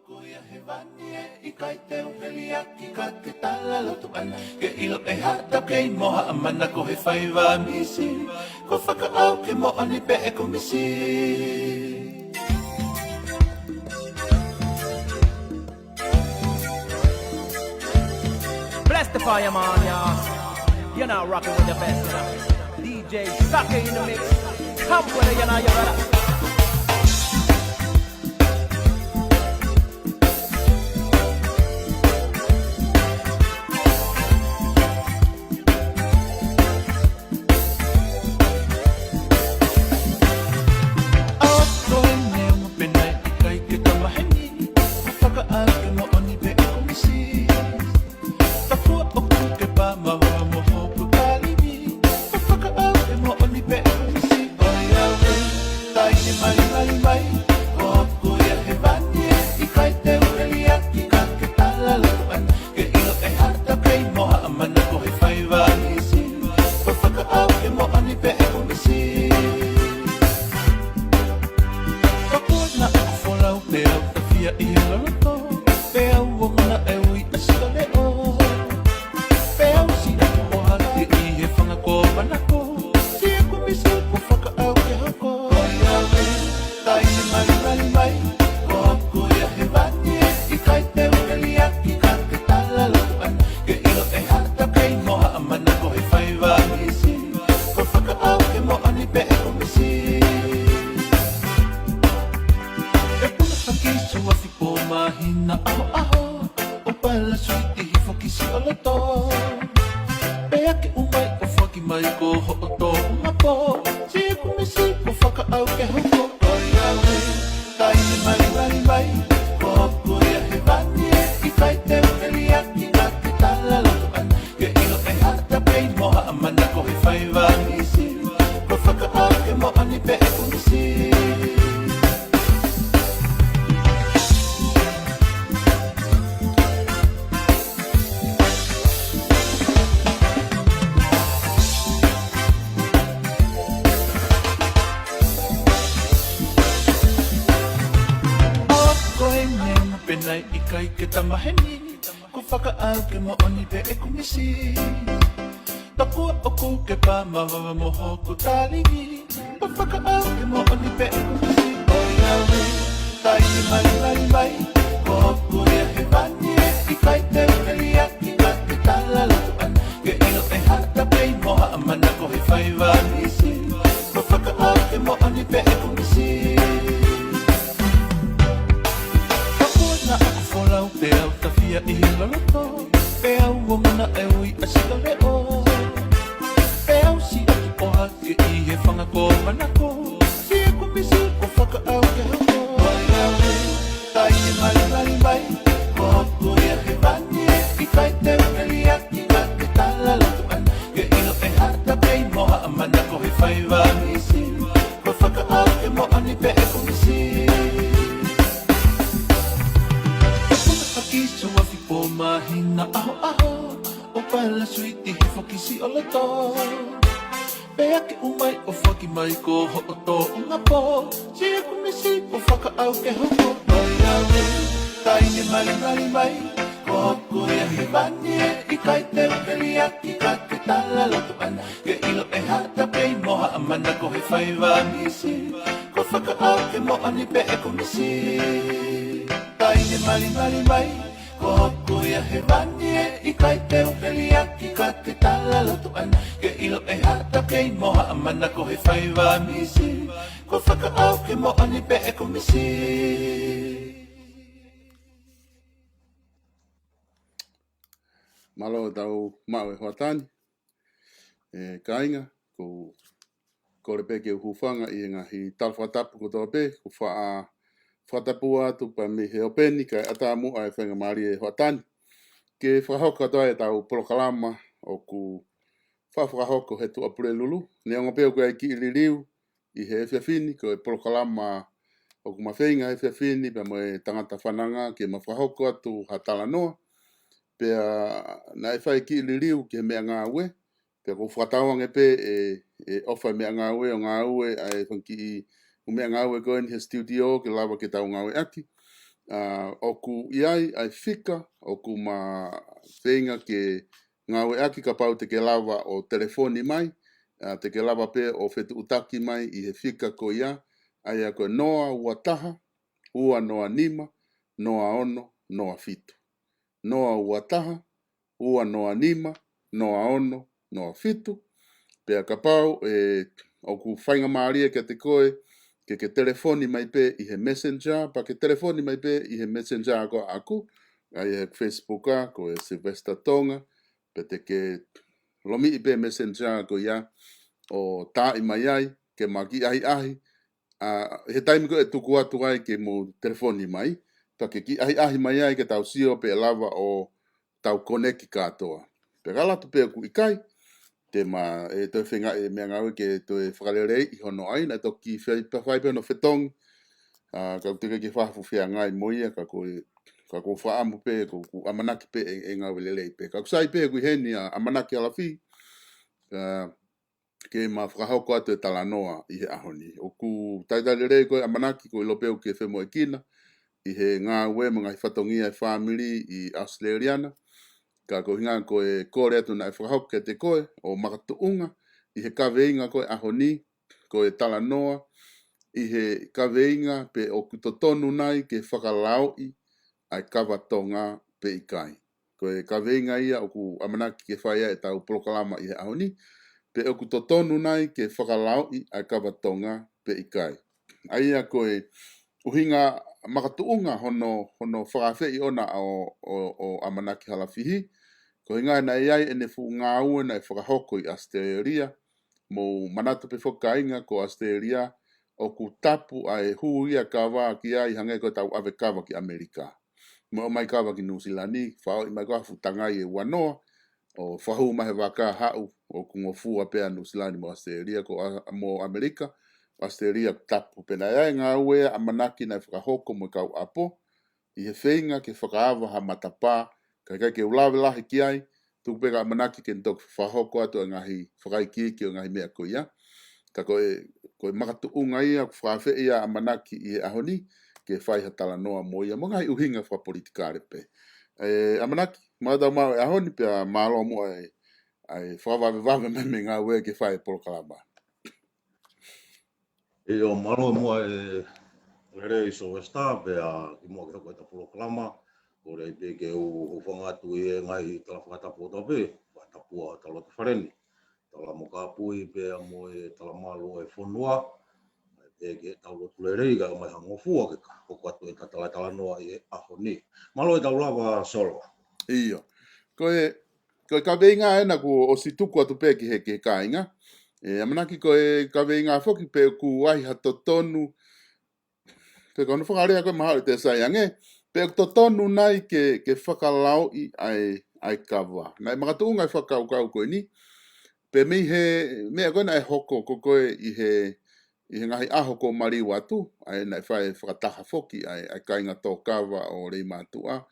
Kuya Hevanie, ikay teo heliaki ka te talalotuan. Ke ilo e hata kei moha amana ko he whaiwa misi. Ko whakaau ke mo ani pe e ko misi. Bless the fire, man, y'all. You're not rocking with the best, you know. DJ Kakai in the mix. Come with it, you know, you brother. Malo tau mau e hoatani. Kainga, ko le peke hufanga I ngahi talwhatapu ko tō pe, ko whatapu atu pa me he openi, kai ata mua e whenga maari e hoatani. Ke whahoka toa e tau polokalama o ku whawhahoko he tu apure lulu. Ne onga peo kua e ki iliriu I he whiawhini, ko e polokalama o ku mawhenga he whiawhini, pa mo e tangata whananga ke mawhahoko atu hatala noa. Pea na e whai ki iliriu ke mea ngā ue, pea ko whakatawang e pe e ofa mea ngā ue o ngā ue a e whanki I mea ngā ue koe ni he studio ke lawa ke tau ngā ue aki. oku iai ai fika, oku ma whenga ke ngawe aki ka pau te ke lava o telefoni mai, te ke lava pe o whetu utaki mai i he fika ko ia, ai a koe noa ua taha, ua noa nima, noa ono, noa fitu. Noa ua taha, ua noa nima, noa ono, noa fitu. Pea ka pau, oku whainga maaria ke te koe, ke telefoni mai pe i he messenger, pa ke telefoni mai pe i he messenger ko aku, ai he Facebook a, ko e Sylvester Tonga, pe te ke lomi i pe messenger ko ia, o tā i mai ai, ke maki ahi, he taimi ko e tuku atu ai ke mo telefoni mai, pa ke ki ahi mai ai ke tau sio pe lava o tau koneki katoa. Pe gala tu pe ku ikai, te ma e to whenga e mea ngau ke to e whakarerei i hono ai, na to ki whai pe no whetong, ka utike ki whafu whea ngai moia, ka ko whaamu pe, ko amanaki pe e ngau lelei pe. Ka kusai pe ku heni a Amanaki Halafihi, ke ma whakahoko atu e talanoa i he ahoni. O ku taitarerei koe Amanaki ko i lopeu ke whemo e kina, i he ngā ue mga i whatongia e whamiri i Australiana, ka ko hinga ko e kore atu na e whakahoko ke te koe, o makatuunga, i he kaweinga koe ahoni, ko e talanoa, i he kaweinga pe o kutotonu nai ke Fakalao'I ai Kava Tonga pe ikai. Ko e kaweinga ia o ku Amanaki ke whaia e tau prokalama i he ahoni, pe o kutotonu nai ke Fakalao'I ai Kava Tonga pe ikai. Aia ko e uhinga makatuunga hono whakawhei ona o Amanaki Halafihi, ko hinga na iai ene fu ngā ue na e whakahoko i Australia, mo manatu pe whakainga ko Australia, o ku tapu ai hu ia kawa ki ai hange ko tau ave kawa ki Amerika. Mo mai kawa ki New Zealandi, whao i mai kawa tangai e wanoa, o whahu mahe waka hau, o ku ngofua pea New Zealand mo Australia ko mo Amerika, Australia tapu pena ia ngā ue Amanaki na whakahoko mo kau apo, i he whenga ke whakaawa ha matapa, kai ke ulawe lahi ki ai, tuku peka Amanaki ke ntok whahoko atu a ngahi whakaiki ki o ngahi mea ko ia, ka koe makatuunga ia, ku whawhe ia Amanaki i he ahoni, ke whai hatala noa mo ia, mo ngahi uhinga whapolitikare pe. Amanaki, maadau mau e ahoni pia malo mo ai whawawe me ngā ue ke whai polokalama. E o maro mua e rere i so westa pe a ki mua ki hoko e ta polokalama o rei pe ke u whanga atu e ngai tala whakatapu o tape wa tapua tala te whareni tala mo ka pui pe a mo e tala malo e whonua pe ke tau lotu le rei ka mai hangofua ke hoko atu e ta tala noa i ahoni malo e tau lava solo Iyo. Koe ka veinga ena ku o situku atu pe ki he ke kainga. Amanaki koe ka veinga foki pe ku ai hatotonu. Pe kono whakarea koe mahau te saiange. Pe ku totonu nai ke Fakalao'I ai kawa. Nai makatuunga i whakaukau koe ni. Pe mi he mea koe na e hoko ko koe i he ngahi aho ko mari watu. Ai nai whae whakataha foki ai kainga tō kawa o rei mātua.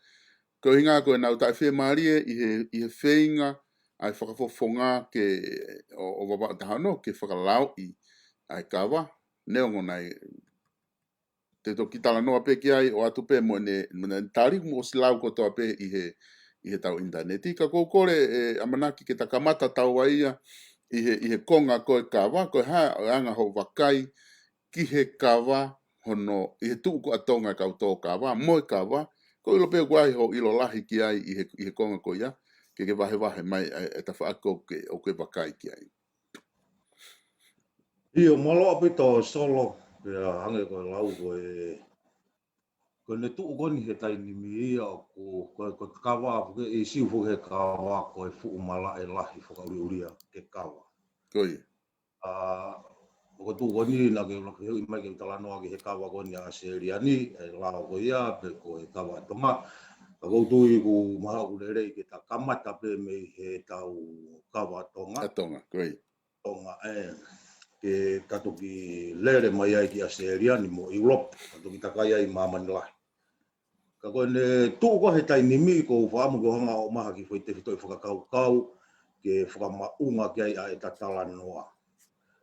Ko hinga ko nau tai whea marie i he wheinga ai whakafofonga ke o wapa tahano ke Fakalao'I ai kawa. Neongo nei te toki tala noa pe ki ai o atu pe mo ne tari mo silau ko toa pe i he tau interneti. Ka kore Amanaki ke takamata tau waia i he konga koe kawa. Koe ha o anga ho wakai ki he kawa hono i he tuku atonga kau tō kawa. Moe kawa. Ko ilo pe guai ho ilo lahi ki ai i he konga ko ia, ke wahe mai e ta whaako o ke wakai ki ai. Iyo malo apito solo pe a hange ko lau ko ne tu goni he tai ni mi ia ko kawa ko e siu fo he kawa ko e fu mala e lahi fo ka uria ke kawa. Koi. Ko tu goni na ke lo ke mai ke tala no ke he kawa goni a seria ni e la ko ia pe ko e kawa toma. Ko tu i ku ma u le ke ta kamata pe me he tau kawa tonga. Tonga, koi. Tonga ke katoki lere mai ai ki a seria ni mo Europe katoki takai ai mama ni lahi. Ka kone tu ko he tai nimi ko whaamu ko hanga o maha ki whaite whitoi whakakau ke whakamaunga ki ai a e tatala noa.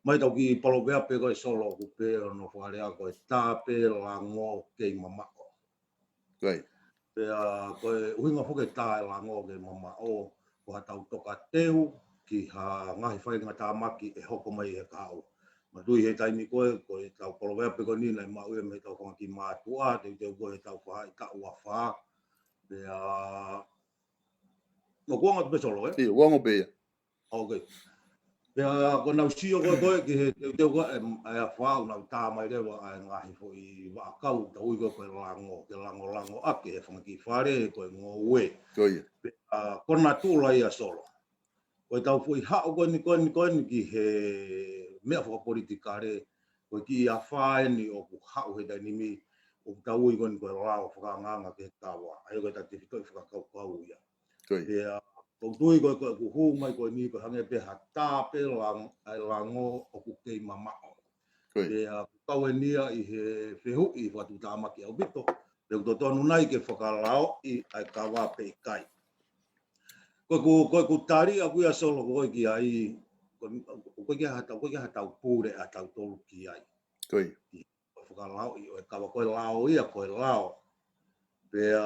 Mai tau ki palo pea pe koe solo ku pe no whakarea koe tā pe lango kei mamako. Kai. Pea koe uhinga hoke tā e lango ke mama o ko ha tau toka teu ki ha ngahi whainga tā maki e hoko mai e kao. Ma tui he taimi koe tau kolowea pe koni nei ma ue me tau konga ki mātua te koe tau whai ta ua wha. Pea no kuanga tu pesolo Ia, Wango Pea. Okay. Pea ko nau sio koe ki he teu koe e a whau nau tā mai rewa a ngahi fo i wakau ta ui koe lango ke lango ake e whangi ki whare koe ngō ue. Koia. Kona tūla ia solo. Koe tau fui hao koe ki he mea whakapolitika re koe ki a whaeni o ku hao he tainimi o ku tau ui koe lao whakanganga ke tawa. Ai koe tati whitoi whakakau ia. Koia. Pea Kau tui koe ku hū mai koe ni koe hange pe ha tā pe lango o ku kei mamao. Pea kau e nia i he whehu i whatu tāmaki au bito. Pea ku tonu nai ke Fakalao'I ai Kava Pea. Koe ku tari a kuia solo koe ki ai. Koe ki ha tau pūre a tau tolu ki ai. Koe. Fakalao'I o e kawa koe lao ia koe lao. Pea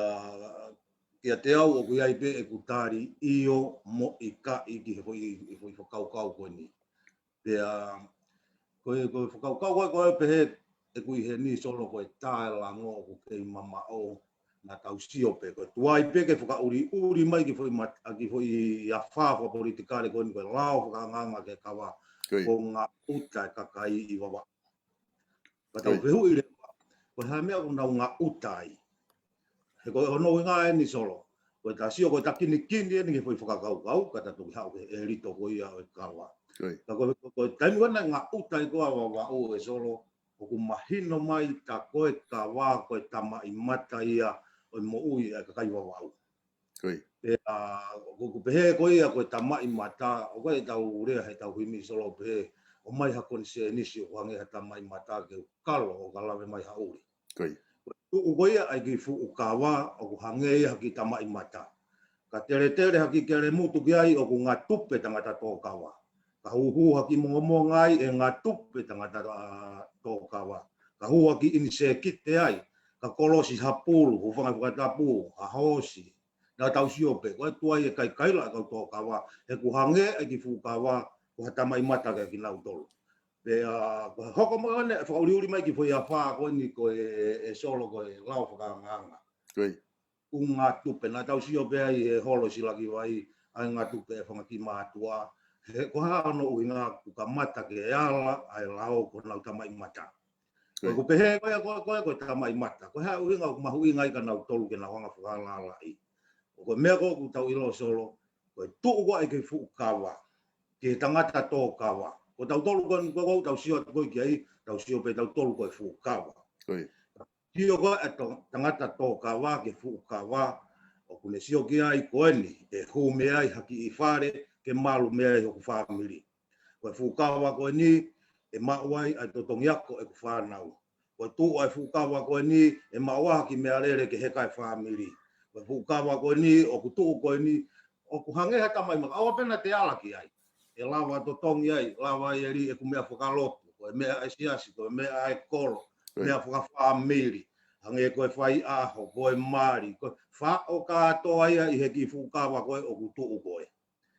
kia te au o kui ai pe e ku tari io mo i ka i ki he foi whakaukau koe ni. Pea koe whakaukau koe pe he e kui he ni solo koe tae lango o ku kei mama o na tau sio pe koe. Tuai pe ke whakauri mai ki foi a whawha politikare koe ni koe lao whakanganga ke kawa ko ngā uta e kakai i wawa. Ka tau whehu i rewa. Koe hae mea ko nau ngā utai. He koe hono i ngā e ni solo. Koe ta sio koe ta kini e ni ke foi whakakau ka ta tuki hao ke e rito koe ia o e kawa. Ka koe taimi wana ngā utai koa wa o e solo. O ku mahino mai ta koe ka wā koe tama i mata ia o mo ui e kakai wa wau. Ku pehe koe ia koe tama i mata. O koe tau rea he tau himi solo pehe. O mai hakoni se nisi o hange he tama i mata ke kalo o kalawe mai hauri. Tuku koia ai ki fu kawa o ku hange ia ki tama i mata. Ka tere haki kere mutu ki ai o ku ngā tupe tangata tō kawa. Ka huhu haki mongomo ngai e ngā tupe tangata tō kawa. Ka huhu haki ini se kite ai. Ka kolosi hapulu, huwhanga whakatapu, ha hosi. Nā tau siope, koe tuai e kai kaila kau tō kawa. He ku hange ai ki fu kawa ku hatama i mata ki nau tolu. Pea hoko mana e whakauriuri mai ki foi a wha koe ni koe e solo koe lau whakanganga. U ngā tupe, nā tau sio pea i e holo silaki wai ai ngā tupe e whangaki mātua. He ko hano ui ngā kuka mata ke e ala ai lau ko nau tama i mata. Koe ku pehe koe tama i mata. Koe hea ui ngā mahui ngai ka nau tolu ke nau hanga whakalala i. Koe mea koe ku tau ilo solo, koe tuu koe ke fu kawa, ke tangata tō kawa. Ko tau tolu koe tau sio koe ki ai, tau sio pe tau tolu koe fu kawa. Sio koe e tangata tō kawa ke fu kawa, o kune sio ki ai koe ni, e hu me ai haki i whare, ke malu me ai hoku whamiri. Koe fu kawa koe ni, e mauai ai totongiako e ku whanau. Koe tuu ai fu kawa koe ni, e maua haki me arere ke hekai whamiri. Koe fu kawa koe ni, o ku tuu koe ni, o ku hange hata mai maka, awa pena te ala ki ai. E lawa totongi ai, lawa i eri e ku mea whakalotu, koe mea ai siasi, koe mea ai kolo, mea whakawhamiri, hange koe whai aho, koe mari, koe wha o katoa ia i he ki fukawa koe o ku tuu koe.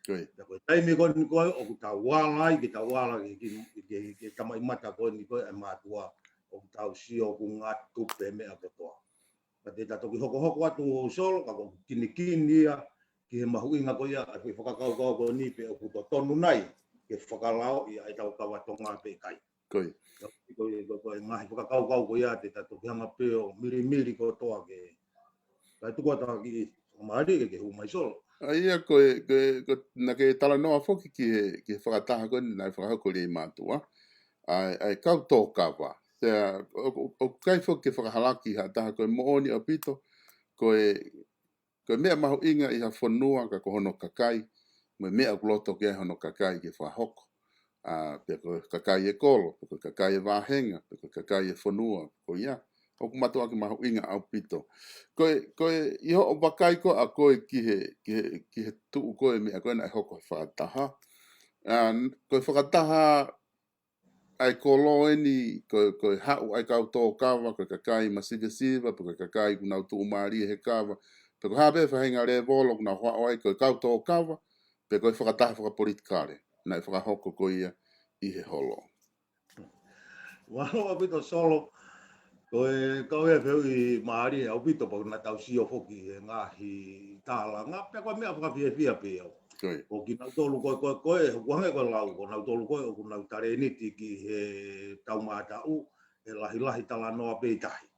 Koe taimi koe ni koe o ku tau wala ai, ki tau wala ki tamai mata koe ni koe e mātua, o ku tau sio ku ngā tupe mea kotoa. Ka te tatoki hoko atu solo, ka ku kini ia, ki he mahu inga koe ia, a kui whakakau koe ni pe o ku tonu nai, ke Fakalao'I ai tau kawa tonga pe kai. Koe ngahi whakakau koe ia, te tatoki hanga pe o miri kotoa ke. Kai tukua taha ki maari ke hu mai solo. Ia koe na ke tala noa foki ki whakataha koe nai whakakau li mātua. Ai kau tō kawa. O kai foki ke whakahalaki ha taha koe mooni o pito, koe mea mahu inga i ha whanua ka ko hono kakai, me mea kuloto ke hono kakai ke whahoko. Pea koe kakai e kolo, koe kakai e wāhenga, koe kakai e whanua, koe ia. O ku matua ki mahu inga au pito. Koe iho o wakai ko a koe ki he tuu koe mea koe na e hoko whakataha. Koe whakataha ai kolo ni ko hau ai kau tō kawa ko kakai masiva ko kakai kuna tu mari he kawa pe ko habe fa hinga le volo na ho ai ko kau tō kawa pe ko whakataha whakapolitikare na whakahoko ko ia I he holo. Wano apito solo ko kau e feu I mari au pito pa na tau sio foki e ngahi tala nga pe ko me whakawhia pe au. O ki nau tolu koe, wange koe lau, ko nau tolu koe, o nau tare niti ki he tau mātau, he lahi tala noa peitahi.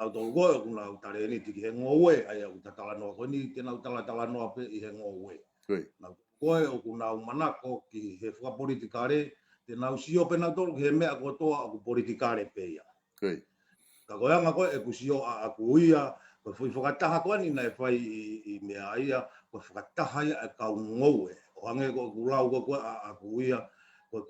Nau tolu koe, o nau tare niti ki he ngowe, ai au tala noa koe ni, ke nau tala noa pe I he ngowe. Nau koe, o nau manako ki he whakapolitikare, te nau sio pe nau tolu ki he mea kotoa o politikare peia. Ka koe anga koe, e ku sio a aku ia, ko fui whakataha koe ni nei whai I mea ia, ko whakataha ia e kau ngoue. O hange ko kulau ko a kuia, ko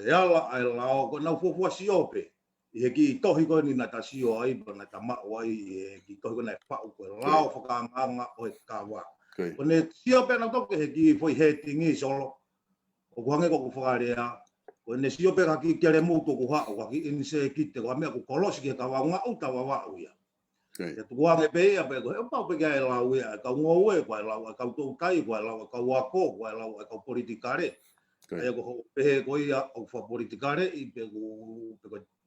e ala ai lao, ko nau fufua siope. I he ki tohi koe ni na ta sio ai, pa na ta mao ai, I he ki tohi koe nei pau, ko e lao whakanganga o e kawa. Ko ne siope na toke he ki fui he tingi solo. O hange ko whakarea, ko ne siope ka ki kere mutu ku hao, ka ki inse kite, ko hamea ku kolosi ki he kawa ngau ta wawau ia. Te tuange pe ia pe ko e pau pe kai lau ia ka ngoe ko lau ka tu kai ko lau ka wako ko lau ka politikare e ko pe ko ia o fa politikare I pe ko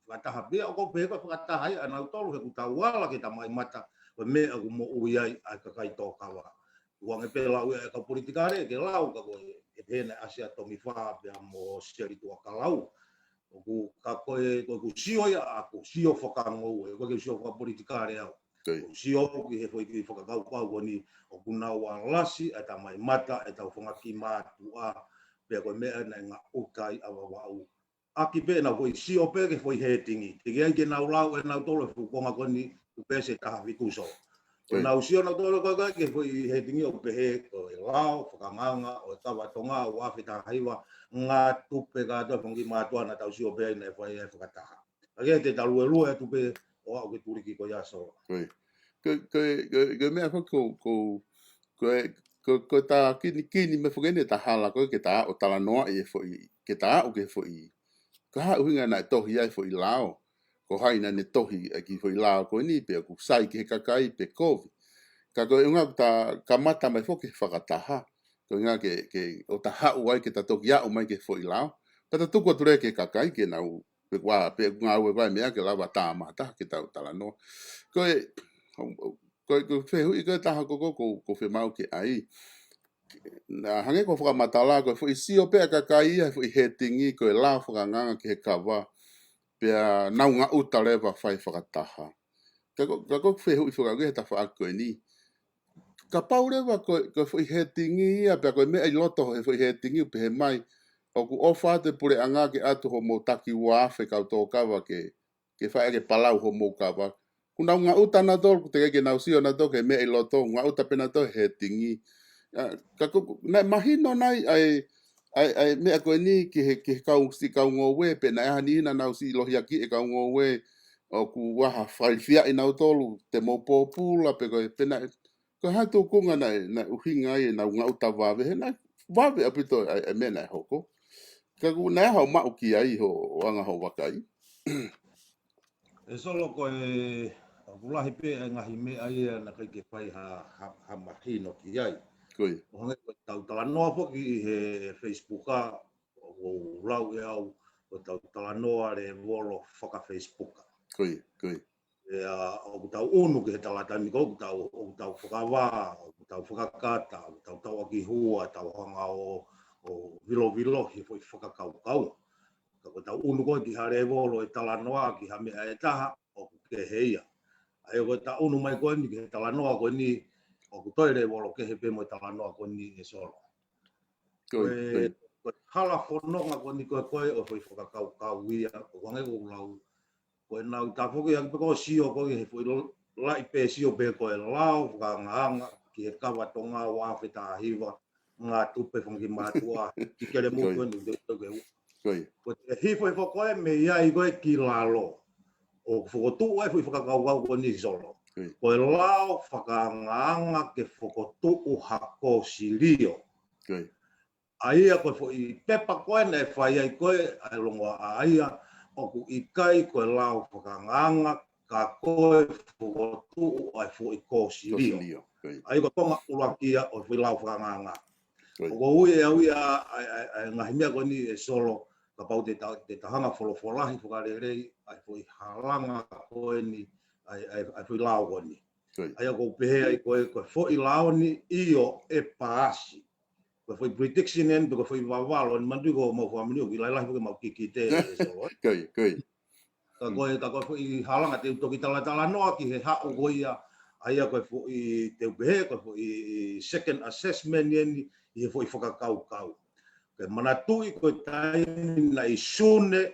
kata hape ko pe ko kata hai ana tolu he ku tawala ke ta mai mata ko me ko mo uia ai ka kai to kawa tuange pe lau ia ka politikare ke lau ka ko e pena asia to mi fa pe mo seri tu ka lau ko ka ko ku sio ia aku sio fokango ko ke sio fa politikare au sio ki he foi ki whakakau kau ni o kuna walasi e ta mai mata e tau whangaki mātua pe koe mea nei ngā utai awa wau. Aki pe na foi sio pe ke foi he tingi. Te ke anke nau lau e nau tolo e fukonga koni u pese taha vikuso. Ko nau sio nau tolo kaka ke foi he tingi o pe he ko e lau, whakanganga o e tawa tonga o afi taha haiwa ngā tupe kātua whangi mātua na tau sio pe nei foi e whakataha. Ake te talu e lua e tupe o au ke turiki ko yaso. Ko mea ko ta kini me whakene ta hala ko ke ta o tala noa I ke ta o ke foi ko ha uhinga na tohi ai foi lao ko haina ne tohi ki foi lao ko ni pe ku sai ke kakai pe kovi ka ko unga ta kamata mai foke whakataha ko nga ke o ta ha uai ke ta toki a o mai ke foi lao ka ta tuko ture ke kakai ke nau pe wa pe nga we vai mea ke lava ta mata ke ta tala noa ko fehu I ka taha ko fe mau ke ai na hange ko whakamatala ko foi sio pe kakai ai foi he tingi ko e la whakanganga ke he kawa pe nau ngā uta lewa whai whakataha ka ko fehu I whakanganga he ta whaako ni ka pau lewa ko foi he tingi ia pe ko mea I loto he foi he tingi pe he mai o ku ofa te pure anga ke atu ho mo taki wafe kau tō kawa ke whae ke palau ho mo kawa kuna ngā uta na tō, te ke nau sio na tō, ke mea I loto, ngā uta pena tō he tingi. Nai mahino nai, ai mea koe ni, ke kau ngowe, pe nai aha ni na nau si lohi aki e kau ngowe, o ku waha whaifia I nau tōlu, te mo pōpula, pe koe, pe nai, koe hai tō kunga nai uhinga I nau ngā uta wawe, he nai, wawe apito ai mea nai hoko. Ka ku nai hau mau ki ai ho anga ho wakai. E solo koe Kulahi pe ngahi mea ia na kai ke whai ha mahino ki ai. O hange koe tau talanoa poki he Facebook a o lau e au o tau talanoa re wolo whaka Facebook a. E o tau unu ke he talatani ko, o tau whakawā, o tau whakakata, o tau aki hua, tau hanga o vilo he foi whakakau. Ko tau unu ko ki hare wolo e talanoa ki ha mea e taha o ke heia. Ai ko ta unu mai ko ni ke talanoa ko ni o ku toire wolo ke he pe mo talanoa ko ni e solo. Ko hala fononga ko ni ko o foi whakakau ia o ngai ko lau ko nau ta foki ak ko sio ko he foi lai pe sio pe ko lau whakanganga ki he kawa tonga wa feta hiwa ngā tupe whangi mātua ki kere mo ko ni ko te hifo foi me ia I ko ki lalo. O whakotu ai fui whakakau ko ni solo. Ko e lao whakanganga ke whakotu hako sirio. Aia koe fo I pepa koe nei whai ai koe ai longa aia o ku I kai koe lau whakanganga ka koe fo tu ai fo I kōsirio. Ai ko tonga ulakia o fo lau whakanganga. O ko ui e au ia ngahi mea koe ni e solo ka pau te tahanga wholofolahi whakarerei ai fo I halanga koe ni ai fo I lau koe ni. Ai ko pehe ai koe fo I lau ni io e paasi. Ko foi prediction en ko foi vavalo mandu ko mo family ki lai lai ko mau kiki te so ka foi halanga te to ki tala no ki he ha o goia ai ko foi te be ko foi second assessment en I foi foka kau ke manatu ko tai na isune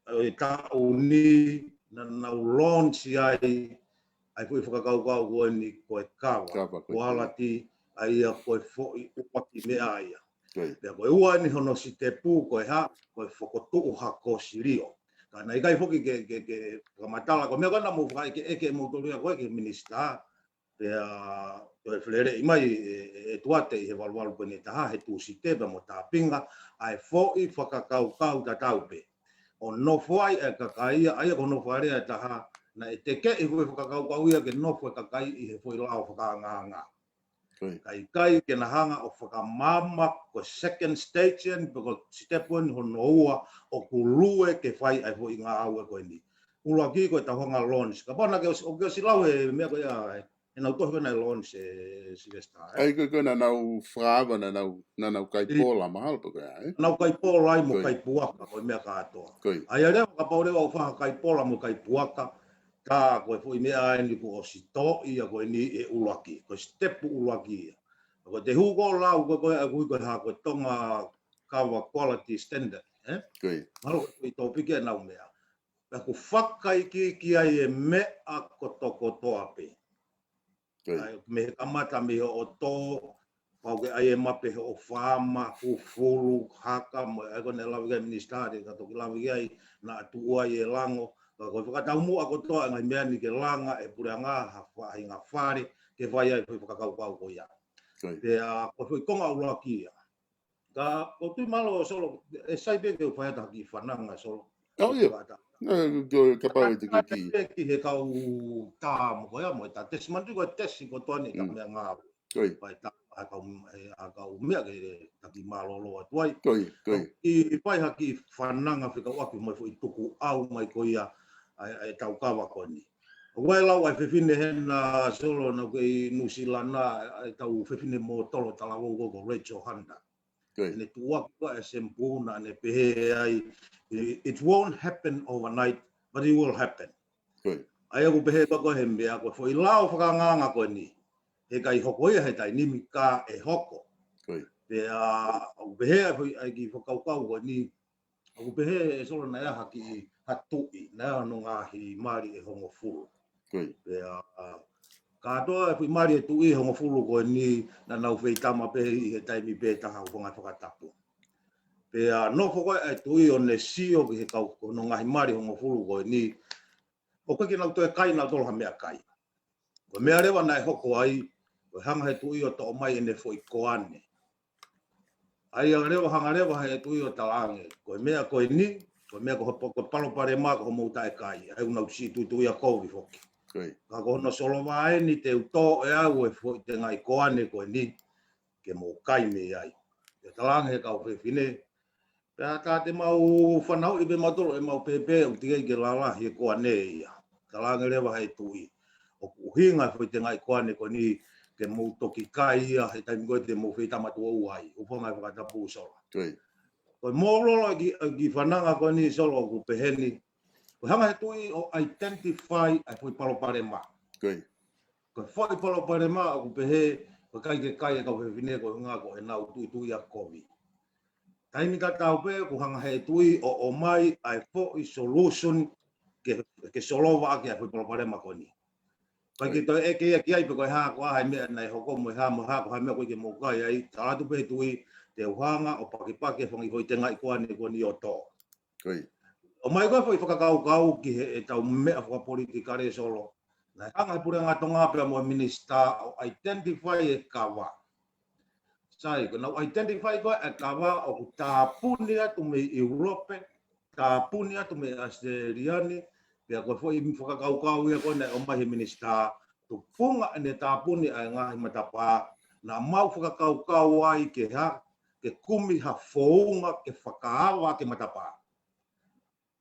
e ta uni na launch ai foi foka kau ko ni ko Kava quality ai koe fo'i upaki mea aia. Pea koe ua ni hono si te pū koe ha, koe whakotuu ha kōsirio. Ka nei kai foki ke kamatala, ko mea kana mō whakai ke eke mōtoria koe ke minista. Pea koe whelere I mai e tuate I he walwalu koe ne taha, he tū si tepa mo tā pinga, ai fo'i whakakau ta taupe. O nofo ai e kakaia, aia ko nofo area taha, na e te ke I koe whakakau ia ke nofo e kakai I he fo'i lao whakanganga. Kai ke na hanga o whakamama ko second stage en ko step 1 hono ua o kulue ke whai ai fo I ngā aue koe ni. Ula ki koe ta honga launch. Ka pana ke o si lau e mea koe ia e nau tohi na launch e Silvestar. Ai koe na nau whaawa na nau kai pōla mahal po koe ai. Nau kai pōla ai mo kai puaka koe mea katoa. Ai a rewa ka paurewa o whaha kai pōla mo kai puaka. Ka koe fo I mea ni ko o si to ia koe ni e ulaki, koe step ulaki ia. Ko te huko lau koe koe ha koe tonga Kava quality standard. Malo koe topike nau mea. Pea ko whakai ki ai e mea ko toa pe. Me he kamata me o tō, pau ke ai e mape o whama, fulu, haka, mo e kone lawi kai ministari, ka toki lawi ai na atu ua I e lango. Ko whakatau mua ko toa ngai mea ni ke langa e pure ngā hawhai ngā whare ke whai ai whai whakakau ko ia. Pea ko whai konga ulaki ia. Ka ko tui malo solo, e saipe ke whai ata ki whananga solo. Oh ia, ka pau te ki. Ki he kau tā mo ko ia mo ta tesi mandu ko tesi ko toa ni ka mea ngā. Pai tā a kau mea ke taki malolo atuai. I pai haki whananga whika waki mai fo I tuku au mai ko ia. Ai tau kawa ko ni. Wai lau ai whewhine hena solo na kei Nusila ai tau whewhine mo tolo talawo ko Rachel Hunter. Ne tuak ko e sempuna ne pehe ai. It won't happen overnight, but it will happen. Ai aku pehe ko he mea ko foi lau whakanganga ko ni. He kai hoko ia he tai nimi ka e hoko. Pea aku pehe ai ki whakaukau ko ni. Aku pehe solo na ia haki hatui na no ngahi mari e hongo fulu. Pea katoa e fui mari e tui hongo fulu ko ni na nau fei tama pehe I he taimi pe taha o whangai whakatapu. Pea no foko e tui o ne sio ki he kau no ngahi mari hongo fulu ko ni. O koe ki nau toe kai nau tolo ha mea kai. Ko mea rewa na e hoko ai, ko hanga he tui o to o mai e ne foi koane. Ai a rewa hanga rewa he tui o talange. Ko mea koe ni, ko mea ko palo pare mā ko mauta e kai. Ai unau si tui a kovi foki. Ka ko no solo vai ni te uto e au e foi te ngai koane koe ni. Ke mo kai me ai. Te talange he kau whine. Pea tā te mau whanau I be matoro e mau pepe o tigei ke lala he koane ia. Talange rewa he tui. O kuhinga foi te ngai koane koe ni. Ke mo toki kai ia he taimi koe te mo whi tamatu au ai. Uponga e whakatapu solo. Koe mōrolo ki whananga koe ni solo ku peheni. Koe hanga he tui o identify ai fui palopare mā. Koe whai palopare mā ku pehe. Koe kai ke kai e kau whewhine koe ngā koe nau tui a kovi. Taimi ka tau pe ku hanga he tui o mai ai fo I solution ke solova aki ai fui palopare mā koe ni. Pai ki toi eke ia ki ai pe koe haa koe hai mea nei hoko mo haa mo haa ko hai mea koe ke mo kai ai. Talatu pe tui te uhanga o pakipaki e whangi hoi te ngai koane koe ni o tō. O mai koe whai whakakau ki he tau mea whakapolitikare solo. Nei hanga he pure ngā tonga pia mo minister o identify e kawa. sai ko na identify ko e kava o tapuni atu me Europe tapuni atu me Australiani pia ko foi mi foka kau ia ko na o mai minista tu funga ne tapuni ai ngai matapa na mau foka kau ai ke ha ke kumi ha founga ke whakaawa ke matapa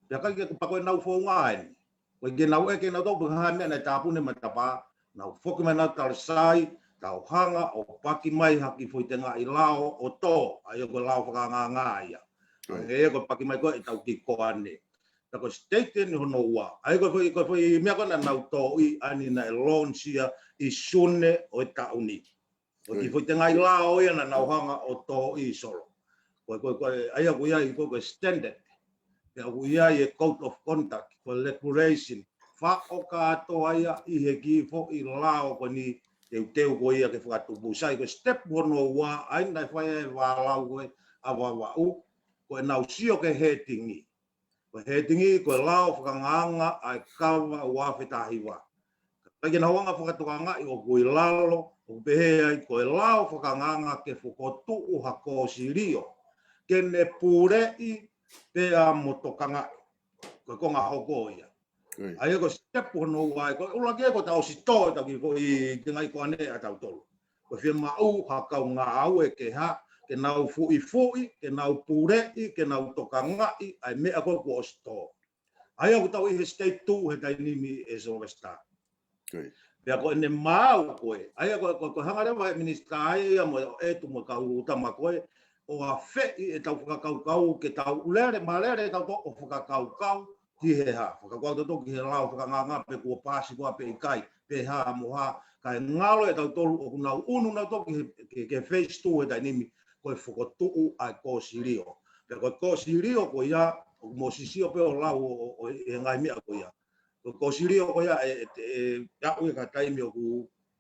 pia kai ke pako nau founga ai ko ke nau e ke nau tau ha me na tapuni matapa na foki mana tarsai tau hanga o paki mai haki foi tenga i lao o to ai ko lao whakanganga ia. Nge ko paki mai ko i tau ki ko ane. Ta ko state ni hono ua. Ai ko foi mea kona nau to i ani na e launchia i sune o i tauni. O ki foi tenga i lao ia na nau hanga o to i solo. Ko ai ko ia ko standard. Pe ko ia e code of conduct ko declaration. Fa o ka to ia i he ki fo i lao ko ni teu ko ia ke whakatupu sai ko step hono ua ai nai whae walau koe a wawau ko e nau sio ke hetingi ko e lao whakanganga ai kawa ua whetahiwa kai na wanga whakatukanga i o kui lalo o pehe ai ko e lao whakanganga ke whakotu u hako sirio ke ne purei pea motokanga ko konga hoko ia ai ko step hono wai ko ula ke ko tau si to ta ki ko i ngai ko ane atau tolu ko fia mau ha ka nga au e ke ha ke nau fu i ke nau pure i ke nau toka ngai ai me ko ko sto ai ko tau i state tu he dai ni mi e so vesta pia ko ne mau ko ai ko hanga re minister ai mo e tu mo ka u ta ma ko o a fe e tau kau ke tau lere malere tau to o kau ki he ha whakakau to ki he lau whakanganga pe kua pāsi kua pe ikai pe ha moha kai ngalo e tau tolu o kunau unu nau toki ke phase 2 e tai nimi koe whakotuu ai ko sirio pe ko sirio ko ia o mo sisio pe o lau o e ngai mea ko ia ko sirio ko ia e ia ue ka taimi o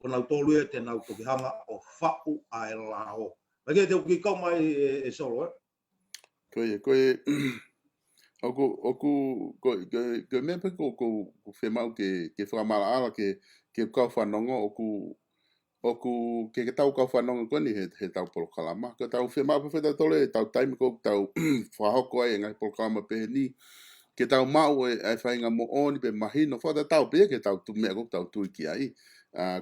ko nau tolu e te nau toki hanga o whau ai lao pake te uki kau mai e solo Koe Oku ko me pe ko fe mau ke whamala ala ke kau whanonga oku ke tau kau whanonga ko ni he tau polo kalama ko tau fe mau pe tole tau taimi ko tau whahoko ai ngai polo kalama pe ni ke tau mau e whainga mo oni pe mahino whata tau pe ke tau tu mea ko tau tui ki ai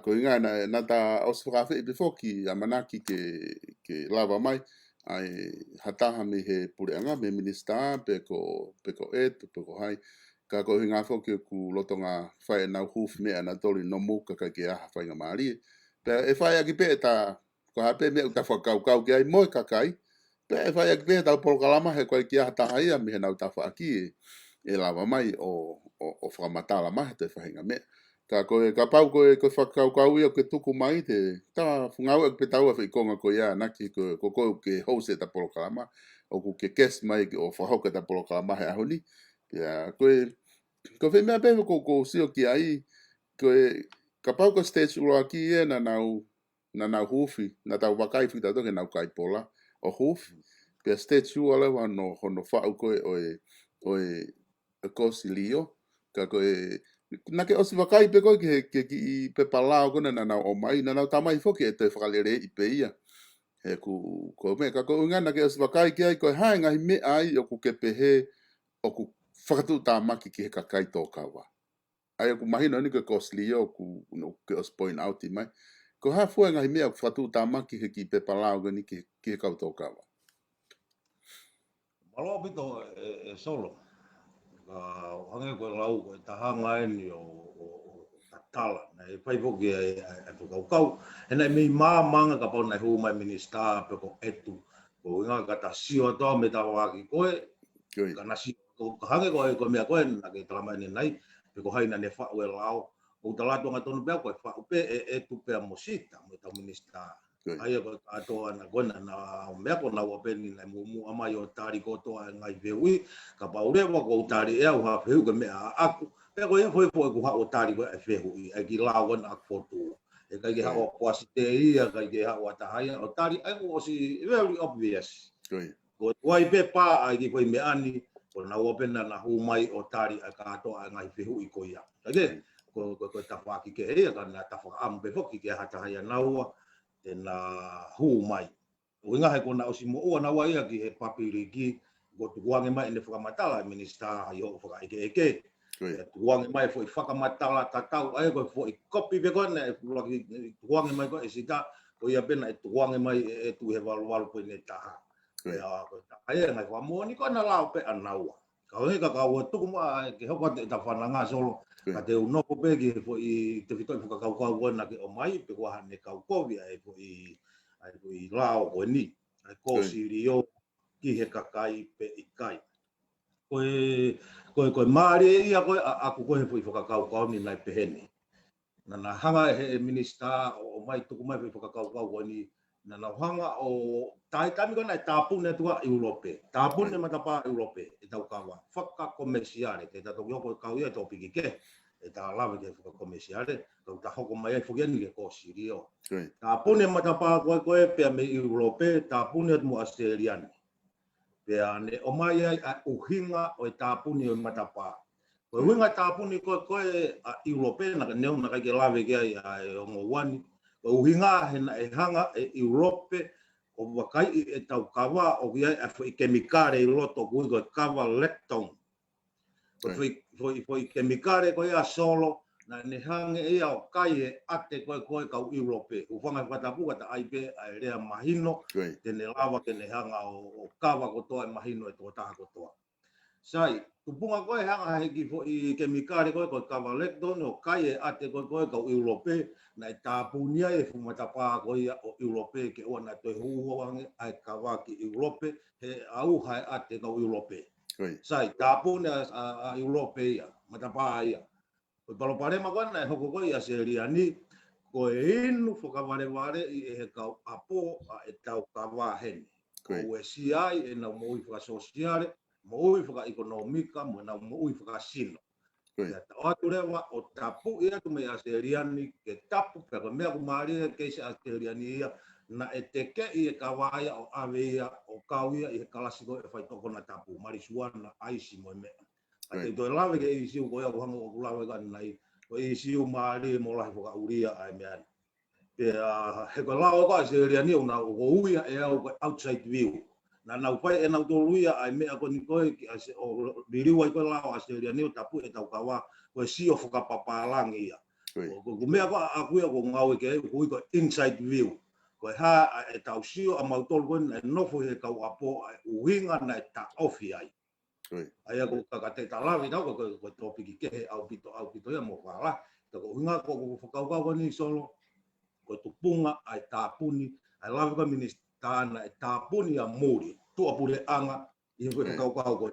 ko inga na ta oswhawhi pe foki amanaki ke lava mai ai hataha me he pureanga me minister pe ko hai ka ko hinga fo ke ku lotonga fai na huf me ana toli no mu ka ke a fai nga mari pe e fai aki pe ta ko ha pe me ta fo kau ke ai mo kakai pe e fai aki pe ta por kalama he ko ki hataha ia me na ta fa aki e lava mai o whamata la mai te fai nga me ka pau ko whakau ia ke tuku mai te ta whungau e pe tau a whikonga ko ia naki ko ke hose ta polo kalama o ku ke kes mai o whahoka ta polo kalama he ahoni ia ko whi mea pewe ko sio ki ai ka pau ko stage ulo aki e na nau hufi na tau wakai whita toke nau kai pola o hufi pia stage ua lewa hono whau koe oe kosi lio ka koe na ke osi wakai pe ko ke ki pe palao ko na o mai na tamai fo ke te whakalere i pe ia he ko me ka ko nga na ke osi wakai ke ai ko hai ngai me ai o ku ke pehe o ku whakatu tamaki ki he kakai tō kawa ai o ku mahino ni ke kosli o ku no ke os point out i mai ko ha fua ngai me o ku whakatu tamaki he ki pe palao ko ni ki he kau tō kawa malo pito e solo hange ko lau ko tahanga ni o tatala na e pai foki e kau e nei me manga ka pona hu mai minister pe ko etu ko nga ka ta sio to me ta wa ki ko ka na si ko hange ko me ko na ke tala mai nei pe ko haina ne fa we lau o tala to nga tonu pe ko fa pe etu pe mosita me ta minister ai ko ato na gona na me ko na wa peni na mu ama yo tari ko to ngai veui ka paure wa ko tari e ha feu ke me aku pe ko e foi ko ha o tari ko e feu e ki la wan ak foto e ka ki ha o kwasite ia ka ki ha o tahaya o tari ai ko si very obvious ko wai pe pa ai ki ko me ani ko na wa pena na hu mai o tari ka to ngai feu i ko ia age ko ta fa ki ke e ka na ta fa am pe fo ki ke ha tahaya na wa na hu mai Uinga he kona o si mo ua na waia ki he papiriki ko tukuange mai ne whakamatala minista i o whakaeke. Tukuange mai fo i whakamatala tatau ai ko fo i kopi pe kone e tukuange mai ko e sita ko ia pena e tukuange mai e tu he walu ko ne taha. Ai ngai wa mo ni ko na lao pe anaua. Ka he ka o tuku ma ke hoko te ta whananga solo ka te uno ko pe ki fo i te fitoi whakakau na ke o mai pe ko hane kau kovia e fo i lao ko ni. Ai ko sirio ki he kakai pe i kai. Koe maari ia koe aku koe fo i whakakau ni nai pehene. Na hanga he minista o mai tuku mai fo i whakakau ni na hanga o taitami ko nai tāpune tua Europe. Tāpune matapa Europe e tau kawa. Whakakomesiare te tato yoko kau ia tō piki ke. E tā lawe ke whakakomesiare. Kau ta hoko mai e whukiani ke ko sirio. Tāpune matapa koe pia me Europe, tāpune mo Australiani. Pea ne o mai ai a uhinga o e tāpune o matapa. Koe winga tāpune koe a Europe na neu na kai ke lawe ke ai a ongo wani. Koe uhinga he hanga e Europe o wakai e tau kawa o kia e kemikare i loto kui koe kawa lectone. Foi kemikare koe a solo na ne hange ia o kai e ate koe kau Europe. Ufanga whatapuka ta aipe a rea mahino te ne lawa ke ne hanga o kawa kotoa e mahino e tō taha kotoa. Sai, tupunga koe hanga heki foi kemikare koe kawa lectone o kai e ate koe kau Europe na e tāpunia e fumatapa koe o Europe ke oa na toi huhoange ai kawa ki Europe he au hai ate kau Europe. Sai, tāpunia a Europe ia, matapa ia. Koe paloparema koe na e hoko koe a seriani koe inu whakawareware i e he kau apo a e tau kawa heni. Koe si ai e nau moui whakasosiare, moui whakaekonomika, moui whakasino. O atu rewa o tapu ia tu mea seriani ke tapu peka mea kumaria keisi a seriani ia na e teke i e kawaia o awe ia o kauia i he kalasiko e whaitoko na tapu marisuana aisi mo mea. Ate toi lawe ke i siu koea kuhanga o kulawe ka nai o i siu maari mo lahi whaka uria ai mea. He koe lao ka seriani o na o uia e au outside view. Na nau pai e nau toluia ai mea ko ni koe o biriwa i koe lao a seriani o tapu e tau kawa koe si o whakapapalangi ia. Ko mea ko akuia ko ngau e ke ko inside view. Koe ha e tau sio a mautolu koe e nofo he kau apo uhinga na e ta ofi ai. Ai ako kakate talawi tau ko topiki ke au pito ia mo wala. Ko uhinga ko whakaukau ni solo ko tupunga ai tāpuni ai lawe ka ministana e tāpuni a muri tua pure anga i koe whakaukau koe.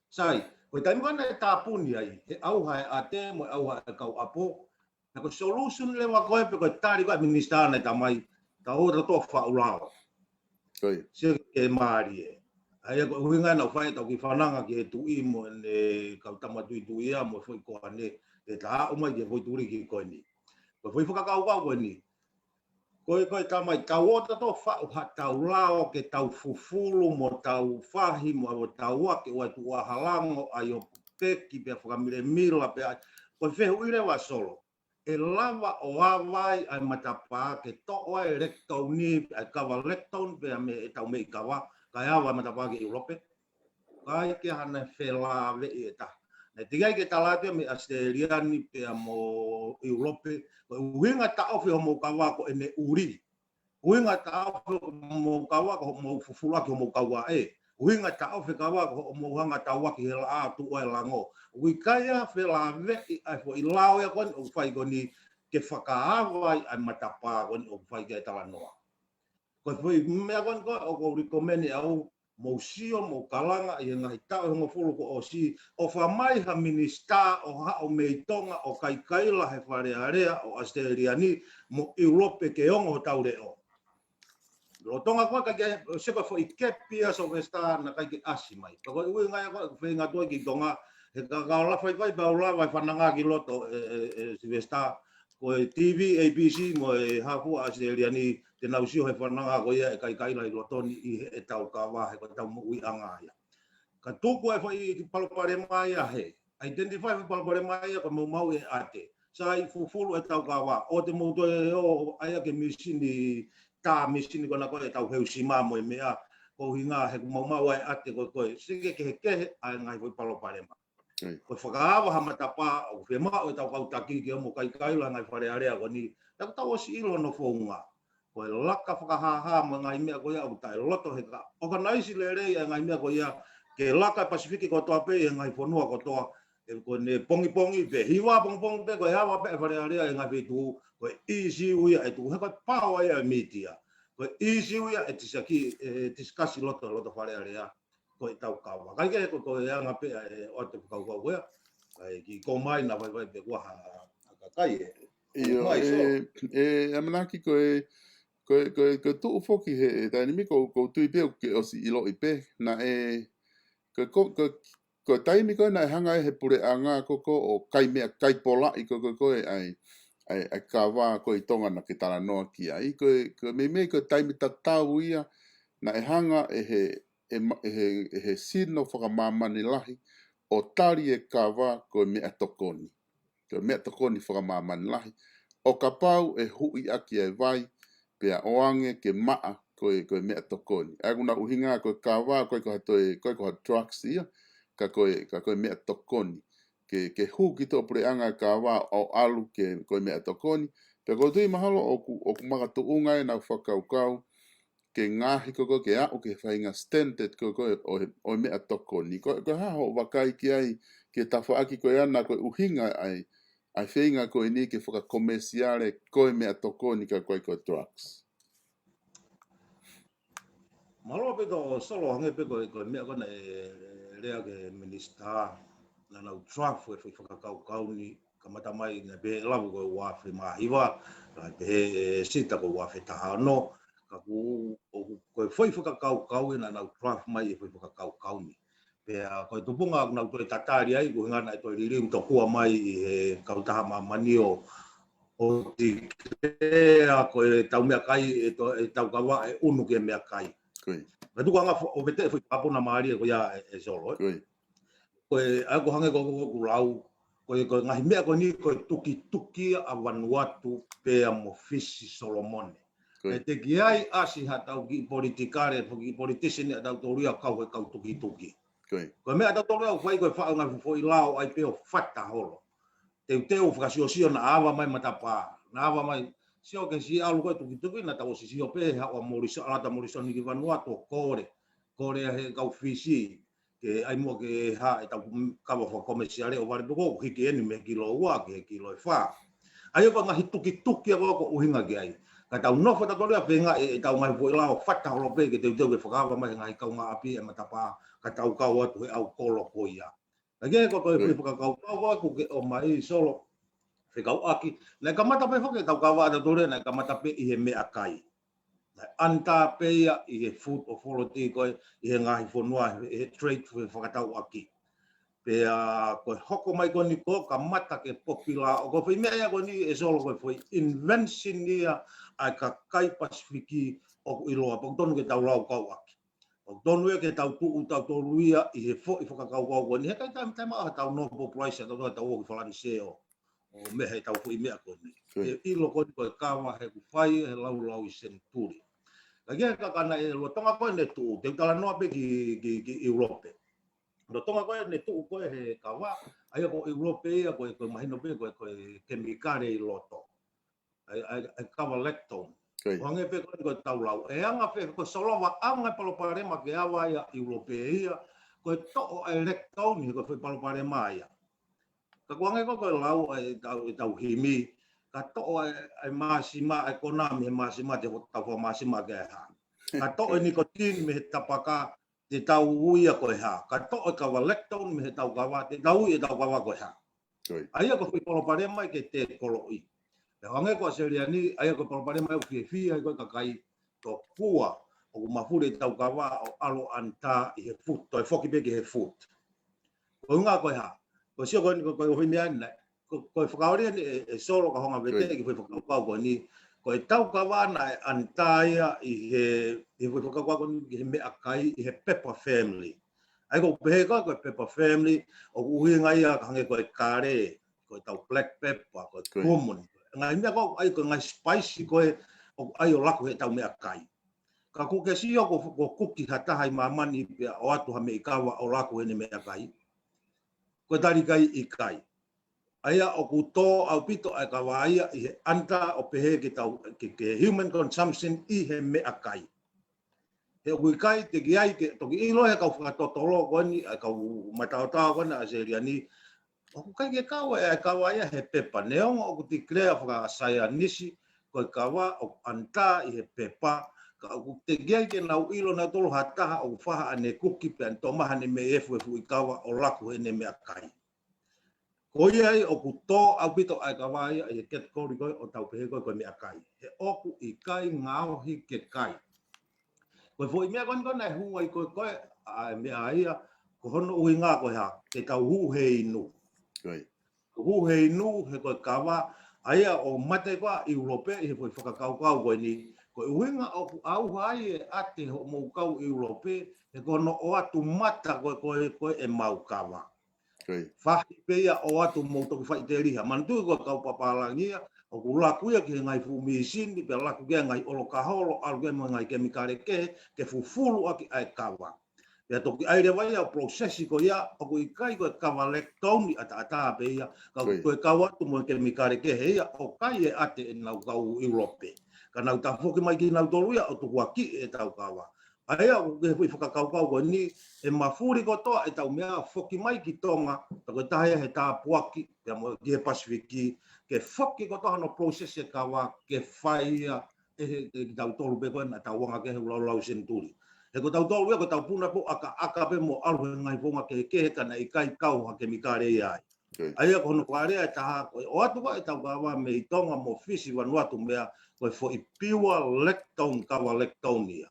Sai, koe taimi kana e tāpuni ai he au hai a te mo au hai kau apo na ko solution lewa koe pe koe tari koe ministana e tamai ta ora toa whaulawa. Se ke maari e. Ai ko uhinga na whai tau ki whananga ki he tui mo ne kau tamatui tuia mo foi koa ne e ta o mai ke foi turi ki koe ni. Koe foi whakaukau koe ni. Koe tamai tau ota to whau ha tau lao ke tau fufulu mo tau whahi mo tau ake o tu halango ai o peki pe whakamire mila pe ai. Koe whehu ire wa solo. E lava o awai ai matapa ke toa e lectone ai kawa lectone pe me e tau mei kawa kai awa matapa ke Europe. Kai ke hana whela ve e ta. Na tigai ke talate me Australiani pe mo Europe. Uhinga ta ofi mo kawa ko ene uri. Uhinga ta ofi mo kawa ko mo fufula ko mo kawa e. Uhinga ta ofi kawa ko mo hanga ta wa ki la tu o lango. Ui kaya fela ve ai fo ilao ya kon o fai ko ni ke whakaawa ai matapa kon o fai ke tala noa. Ko foi me kon ko o recommend au mo sio mo kalanga i ngai tau mo fulu ko o si o fa mai ha minista o ha o meitonga o kai la he fare area o Australiani mo Europe ke ongo tau re o. Lo tonga ko ka ke se ko foi kepia so esta na kai ke asimai. Ko ui ngai ko fe nga to ki tonga he ka la fai ba la vai fananga ki loto se esta ko TV ABC mo ha fu Australiani te nau sio he whananga ko ia e kai lai lotoni i e tau kawa he ko tau mui anga ia. Ka tuku e whai palopare mai a he. Identify whai palopare mai a ko mau e ate. Sai fufulu e tau kawa. O te mouto e o aia ke misini ta misini ko na ko tau heu sima mo mea ko hinga he mau mau ai ate ko sige ke ai ngai ko palo parema ko whakaawa hamatapa o whe maa o tau kautaki ki omo kai la ngai whare area ko ni tak tau o si ilo no whonga ko e laka whakahaha mo ngai mea ko ia o tai loto he ka organize le rei ngai mea ko ia ke laka Pasifiki ko toa pe ngai whanua ko toa e ko ne pongi pe hiwa pongi pe ko e hawa pe whare area ngai whetu ko easy uia e tu heka pāua ia media ko easy uia e tisaki discuss loto whare area ko e tau kawa. Kai ke ko e anga pe o te kau koe. Ai ki ko mai na vai pe wa Kakai. Amanaki ko tu foki he taimi ko tu pe o si ilo ipe na ko taimi ko na hanga he pure anga ko o kai mea kai pola I ko ai kawa ko I tonga na ke tala noa ki ai ko me ko taimi tatau ia na hanga he sino whakamamani lahi o tari e kawa ko mea tokoni. Ko mea tokoni whakamamani lahi. O ka pau e hui aki e vai pea oange ke maa ko mea tokoni. Aguna uhinga ko kawa ko ha drugs ia ka mea tokoni. Ke hu ki to preanga kawa o alu ko mea tokoni. Pe ko tui mahalo o ku maka tuunga e na whakaukau ke ngahi ko ke a o ke whainga standard ko o mea tokoni. Ko haho wakai ki ai ke tawhaaki ko ana ko uhinga ai whainga ko ni ke whakakomesiare ko mea tokoni ka ko drugs. Malo pe to solo hange pe ko mea ko na rea ke minister na na truck fo whakakau ni kamata mai na be labu ko wa fe mahiwa na be sita ko wa fe tahano ka ku ko foi whakakau na na truck mai foi whakakau ni pe ko tupunga na to tatari ai ko ngana to riri to kua mai e kautaha manio o ti ko tau mea kai tau kawa unu ke mea kai Ka tu nga o vete foi papo na mari ko ya e solo. Ko ako hange ko lau ko ngahi mea ko ni ko tuki a Vanuatu pe mo fisi Solomon. E te giai asi hatau ki politikare ki politician atau toria kau tuki. Ko mea atau toria fai ko fa nga foi lau ai pe o fata holo. Teu fakasio na ava mai matapa. Na ava mai sio ke si alu ko tuki na tau si sio pe ha o morisa ala ta morisa ni Vanuatu kore he kau fisi ke ai mo ke ha e tau kawa fa komersiale o vale ko hiki eni me kilo wa ke kilo fa ai ko ngahi tuki ko uhinga ke ai ka tau no fa tau penga e tau mai foi lao fata ho pe ke teu ke fa mai ngai kau nga api e matapa ka tau kau atu au kolo ko ia age ko fa kau ke o mai solo fe kau aki na kamata pe foke tau kawa da tore na kamata pe I he me akai na anta pe I he food of quality ko I he ngahi fonua he trade fe whakatau aki pe ko hoko mai ko ni ko kamata ke popula ko fe me ko ni e solo ko foi invention ia a Kakai Pasifiki o iloa po tonu ke tau lau kau aki o tonu ke tau tu tau toruia I he fo I whakakau ko ni he kai tama tau no population tau o falani seo o me he tau fui mea koni. E ilo koni koe kawa he kufai he lau I senturi. Lagi ka kana e lo tonga koe ne tu, te tala noa pe ki Europe. Lo tonga koe ne tu koe he kawa, ai ko Europe ia koe mahino pe koe kemikare I loto. Ai kawa lectone. Wange pe koe tau lau. E anga pe koe solowa anga paloparema ke awa ia Europe ia, koe to lectone koe paloparema ia. Ka kuange ko lau ai tau himi ka to ai masima ekonomi masima te tau masima ke ha ka to nikotin me tapaka te tau uia ko ha ka to ka lectone me tau kawa te tau I tau kawa ko ha ai ko polo pare mai ke te koloi e wange ko seriani ai ko polo pare mai fi ai ko Kakai to pua o mafure tau kawa o alo anta I he food to foki be ke he food ko nga ko ha ko sio ko mea na ko whakaore e solo ka honga vete ki whakakau ko ni ko tau kawa na antaia I he whakakau ko ni he mea kai I he pepper family ai ko pehe ko pepper family o uhinga ia ka hange ko kare ko tau black pepper ko common ngai mea ko ai ko ngai spicy ko o ai o lako he tau mea kai. Ka kuke sio ko kuki hataha i mamani pia o atu ha me ikawa o lako he ne mea kai. Ko tari kai i kai. Aia o kuto au pito ai kawa aia i he anta o pehe ke human consumption i he mea kai. He kui kai te ki ai ke toki ilo he kau whakatotolo koni ai kau mataotao koni a seria ni o ku kai ke kawa e kawa ia he pepa neonga o ku ti krea whakasaya nisi ko kawa o anta i he pepa ka ku te ki ke nau ilo na tolo hataha o whaha ane kuki pe an tomaha ne me efu i kawa o laku he ne mea kai. Ko ia o ku to au pito ai kawa ia i he kategori koi o tau pehe koi mea kai. He oku i kai ngao hi ke kai. Koe fo i mea kona e hunga i koe a mea ia ko hono ui ngā koe ha ke tau hu he inu. Hu he inu he koe kawa aia o mate koa i Urope i he fo i whakakaukau koe ni koe uinga o au hai e ate ho mou kau i Urope he kono o atu mata koe e mau kawa. Whahi peia o atu mou toki whai te riha. Mantu koe kau papalangia o ku laku ia ki ngai fumi sini pe laku kia ngai olo kaholo alu kia ngai kemikare ke fufulu aki ai kawa. Pea toki aire vai au prosesi ko ia o ku ikai koe kawa lektoni ata pe ia koe kawa tu mo kemikare ke he ia o kai e ate e nau kau Europe. Ka nau ta foki mai ki nau tolu ia o tu waki e tau kawa. Aia o ke hui whakakaukau ko ni e mafuri ko toa e tau mea foki mai ki tonga ta koe tahea he tā puaki pea mo ki he Pasifiki ke foki ko toa no proses e kawa ke whaia e tau tolu pe koe na tau wanga ke he ulau senturi. He ko tau tolu ia ko tau puna po aka pe mo alu he ngai ponga ke kana i kai kau ha ke mikare ia ai. Aia ko hono wharea e taha koe o atu wa e tau kawa me i tonga mo fisi wanuatu mea koe fo i piwa lectone kawa lectonia.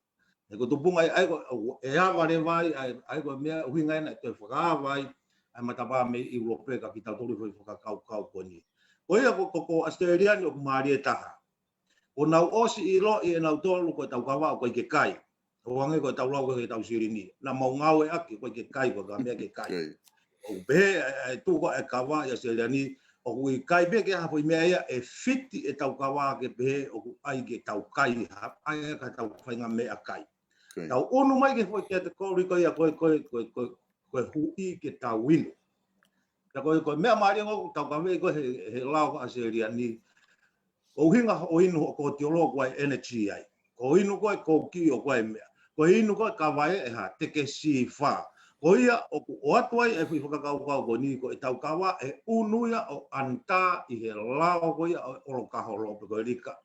E ko tupunga ai ko e awa re vai ai ko mea huinga ina te whakawai ai matapa me i Urope ka ki tau tolu fo i whakakau ko ni. Ko ia ko Australiani o kumari e taha. O nau osi i lo i e nau tolu ko tau kawa o koe ke kai. O wange ko tau lau ko tau sirini. Na mau ngau e aki ko ke kai ko ka mea ke kai. O behe e tuko e kawa i Australiani o kui kai be ke hapo i mea ia e fiti e tau kawa ke behe o ku ai ke tau kai hap. Ai ka tau whainga mea kai. Tau onu mai ke foi ke te kori ko ia koe hui ke tau winu. Ka koe mea maari ngō tau kawe ko he lao ka Australiani. Ko hinga o inu o ko teolo ko energy ai. Ko inu ko ki o ko mea. Ko inu ko ka vai e ha te ke si fa. Ko ia o atu ai e fui whakakau ko ni ko e tau kawa e unuia o anta i he lao ko ia o lo kaholo ko rika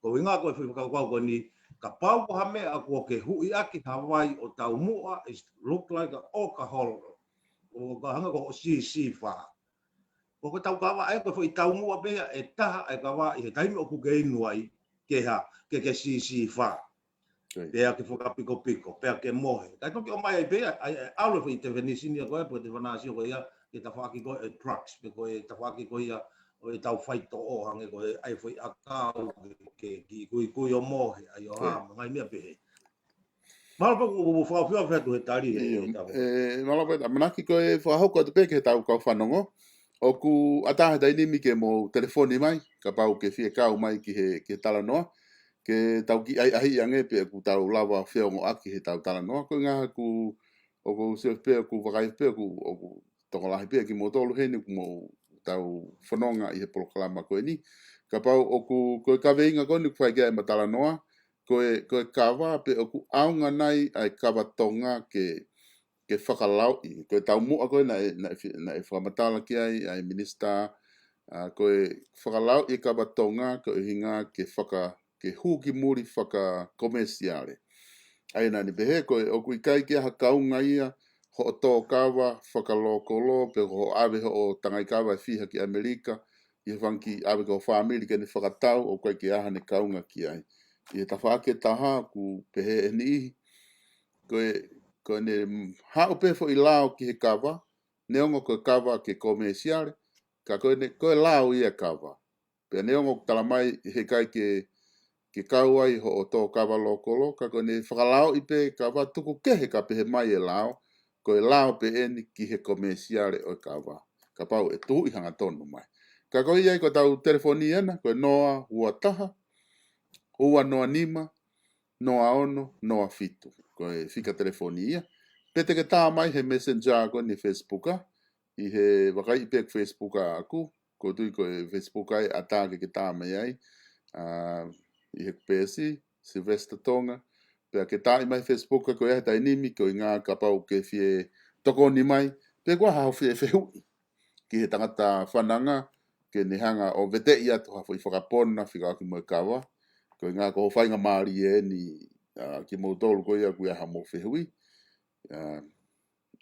ko winga ko e fui whakakau ko ni ka pau ko hame a ko ke hui aki Hawaii o tau mua is look like a alcohol. O ka hanga ko si fa. Ko tau kawa ai ko foi tau mua pe e taha ai kawa i he taimi o ku ke inu ai ke ha ke si fa. Pea ke foka piko pea ke mohe. Kai toki o mai ai pea ai aule foi te venisini ko e po te vanasi ko ia ke ta faki ko e trucks pe ko e ta faki ko ia o e tau fai to o hange ko ai foi akau ke kui o mohe ai o ha ngai mea pe. Malo po ku fa fa tu he tari e malo pe Amanaki ko e fa ho ko te pe ke tau ka whanongo. O ku ataha dai nimi ke mo telefoni mai ka pau ke fie kau mai ki he tala noa. Ke tau ki ai ahi ange pe ku tau lawa whiongo aki he tau tala noa. Ko ngā ku o ku se pe ku wakai pe ku o ku tokolahi pe ki mo tolu heni ku mo tau whanonga i he polokalama koe ni. Ka pau o ku koe kawe inga koni ku whaikia e matala noa. Koe kawa pe o ku aunga nai ai kawa tonga ke Fakalao'I. Koe tau mua koe na e whakamatala ki ai minister. Koe Fakalao'I kawa tonga koe hinga ke huki muri whaka komesiare. Ai nani behe koe o kui kai kia hakaunga ia ho o tō kawa whakalokolo pe ho awe ho o tangai kawa whiha ki Amerika i he whanki awe ko whamiri ke ne whakatau o koe ki aha ne kaunga ki ai. I he tawhake taha ku pehe e ni ihi. Koe ne hao pe fo i lao ki he kawa, neongo koe kawa ke komesiare, ka koe lao ia kawa. Pe neongo talamai he kai ke kau ai ho o tō kawa lokolo, ka koe ne whakalao i pe kawa tuku kehe ka pehe mai e lao, koe lao pe eni ki he komesiare o kawa. Ka pau e tuhu i hanga tonu mai. Ka koe iai ko tau telefoni ana, koe noa ua taha, Ua noa nima, noa ono, noa fitu. Koe fika telefonia. Pete ke tā mai he messenger ko ni Facebooka. I he wakai pe Facebooka aku. Ko tui koe Facebooka ai atake ke tā mai ai. I he pesi, Sylvester Tonga. Pea ke tā i mai Facebooka koe e tai nimi koe ngā kapau ke fie toko ni mai. Pea kua hao fie hui. Ki he tangata whananga ke ni hanga o vete i atu hafo i whakapona whika aki mo kawa. Koe ngā ko whainga maari e ni ki mo tolu koe ia kuia hamo whihui.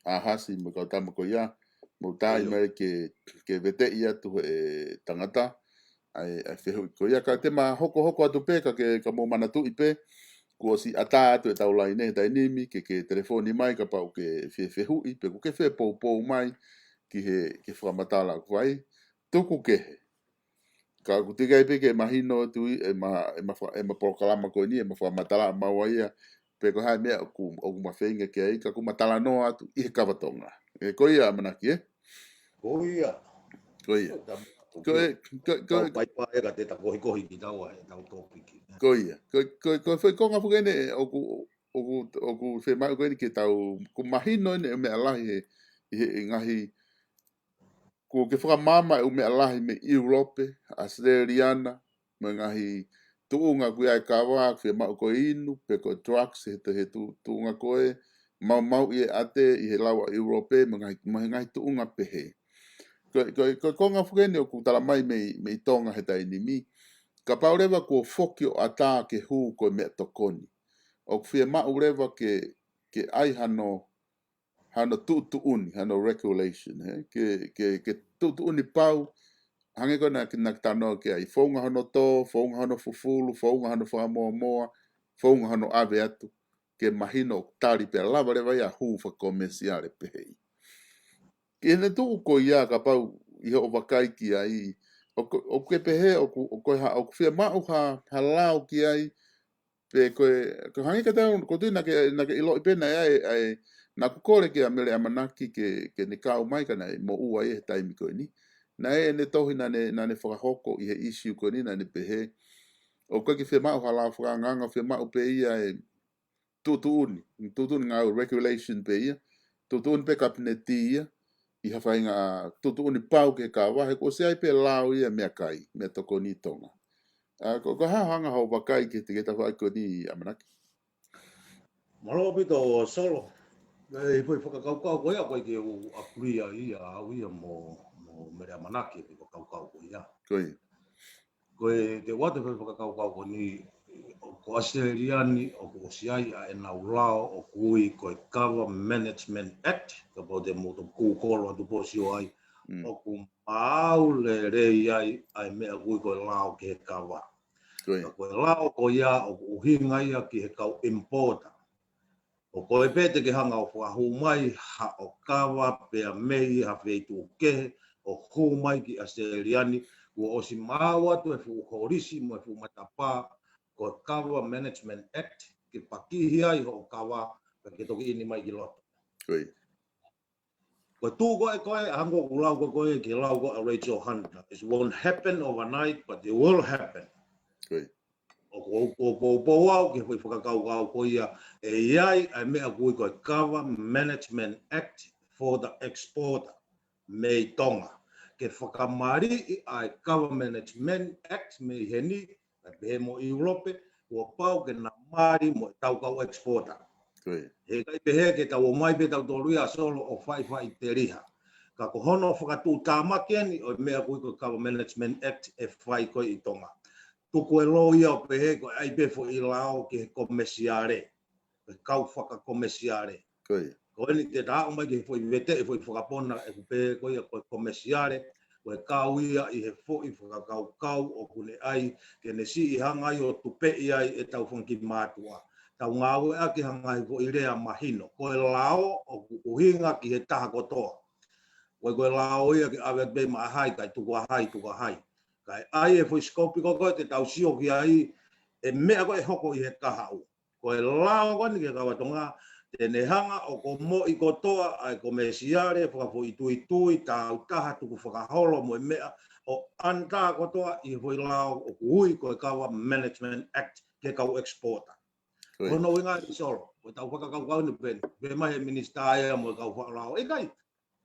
Ahasi mo kau tama koe ia. Mo tai mai ke vete i atu e tangata. Ai whihui koe ia ka te ma hoko atu pe ka mo manatu i pe. Kua si ata atu e taulai ne tai nimi ke telefoni mai ka pau ke whihui. Pe ku ke whe pou mai ki he whamatala kuai. Tuku kehe. Ka kutikai pe ke mahino tui e ma porokalama koe ni e ma whamatala mawaia. Pe ko hai mea o kumawhenga ke ai ka kumatala noa atu i he kawatonga. E koe ia Amanaki e? Koe ia. Koe ia. Koe pai pai ka te kohi ki tau e tau topiki. Koe ia. Koe whai konga whukene oku whemau koe ni ke tau kumahino ne mea lahi he ngahi ko ke whakamama e mea lahi me Europe, Australiana, me ngahi tuunga kui ai kawa, whi mau koe inu, pe koe drugs, he tuunga koe, mau i e ate i he lawa Europe, me ngahi tuunga pehe. Koe konga whukene o ku tala mai me i tonga he tai ni mi, ka paurewa ko whoki o ata ke hu koe mea tokoni. O ku whia mau rewa ke ai hano tuuni, hano regulation, ke tuuni pau, hange ko na tano ke ai whaunga hano tō, whaunga hano fufulu, whaunga hano whakamoa, whaunga hano ave atu, ke mahino tari pe lava rewa ia hu whakomesiare pehei. Ke ne tuku ko ia ka pau i ho wakai ki ai, o ke pehe, o whia mau ha lao ki ai, pe ko hange ka tau, ko tui na ke ilo i pena ai, na kukore ke a mele Amanaki ke ne kau mai ka nei mo ua e taimi koe ni. Na ne tohi na ne whakahoko i he issue koe ni na ne pehe. O koe ki whemau hala whakanganga whemau pe ia e tutuuni ngā regulation pe ia. Tutuuni pe kapineti ia. I hawhainga tutuuni pau ke ka wahe ko se ai pe lao ia mea kai, mea toko ni tonga. Ko hanga hau wakai ke te whai koe ni Amanaki. Malo pito solo. E foi whakakaukau koe a koe ke o akuria ia au ia mo mere Amanaki e whakaukau koe ia. Koe. Koe te wate whai whakakaukau koe ni o ko Australiani o ko siai a e nau lao o kui koe Kava Management Act ka po te mo to kūkolo atu posio ai o ku mau le rei ai ai mea kui koe lao ke he kawa. Koe lao ko ia o ku uhinga ia ki he kau importa. O koe pete ke hanga o whahumai ha o Kava Pea mei ha wheitu kehe o humai ki Australiani ua osi mau atu e whukorisi mo e whumatapā ko Kava Management Act ke pakihi ai ho kawa ke toki ini mai ki loto. Ko tū koe hango ku lau koe ki lau koe a Rachel Hunter. It won't happen overnight, but it will happen. O po au ke hui whakakau ko ia e iai ai mea kui koe Kava Management Act for the exporter mei tonga. Ke whakamari ai Kava Management Act mei heni pe mo Europe ua pau ke na mari mo tau kau exporter. He kai pehe ke tau o mai pe tau toruia solo o whai te riha. Ka ko hono whakatū tāmaki ani o mea kui koe Kava Management Act e whai koe i tonga. Tuku e lo ia o pehe ko ai pe fo i lao ke komesiare. Ke kau whakakomesiare. Ko eni te tā o mai ke fo i vete e fo i whakapona e kupe koe koe komesiare. Koe kau ia i he fo i whakakau o kune ai ke ne si i hangai o tupe i ai e tau whanki mātua. Tau ngāwe a ki hangai fo i rea mahino. Koe lao o uhinga ki he taha kotoa. Koe lao ia ki awe be ma hai kai tuku hai. Kai ai e fo i skopi koe te tau sio ki ai e mea koe hoko i he tahau. Koe lao koe ni ke kawatonga te nehanga o ko mo i kotoa ai ko mesiare whakafo i tui tau taha tuku whakaholo mo i mea o anta ko toa I hoi lao o hui ko Kava Management Act ke kau exporta. Ko no inga I solo, ko tau whakakau ni pen, pe mai he minista aia mo kau whakalao. E kai,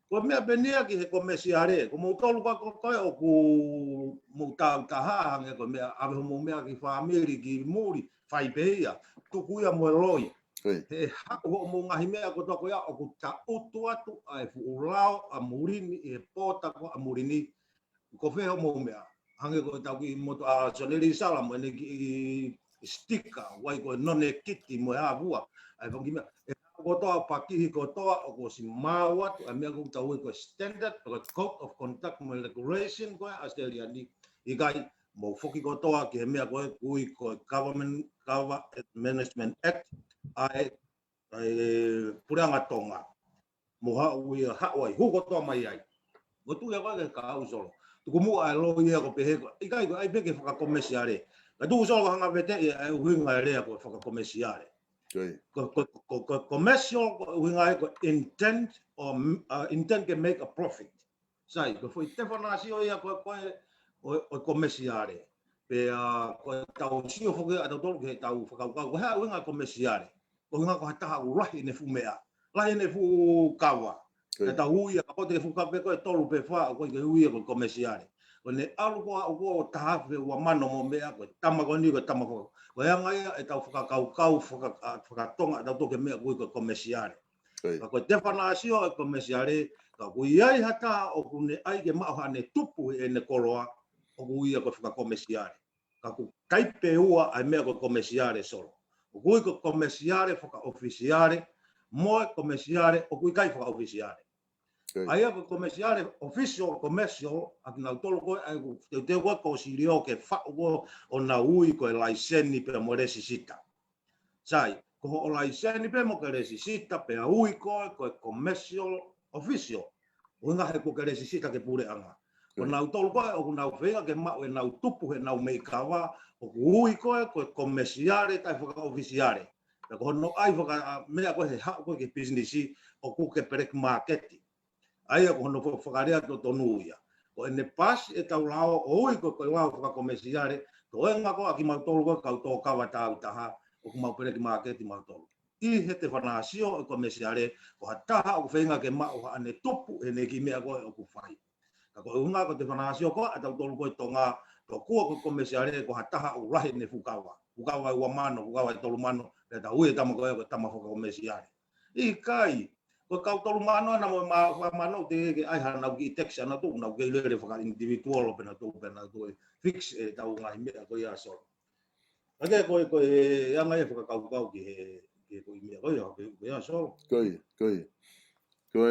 ko mea penia ki he komesiare, ko mo tolu ka koe o ku mo tau taha hange ko mea, awe mo mea ki whaamiri ki muri, whai peia, tukuia mo roi. He hako mo ngahi mea ko toko ia o ku ta utu atu ai fuulao a murini e pota ko a murini ko feo mo mea hange ko tau ki mo a soneri sala mo ne ki stika wai ko none kiti mo ha bua ai vangi mea e ko toa pakihi ko toa o ko si mawa a mea ko tau ko standard ko code of conduct mo regulation ko Australia ni I kai mo foki ko toa ki mea ko kui ko government Kava Management Act ai puranga tonga moha ui hawai huko to mai ai mo tu ya ka ka au solo tu mu ai lo ia ko pehe I kai ko ai peke faka komesiare ka tu solo hanga vete ai huinga rea ko faka komesiare ko commercial huinga ko intent or intent can make a profit sai ko foi te fana si o ia ko o komesiare pe ko tau sio foke a tau ke tau faka ko ha huinga komesiare ko nga ko hata urahi ne fu mea lahi ne fu kawa ta hui ka pote fu ka pe ko tolu pe fa ko ke hui ko komesiare ko ne alu ko ta fe wa mano mo mea ko tama ko ni ko tama ko ya nga e tau faka kau faka tonga ta to ke mea ko komesiare ko te fana sio komesiare ka ku ai hata o ku ne ai ke ma ha ne tupu e ne koloa o ku ia ko faka komesiare ka ku kai pe ua ai mea ko komesiare solo o kui ko komesiare whaka officiare, moe komesiare o kui kai whaka officiare. Aia ko komesiare official commercial, aki nau tolo koe, ai te koe ko sirio ke whao o na ui ko e laiseni pe mo resi sita. Sai, ko o laiseni pe mo ke resi sita pe a ui koe ko e commercial official. O inga he ko ke resi sita ke pure anga. O nau tolo koe, o nau whenga ke mau e nau tupu he nau mei kawa, o ui koe komesiare tai whaka officiare. Ko no ai whaka mea koe he hao koe ke businessi o ku ke perek marketi. Aia ko no whakarea to tonu ia. Ko ene pas e tau lao o ui koe lao whaka komesiare, to e ngako aki mau tolu koe kau tō kawa tau taha o ku mau perek marketi mau tolu. I he te whanasio o komesiare, ko ha taha o whenga ke mau ha ane tupu e ne ki mea koe o ku whai. Ko unga ko te whanasio koe, a tau tolu koe tonga to kua ko komesiare ko hataha o rahe ne fukawa wa mano fukawa tolu mano le ta ue tama ko tama foka komesiare I kai ko kau tolu mano na mo mano te ke ai hana ki text ana tu na ke le foka individual pena tu fix e tau ngai me ko ia so ake ko anga e foka kau ki ko imi ko ia so ko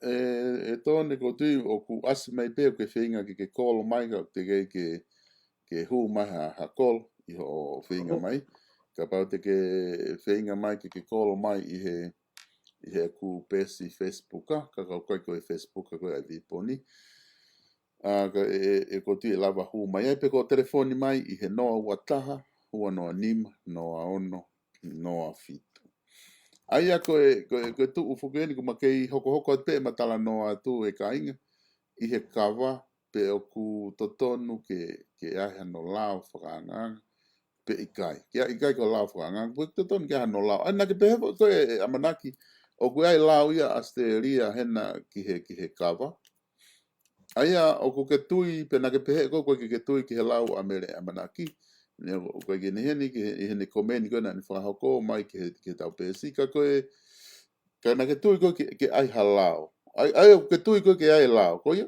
e tone ko tu o ku as mai pe ke whinga ki ke kolo mai ka te ke hu mai ha kol I ho whinga mai ka pau te ke whinga mai ki ke kolo mai I he ku pesi Facebook ka kai ko Facebook ko ai viponi ka ko tu lava hu mai pe ko telefoni mai I he noa wataha ua noa nima noa ono noa fit Aia ko tu ufukeni ko makei hoko pe matala noa tu e kainga I he kawa pe o ku totonu ke ahe no lao whakaanga pe ikai. Ke ikai ko lao whakaanga pe totonu ke ahe no lao. Ana ke pe ko e Amanaki o ku ai lao ia Australia hena ki he kawa. Aia o ku ke tui pe na ke pe ko ke tui ki he lao Amanaki. Ne ko ke ne heni ke ne komeni ko na ni whahoko mai ke tau pe sika ko ka na ke tui ko ke ai halao. Ai ke tui ko ke ai lao ko ia.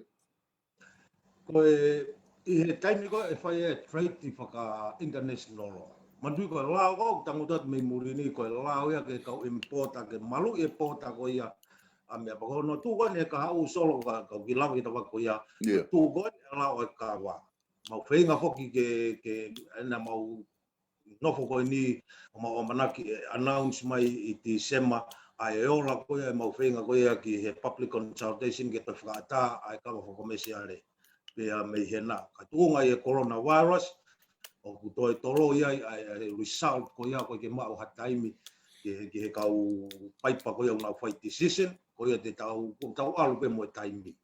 Ko I he taimi ko e whai e trade I whaka international law. Mantui ko e lao ko tangutat me murini ko e lao ia ke kau importa ke malu e pota ko ia. A mea pako no tu ko ne ka hau solo ka ki lawa ki tawa ko ia. Tu ko e lao e kawa. Mau whenga hoki ke ena mau nofo ko ni mau Amanaki announce mai I December ai ola ko ia mau whenga ko ia ki he public consultation ke te whakata ai kawa whakomesiare. Pea mei hena. Ka tuonga I coronavirus, o ku toi tolo ia ai result ko ia ko ke mau hataimi ke he kau paipa ko ia una fight decision, ko ia te tau alu pe mo taimi.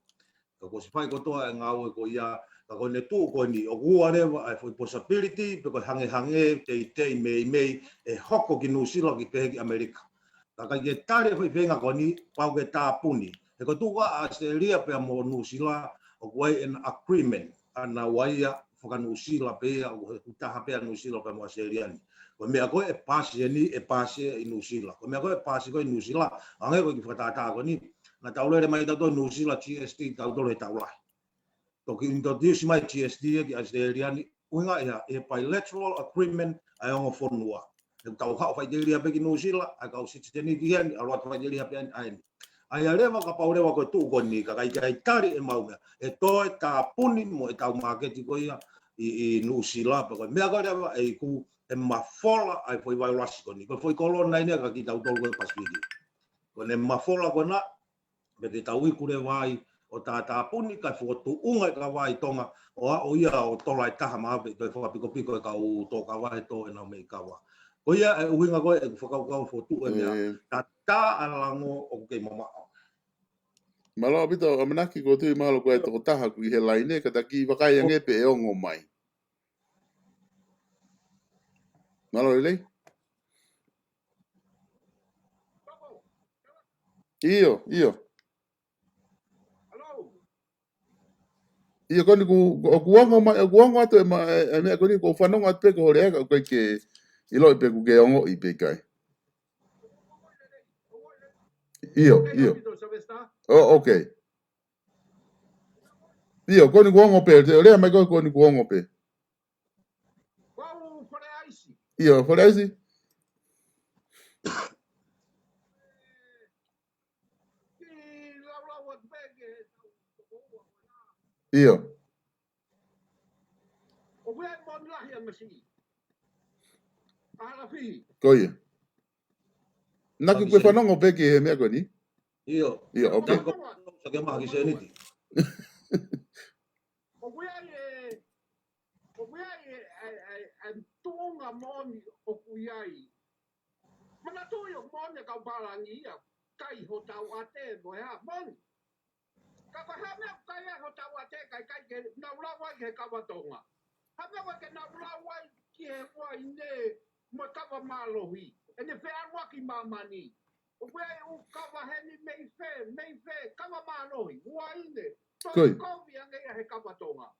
Ka ko se fai ko toa ngā ue ko ia, ka ko ne tū ko ni, o kua rewa ai foi possibility, pe ko hange te mei, e hoko ki New Zealand ki pehe ki Amerika. Ka kai ke tare foi venga ko ni, pau ke tā puni. E ko tū a Australia pe mo New Zealand, o kuai an agreement, ana waia whaka New Zealand pea, o taha pea New Zealand pe mo Australia ni. Ko mea koe e pasi e pasi i New Zealand. Ko mea koe e pasi koe i New Zealand, ange koe ki whakatata ko ni, na taulere mai tau New Zealand GST taulere taulai. Toki introduce mai GST ki Australia ni, uinga e bilateral agreement ai ongo whonua. E tau hao whaideria pe ki New Zealand, ai kau sititeni ki hiani, aroa whaideria pe aini. Ai a rewa ka paurewa koe tuu koe ni, ka kai tari e maunga. E toi tā puni mo e tau maketi koe ia i New Zealand. Koe mea koe rewa e ku e mafola ai foi vai rasi koe ni. Koe foi kolona ine ka ki tau tolu koe Pasifiki. Koe ne mafola koe na, me te tau ikure vai o tā puni kai whotu unga ka vai tonga o ia o tola e taha maape. Koe whakapiko piko e ka u tō ka vai tō e nau mei ka wā. Koe ia e uhinga koe e whakau whotu e mea. Tā alango o kei mama. Malo pito Amanaki ko tui malo ko e toko taha ku i he laine ka taki wakai ange pe e ongo mai. Malo ilei? Iyo. Iyo koni ku kuongo atu e mea koni ku whanonga atu pe ko hore eka koe ke ilo i pe ku ke ongo i pe kai. Iyo. Oh, okay. Iyo, koni kuongo pe, te orea mai koni kuongo pe. Iyo, fore aisi? Iyo. Koia. Naki kwe whanongo pe ki he mea koni? Iyo. Iyo, okay. Sake maha ki se niti. Tunga moni o kuiai. Mana tuyo moni kau barangi ia. Kai ho tau ate mo ya moni. Ka ko ha me kai ho tau ate kai ke na ulawa ke kawatonga. Ha me wa ke na ulawa ki he wa ine mo kawa malohi. Ene fe arwa ki mamani. O kuiai u kawa heni mei fe kawa malohi. Wa ine. Toi kovi ange he kawatonga.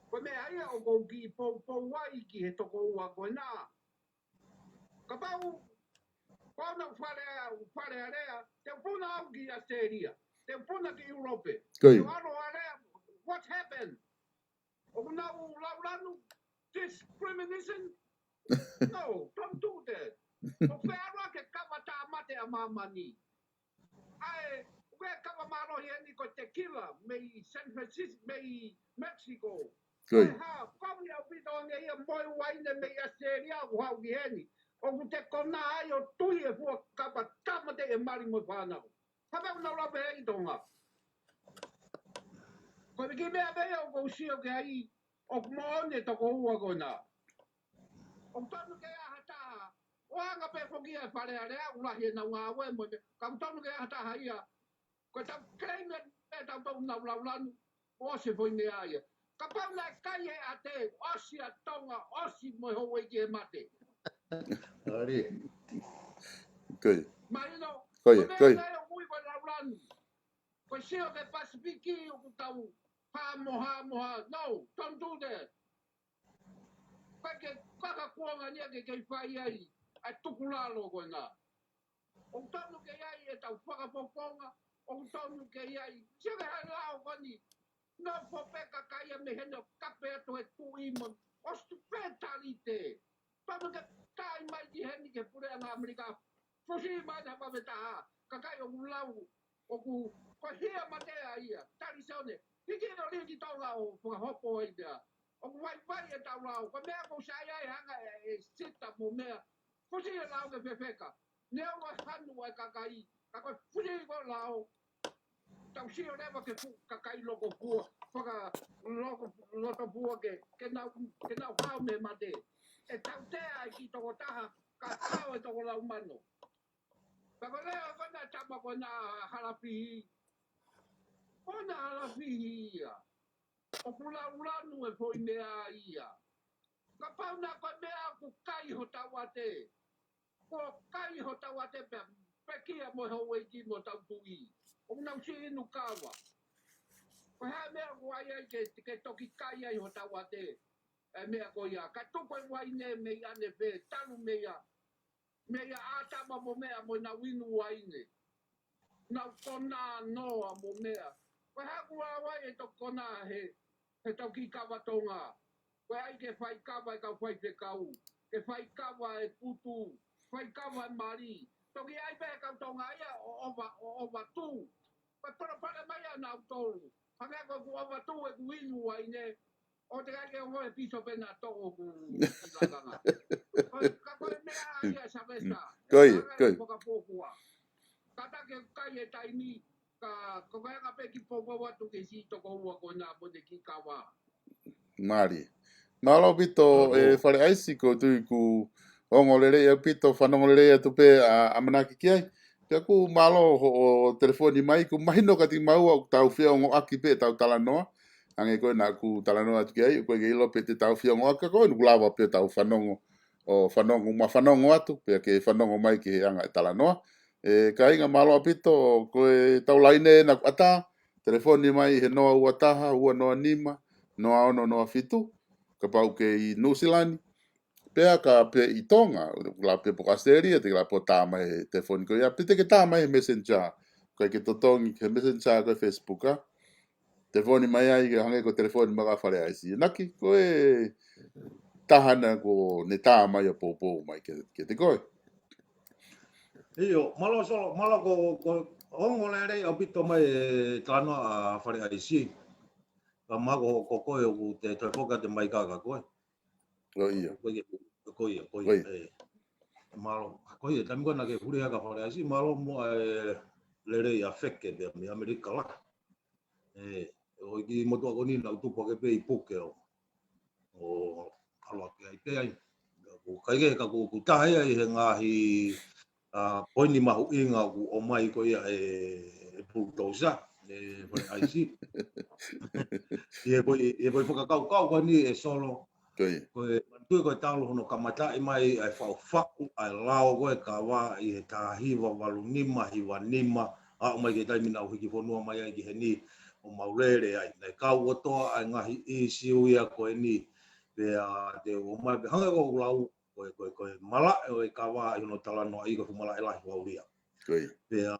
Ko me ai o ko ki po wai ki he toko ua ko na. Ka pau pona whare area, te puna au ki Australia, te puna ki Europe. Te wano area, what happened? O kuna u laulanu discrimination? No, don't do that. O whea ke kawa tā mate a mamani. Ai, whea kawa maro hieni ko tequila, mei San Francisco, mei Mexico. Good. Ha, kami au pito nge ia moi waine me Australia ku hau ki heni. O ku te kona ai o tui e fua kapa tamate e mari mo whanau. Hapau na ulape hei tonga. Ko ki mea mea o kou sio ke ai o kumoone toko ua kona. O tonu ke aha taha. O anga pe fokia e whare area ulahi e nau ngā ue mo te. Ka tonu ke aha taha ia. Ko tau kreime e tau tau nau laulanu. O se foi ne aia. Ka pau na kai e a te osi a tonga, osi mo ho e ki e mate. Ari. Koia. Marino, Koia. Mea mui ko laulanu. Ko sio ke Pasifiki o ku tau ha moha. No, don't do that. Ke kaka kuanga nia ke kei whai ai. Ai tukulalo ko na. O tonu ke ai e tau whakapoponga. O tonu ke ai. Sio ke hai lao koni. No fo peka kaya me heno kape ato e tuimon. O stupetalite. Tonu ke tai mai ki heni ke pure anga Amerika. Fusi mai na pa beta. Kakai o ulau. O ku ko hia matea ia. Tari sone. Hiki no liki tonga o whakahopo ai dea. O ku vai e tau lau. Ko mea ko sai ai hanga e sita mo mea. Fusi e lau ke pepeka. Nea wa hanu e kakai. Kako fusi ko lau. Tau sio lewa ke kakai loko pua. Whaka loko pua ke nau hao me mate. E tau tea ki toko taha. Ka tau e toko lau mano. Kako leo kona tama kona Halafihi. Ona Halafihi ia. O Pulaulanu e foi mea ia. Ka pauna ko mea ku kai ho tawate. Ko kai ho tawate pe pekia mo ho weiki mo tautui. O nau si inu kawa. Ko ha mea ko ai ke toki kai ai ho tawate. E mea ko ia. Ka tuko e waine me ane pe talu mea. Mea atama mo mea mo na winu waine. Na kona noa mo mea. Ko ha kua wai e to kona he toki kawa tonga. Ko ai ke fai kawa e ka fai te kau. Ke fai kawa e putu. Fai kawa e mari. Toki ai pe ka tonga ia o ova tu. Pa para mai ana tolu. Hanga ko ova tu e winu waine. O te kai ke ho e piso pena toko ku ilaganga. Ka ko mea ia sabesta. Koi. Poka pokua. Kata ke kai e taimi ka kaya ka pe ki poka watu ke si toko ua ko na mo de ki kawa. Mari. Malo pito e whare aisi ko tui ku ongolere e pito whanongolere e tupe a Amanaki kiai. Kia ku malo o telefoni mai ku mahino ka ti mau au tau whia ongo aki pe tau talanoa. Ange koe na ku talanoa tu kiai, koe ke ilo pe te tau whia ongo aka koe nuku lawa pe tau whanongo o whanongo ma whanongo atu pe ke whanongo mai ke anga e talanoa. E ka inga malo apito koe tau laine na ata telefoni mai he noa ua taha, ua noa nima, noa ono noa fitu. Ka pau ke i New Zealand, pea ka pe i Tonga, la pe po Australia, te la po tāma e telefoni ko ia, pite ke tāma e Messenger, koe ke totongi ke Messenger koe Facebook, ha? Telefoni mai ai, ke hange ko telefoni maka whare aisi. Naki, koe tahana ko ne tāma ia pōpō mai ke te koe. Iyo, malo ko ongo le o pito mai tano a whare aisi. Ka mago ko koe o te foka te mai kaka koe. O ia. Koe. Malo, koe, tami kona ke huri haka whare aisi, malo mo le rei a wheke pe mi Amerika laka. O ki motua koni na utupa ke pe i puke o haloa ke ai pe ai. Ko kaige ka ku tahe ai he ngahi poini mahu inga ku o mai ko ia e bulldozer e foi aisi. Ie foi whakakau ko ni e solo. Ko e mantu ko talo hono kamata i mai ai whauwhaku ai lao koe ka wā i he tāhiwa walu nima hiwa nima a o mai ke taimina o hiki whanua mai ai ki he ni o maurere ai. Nei kau otoa ai ngahi i siu ia koe ni pea te o mai pe hanga ko lau koe mala e ka wā i hono talanoa i ko mala e lahi wauria. Pea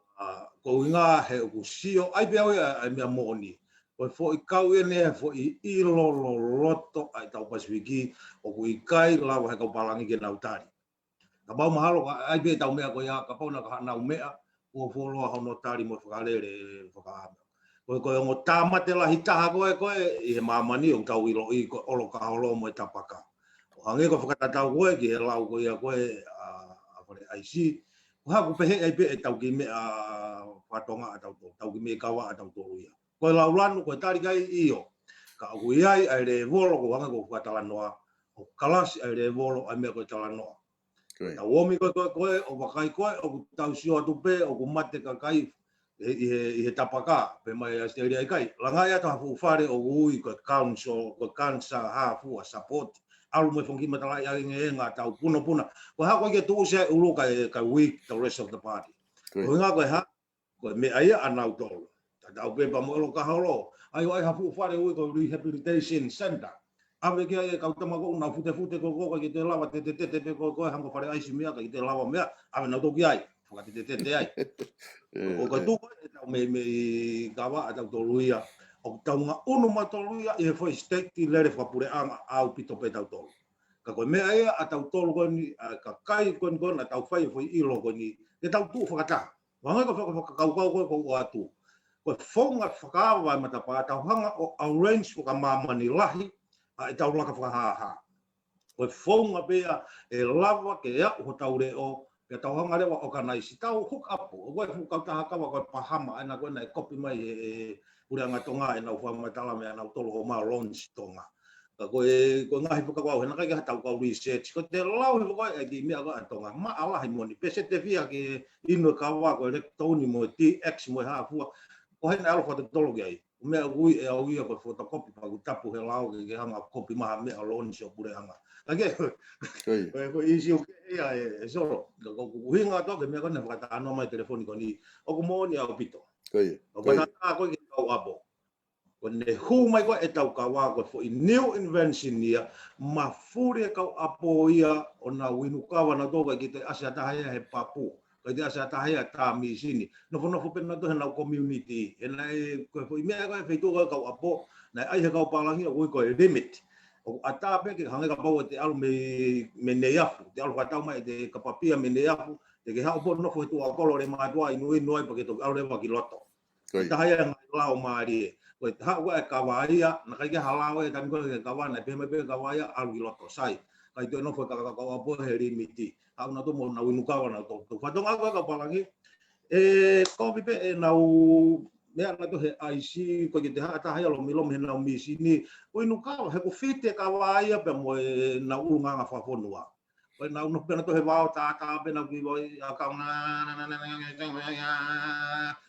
ko inga he o kusio ai pea ai mea moni. Koe fo i kau e nea fo i ilolo loto ai tau Pasifiki o ku i kai lawa he kau palangi ke nautari. Ka pau mahalo ai pea tau mea ko ia ka pau na ka hanau mea ko fo loa hono tari mo whakalere whakaama. Koe ongo tāmate lahi taha koe i he mamani o tau ilo i ko olo ka holo mo e tapaka. O hange ko whakatatau koe ki he lau koe ia koe a kore aisi. Ko haku pehe ai pe e tau ki mea whatonga a tau ki mea kawa a tau tolu ia. Koe laulanu, koe tarikai iyo. Ka aku iai ai re volo ko hanga ko whatalanoa. O kalasi ai re volo ai mea koe talanoa. Tau omi koe o wakai koe o tau sio atu pe o ku mate kakai i he tapaka pe mai a steri ai kai. Langai ata hafu whare o ui koe council, koe kansa hafu a support. Alu me whongi matalai ai ngā tau puna. Koe hako i ke tuu se uru kai week the rest of the party. Koe ngā koe ha, koe me aia anau tolu. Tau pepa mo olo ka holo. Ai hafu whare ui koe rehabilitation center. Awe kia e kautama ko una fute ko ki te lawa te ko hango whare aisi mea ka ki te lawa mea. Awe nau toki ai. Whaka te ai. O ka tuko e tau me kawa a tau toluia. O tau ngā unu ma toluia i he whai state ki lere whapure anga au pito pe tau tolu. Ka koe mea ea a tau tolu koe ni, ka kai koe ni koe na tau whai ilo koe ni. Te tau tu whakata. Wangai ko whakakau koe ko atu. Koe whonga whakaawa ai matapa tau hanga o orange whakamamani lahi a e tau laka whakahaha. Koe whonga pea e lava ke ea ho tau reo ke tau hanga rewa o kanai si tau hook up o koe whukau taha kawa koe pahama aina koe nei kopi mai e ureanga tonga e nau whamatala mea nau tolo ho maa launch tonga. Ka koe ngahi whakawau hena kai ka tau kau research. Ko te lau he koe e ki mea koe tonga ma alahi moni. Pese te fia ke ino kawa koe rek tauni mo TX mo e hafua. ko hena alo whatotolo ki ai. Mea ui e au ia koe photocopy pa ku tapu he lao ke hanga kopi maha mea loni si o pure hanga. Kage, koe isi o ke ia e soro. Ko hinga toke mea kone whakata anō mai telefoni koni. O ku mōni au pito. O patata koe ki tau apo. Ko ne hu mai koe e tau kawa koe fo i new invention ia. Ma fure kau apo ia o na winu kawa na toka ki te asia tahaya he papu. Kai te asa tahea tā mi sini. Nofo pena to hena community. Hena e koe fo i mea koe feitu koe kau apo. Na ai he kau palangi o koe limit. O ata pe ke hange ka pau te alu me neiafu. Te alu whatau mai te kapapia me neiafu. Te ke hao po nofo he tua kolo re mātua inui pa ke toki alu re waki loto. Tahea ngai lao maari e. Koe te hao koe kawaia. Na kai ke halao e tami koe ke kawana. Pe me pe kawaia alu ki loto sai. Kai te nofo kau apo he limiti. Au na to mo na winu kawa na to fatonga ka palangi ko pipe e nau mea na to he IC ko ki te hata hai lo milom he nau mi sini winu kawa he ko fite kawa ia pe mo na unga nga fafonua ko na no pe na to he wao ta pe na ki voi aka na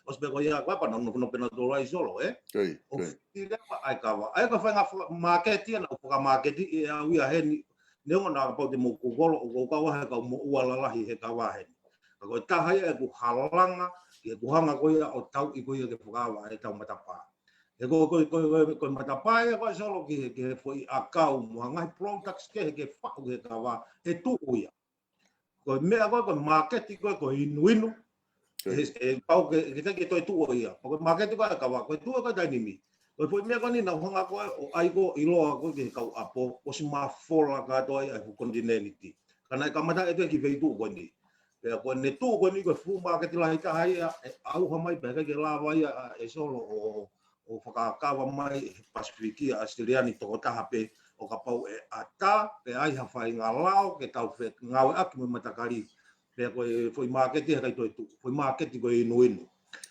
os pe ko ia kwa pa no pe na to rai solo o fite ai kawa ai ka fa nga market ia na ko market ia wi he Neo na pau te mo kukolo o kawa he kau mo ualalahi he kawa he. Ko tahai e ku halanga ke ku hanga ko ia o tau i ko ia ke whakawa e tau matapa. E ko matapa e ko solo ke foi akau mo ngai products ke whau ke kawa e tu uia. Ko mea ko market ko inuinu. E pau ke te toi tu uia. Ko market ko kawa ko tu ko dainimi. Ko foi mea koni na honga ko o ai ko iloa ko ke kau apo o si mafola ka to ai ku continentality kana ka mata e ki veitu ko ni pe ko ne tu ko ni ko fu ma ke tila ka hai au ha mai pe ke la vai e solo o whakakawa mai Pasifiki Australiani toko taha pe o ka pau e ata pe ai ha whai ngā lao ke tau whet ngau aki me matakari pe ko foi market he kai toi tu foi market ko inuinu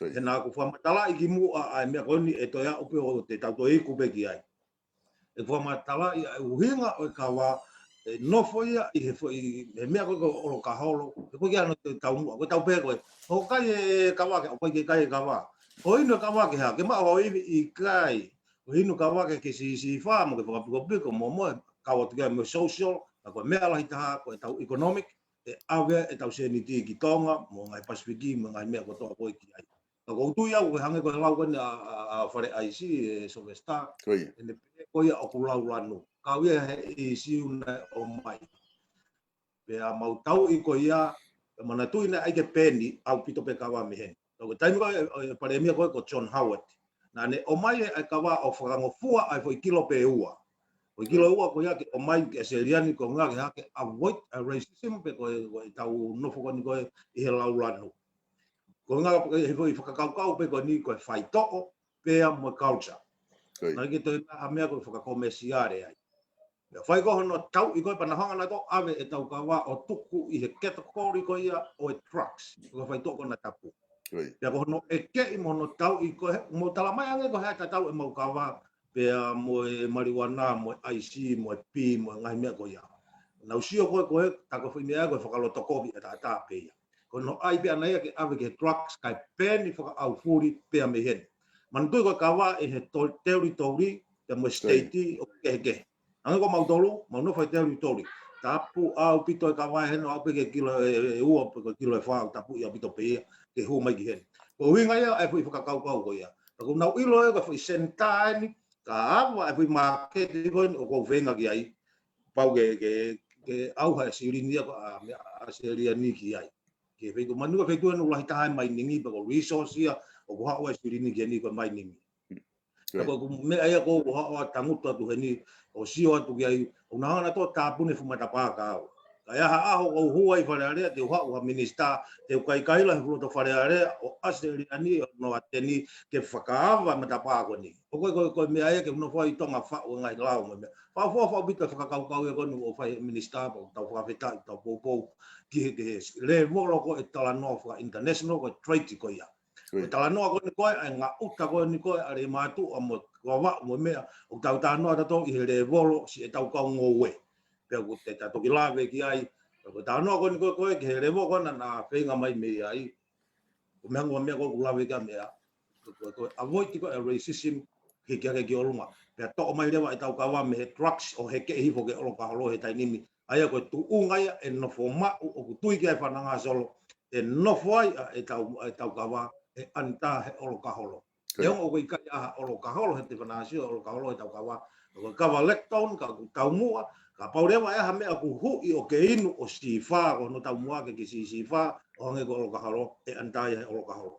e nā ku whamatala i ki mu a mea koni e toia upe o te tau toi ku peki ai. E whamatala i uhinga o kawa e nofo ia i he mea koe oro ka holo. E koe kia no te tau mua, koe tau pē koe. Ho kai e kawa ke, o koe ke kai e kawa. O ino kawa ke ha, ke maa o iwi i kai. O ino kawa ke si wha mo ke whakapiko mo mo kawa tukia mo social, a koe mea lahi taha, koe tau economic, e awe e tau seniti ki tonga, mo ngai Pasifiki, mo ngai mea koe toa koe ki ai. Ko tu ia ko hange ko lau ko a fare IC e so vesta ne ko ia o lau lanu ka ia e si una o mai pe a mau tau i ko ia mana tu ina ai ke peni au pito pe kawa me hen ko time ko pare mia ko John Howard na ne o mai ai kawa o frango fua ai foi kilo pe ua o kilo ua ko ia ke o mai ke seriani ko nga ke ha ke avoid racism pe ko tau no fo ko ni ko i lau lanu ko nga he foi whakakaukau pe ko ni ko whai toko pea mo culture. Na ki toi a mea ko whakakomesiare ai. Whai ko hono tau i koe panahanga na to ave e tau kawa o tuku i he category ko ia o e trucks. Ko whai toko na tapu. Pea ko hono e ke i mono tau i koe, mo talamai ange ko hea tau e mau kawa pea mo e marijuana, mo e IC, mo e P, mo e ngai mea ko ia. Na usio koe tako whinea koe whakalotokovi e ta pea. Kono ai pe anai ke ave ke trucks kai peni whaka au furi pe me hen. Man tu ko kawa e he territory te mo state o ke. Anga ko mau tolu, mau no fai territory. Tapu au pito kawa hen au pe ke kilo e ua pe kilo e fa tapu ia pito pe ke hu mai ki hen. Ko winga ia e fu whaka kau ko ia. Ko nau ilo e ko fu sentani ka ava e fu market ko ko venga ki ai. Pau ke au ha sirinia ko a seriani ki ai. Ke fei ko manu fei tu no lahi taha mai ningi pa ko resource ia o ko hawa spirini ke ni ko mai ningi. Ko me ai ko hawa tanguta tu heni o sio atu ai o na na to tapune fumata pa ka. Ka ia ha ho ko huai fare ale te hawa minista te kai la fu to fare ale o Australiani no ateni ke whakaava mata pa ko ni. Ko me ai ke no foi tonga fa o ngai lau me. Fa bita whakakau ko no fai minista po tau whakawheta tau popo ki le molo ko e tala no fa international ko trade ko ia ko tala no ko ni ko nga uta ko ni ko are matu o mo wa mo me o tau ta no ta to i le volo si e tau ka ngowe pe ko te ta to ki lave ki ai ko ta no ko ni ko ke le vo ko na fe nga mai me ai ko me ngo me ko lave ka me ko avoid ko racism ke ke olunga pe to mai lewa e tau kawa me drugs o he ke hifo ke olo ka holo he tai nimi aia ko tu unga ia e no forma o ku tui ke whananga solo e no foi e tau kawa e anta he olo ka holo e o ko ka ya olo ka holo he te whananga sio olo ka holo he tau kawa ko kawa lecton ka ku tau mua ka paurewa e ha me aku hui o ke inu o sifa o no tau mua ke si sifa o nge ko olo ka holo e anta ia olo ka holo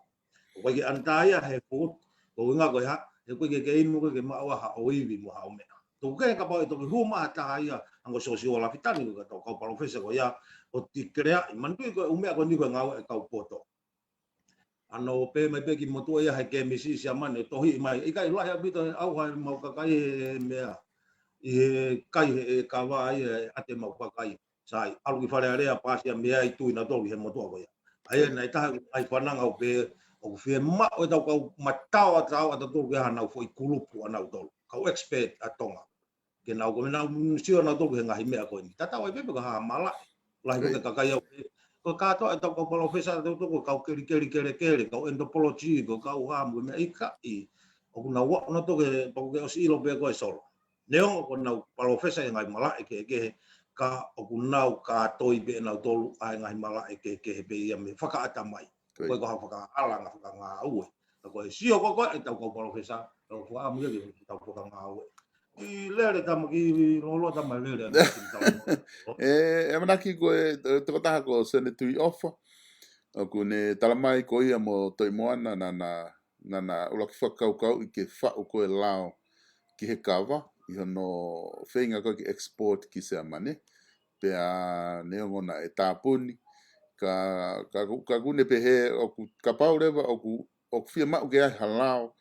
ko ke anta ia he put ko nga ko ha e ko ke inu ko ke ma wa ha o iwi mo ha o me to ke ka pa to hu ma ta ia ango socio la fitani ko to ka professor ko ya o ti crea man tu ko ume ko ni ko nga ka poto ano pe mai pe ki mo to ia he ke misi sia man to hi mai i ka la ya bito au ha mo ka kai me i kai e kawa ai ate mau kai sai alu ki fare area pasia me ai tu na to he mo to ko ya ai na ta ai pananga o pe o fie ma o tau kau matau atau ata tu ke hanau foi kulupu anau tol kau expert atonga ke nau ko na sio na to ke ngai me ko ni tata wai pe ko ha mala lai ko ke kakai ko ka to ata ko professor to ko kau keri kau anthropology ko kau ha mo me ika i o na wa na to ke po ke osi lo pe ko solo neong ko na professor ngai mala ke ka o nau ka toi be na tolu ai ngai mala ke be ia me faka ata mai ko ko faka ala nga faka nga u ko sio ko e tau ko professor ko fa mu ke tau faka nga u i lere tam ki lo tam lere Amanaki ko te kota ko sene tui ofa ko ne talamai ko ia mo toi moana na ula ki whakau i ke whau ko e lao ki he kawa i hono whenga ko ki export ki se amane pea neongona e tāpuni ka kune pehe o ku kapau rewa o ku fia mau ke ai halao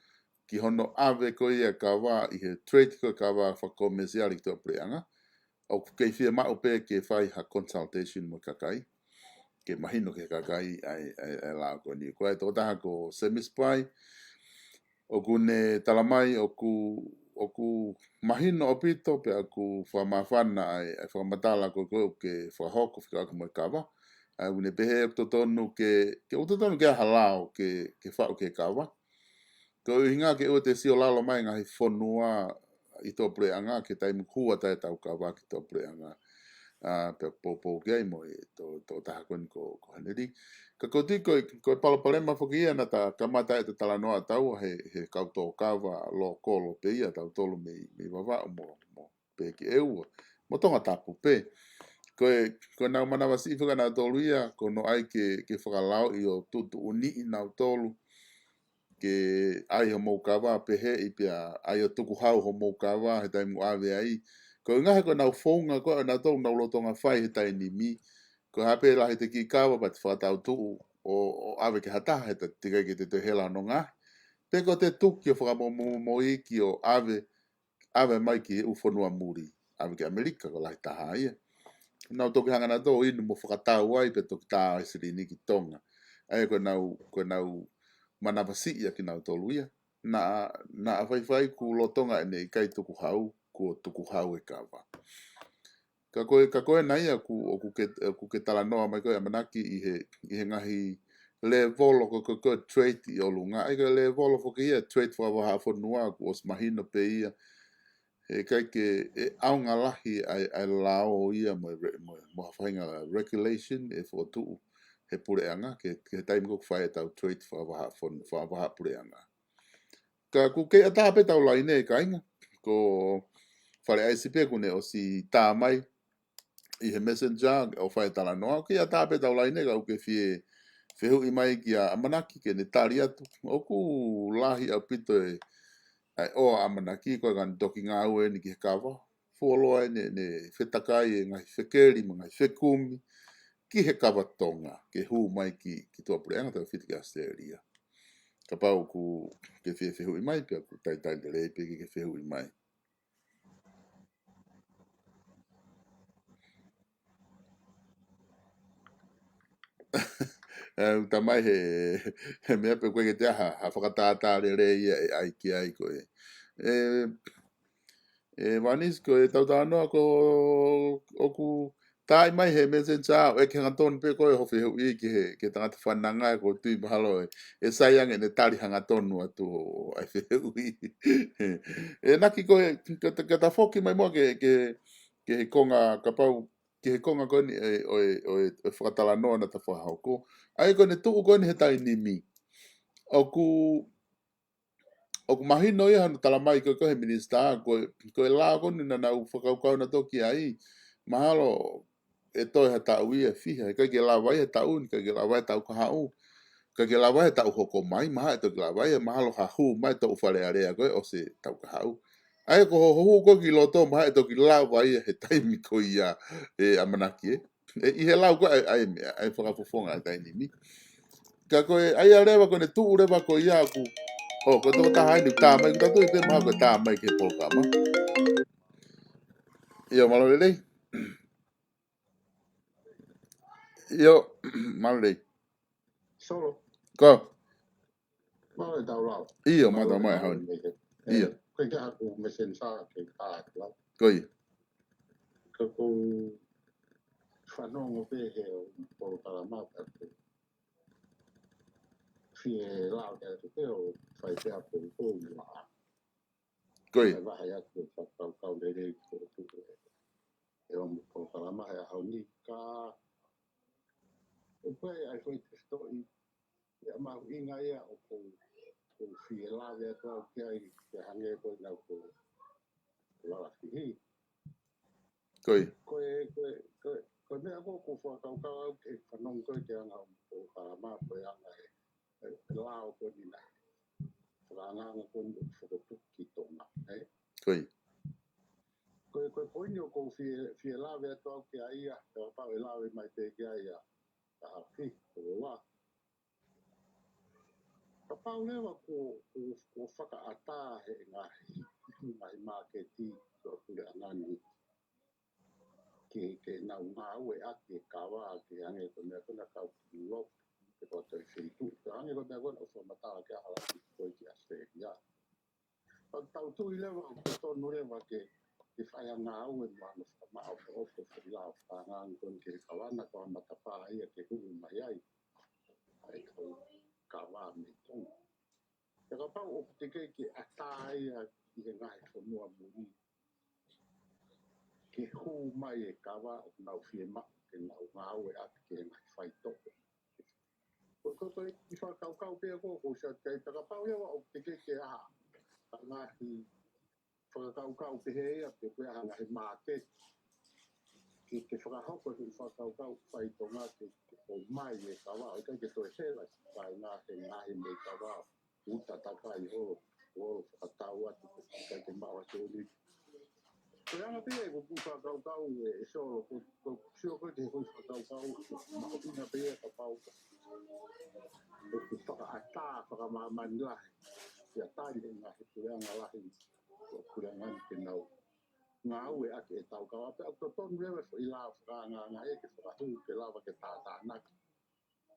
ki hono ave ko ia kawa i he trade ko kawa whakomesiari ki tō preanga o ku kei fia mau pe ke whai ha consultation mo kakai ke mahino ke kakai ai lao ko ni ko ai tō taha ko semispai o kune talamai o ku mahino o pito pe aku whamawhana ai whamatala ko ke whahoko whika aku mo kawa ai une pehe o totonu ke halao ke whao ke kawa ko hinga ke o te sio lalo mai ngahi whonua i tō preanga ke taimu kua tai tau kawa ki tō preanga pe popo gai mo e tō taha koni ko haneri ka koti ko palopalema whakia na ta kamata e te talanoa tau he kauto kawa lo kolo pe ia tau tolu me wawa mo pe ki eua mo tonga tapu pe ko nau manawa si whaka nau tolu ia ko no ai ke whakalao i o tutu uni i nau tolu ke ai ho mou kawa pehe i pia ai o tuku hau ho mou kawa he taimu ave ai ko ngahe ko nau whaunga ko nau tolu nau lotonga whai he tai ni mi ko hape la he te ki kawa pat whatau tu o ave ke hataha he te tikai ke te hela no ngā pe ko te tuki o whakamomo i ki o ave mai ki u whanua muri ave ke Amerika ko lai taha ia nau toki hangana tō inu mo whakatau ai pe toki tā ai siri ni ki tonga ai ko nau manawasi ia ki nau tolu ia na awhaiwhai ku lotonga ene i kai tuku hau ku tuku hau e kawa ka koe na ia ku ke talanoa mai koe Amanaki i he ngahi le volo ko trade i o lunga ai ka le volo fo ia trade fo wa whanua ku os mahino pe ia e kai ke e aunga lahi ai lao ia mo whainga regulation e fo tu he pureanga ke taim ko whae tau trade fo wa pureanga ka ku ke ata pe tau lai ne ka inga ko whare ICP ku ne o si tā mai i he messenger o whae tala noa ke ata pe tau lai ne ka uke fie whihu i mai ki a Amanaki ke ne tari atu o ku lahi au pito e ai o Amanaki ko gan toki ngā ue ni ki he kawa fuoloa ne whetakai e ngai whekeri ma ngai whekumi ki he kawa tonga ke hu mai ki tua pureanga tau whiti ki Australia ka pau ku ke whihu i mai pia ku tai le reipe ki ke whihu i mai tamai he mea pe koe ke te aha ha whakatātā re ia e ai ki ai koe e wanis ko e tautanoa ko oku Tai mai he messenger e ke ngaton pe ko ho fe hui ke tanga te whananga ko tui mahalo e sayang e ne tari hanga tonu atu ai fe hui. E naki ko ke ta foki mai mo ke he konga kapau ke he konga koni e whakatala noa na ta whahau ko. Ai ko ne tuku koni he tai nimi. O ku mahino ia hanu tala mai ko he minister ko e la koni na nau whakaukau na toki ai. Mahalo e toi ha tau ia fiha ka ke la vai ta un ka ke la vai tau ka hau ka ke la vai tau hoko mai ma to ke la vai mahalo ha hu mai to fale area ko o se tau ka hau ai ko ho ko ki loto ma to ki la vai he tai mi ko ia e amanaki e i he la ko ai fo ka fonga tai ni mi ka ko ai ale ba ko ne tu ure ba ko ia ku o ko to ta hai ni ta mai ta tu pe ma ko ta mai ke po ka ma yo malo le yo malo le Solo, ko mau e tau lau. iyo ma ta mai ha iyo Koe ke haku me sen sa ke tā te lau. Koi, Ka kou whanongo pe he o taramata ke fie lau ke atu te o whai te apu kou maa. koi, Mai wahe atu whakau kau le rei ko tu e o mo taramaha e hau ni ka o koe ai koe te stoi e mahu inga ia o kou fie lau e atu au ke ai ke hange koe nau kou Halafihi. koi, Koe mea ko whakau au ke whanong koe te anga o Tarama koe anga e lao koe ni nai. Whakanganga koe ni whakatuki tonga. koi, Koe poini o kou fie lawe ato au ke aia, te wapau e lawe mai te ke aia, ka hawhi, ko wā. Ka pau lewa ko whakaata he ngahi māketi ko kure anani. Ke nau ngā ue ake kawa ke ange ko mea kona kau ki lop ke ko te whitu. Ke ange ko mea kona o whamatara ke ahala ki koe ki Australia. Tau tui lewa o ke tonu lewa ke whaia ngā ue mana whakamao ke ofo whilau whangang kon ke kawana ko amatapā ia ke huru mai ai. Ai kau kawa me tonga. Te ka pau o te kei ke ata ia i he ngahi whanua muri. Ke hū mai e kawa o nau whie mak ke nau ngāue ake ke ngai whai toko. Ko i whakau pia ko sa kei takapau iawa o te ke aha. Ka ngahi whakau pe hea pe koe aha ngahi māke. Ke whakahoko i whakau whai tonga ke o mai e kawa. O kai ke toi hela kai ngahi me kawa. Uta takai ho whakatau atu kai ke maua te uri. Koe anga pia e kuku whakau e soro, ko sio koe te hui whakau, mahotina pia ka pau. Ku whakaata, whakamamani lahi, kia tāri he ngahi kure anga lahi, kure anga ni te nau. Ngā ue ake e tau kawa, pe au tonu rewe i la whakanga e ke whakahu ke lawa ke tātānaki.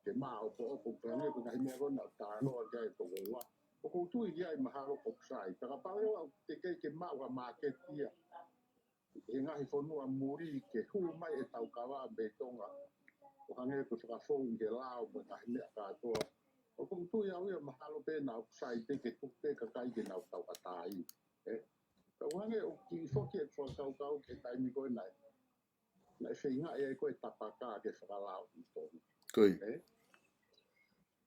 Ke maa opo prangai ko ngahi mea kona tānoa kia e toko ua. O koutu i ia i mahalo koksai, takapau ewa te kei ke maa wa māketia. E ngahi whanua muri ke hu mai e tau kawa me tonga. O hange ko whakafou i he lao me ngahi mea katoa. O kum tui au ia mahalo pēna o kusai te ke tupe kakai ke nau tau atai. Ka hange o ki whoki e whakau ke taimi koe nai. Nai whinga e koe tapaka ke whakalao i tonga. koi,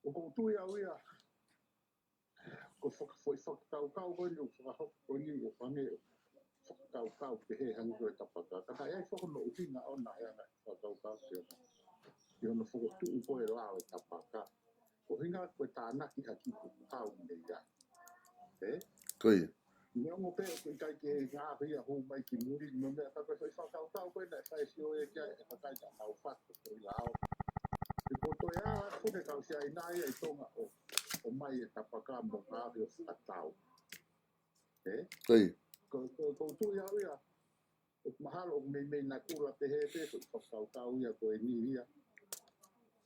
O kum tui au ia ko whakau koe ni o whakahok koe ni o hange whakau ke he hangi koe tapaka. Ka tai ai whakono uhinga ona e ana whakau ke ona. I ona whakotu koe lao e tapaka. Ko hinga koe tānaki haki ko tau me ia. koi, Ni ongo pe ko i kai ke ngā hia hou mai ki muri. Ni mea ka koe whakau koe na whai sio e kia e kakai ka nau whatu ko i lao. I ko toi a whune kau sia i nā ia i tonga o mai e tapaka mo ngā hio whakatau. koi, Ko tui au ia. O mahalo o mei na kura te he pe ko whakau ia ko e ni ia.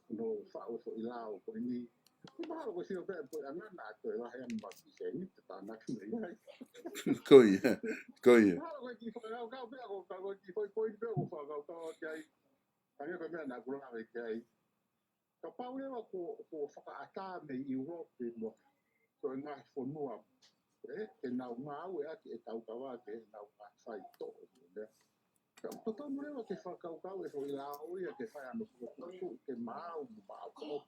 No whao so i lao ko e ni. Ko mahalo ko sio pe po anana ko e lahe anu maki se ni te tānaki me iai. koi, koi, Mahalo ko ki whakau pe ko ki hoi poi pe ko whakau kia i. Kaya pa mea na kula me kai. Ka pau lewa ko whakaata me i Europe mo. So ngā whanua. E nau ngā au e ati e tau kawa ke e nau ngā whai tō. Ka tōmu lewa ke whakaukau e ho i la oia ke whai anu kuku ke mau ko.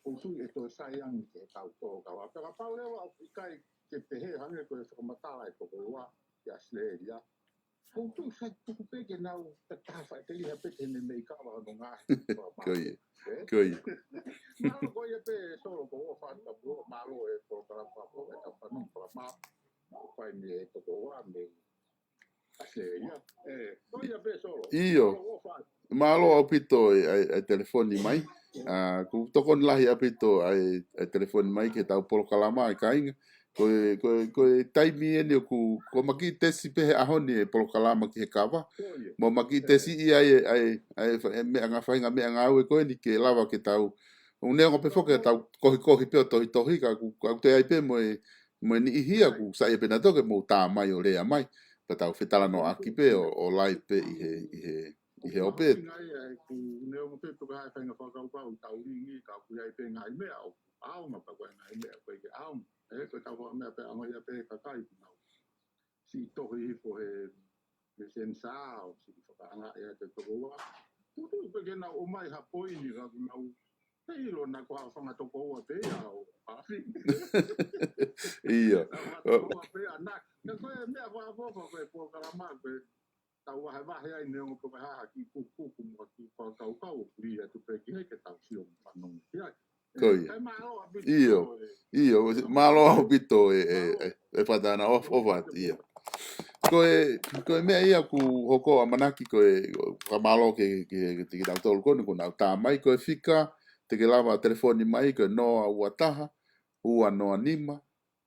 Koutu e tō saiang ke tau tō kawa. Ka pau lewa o kai ke pehe hange ko e whakamatala e tō koua ke Australia. Koutu sai tuku peke nau tatafa te liha peke ne mei kawa no ngahi. Koi. Malo ko ia pe solo ko o fanta po malo e ko para pa po e ta panu para ma fai mi e to ko wa me ase ia ko ia pe solo Iyo. Malo au pito ai telefoni mai. Ku tokon lahi apito ai telefoni mai ke tau polo kalama ai kainga. Ko taimi ene ku maki tesi pe ahoni e polo kalama ki he kawa. Mo maki tesi ia ai me anga fainga me anga au ko ni ke lava ke tau. Une ngo pe foke tau kohi pe tohi ka ku te ai pe mo ni ihia ku sa e pena to ke mo ta mai o rea mai. Pa tau fetala no aki pe o lai pe i he ope. Ku neo mo pe to ka fainga fa ka tau ni ka ku ai pe ngai me au ma pa ko ngai me ko ke au ko tau me pe anga ia pe ka kai na si tohi fo e sensa o si fa anga ia te to wa tu pe ke na o mai ha poi ni ka na Hei lo na ko whanga toko ua pe au awhi. Ia. Toko ua pe a nak. Ka koe mea whaafoko koe po karama koe tau wahe ai neongo ko me haha ki kuku mo ki whakau lia tu pe ki heke tau sio whanong ki ai. Koi. Iyo. Malo au pito e whatana ofa ia. Koe mea ia ku hoko Amanaki koe whamalo ke tau tolu kone ko nau tā mai koe whika te ke lava telefoni mai koe noa ua taha, ua noa nima,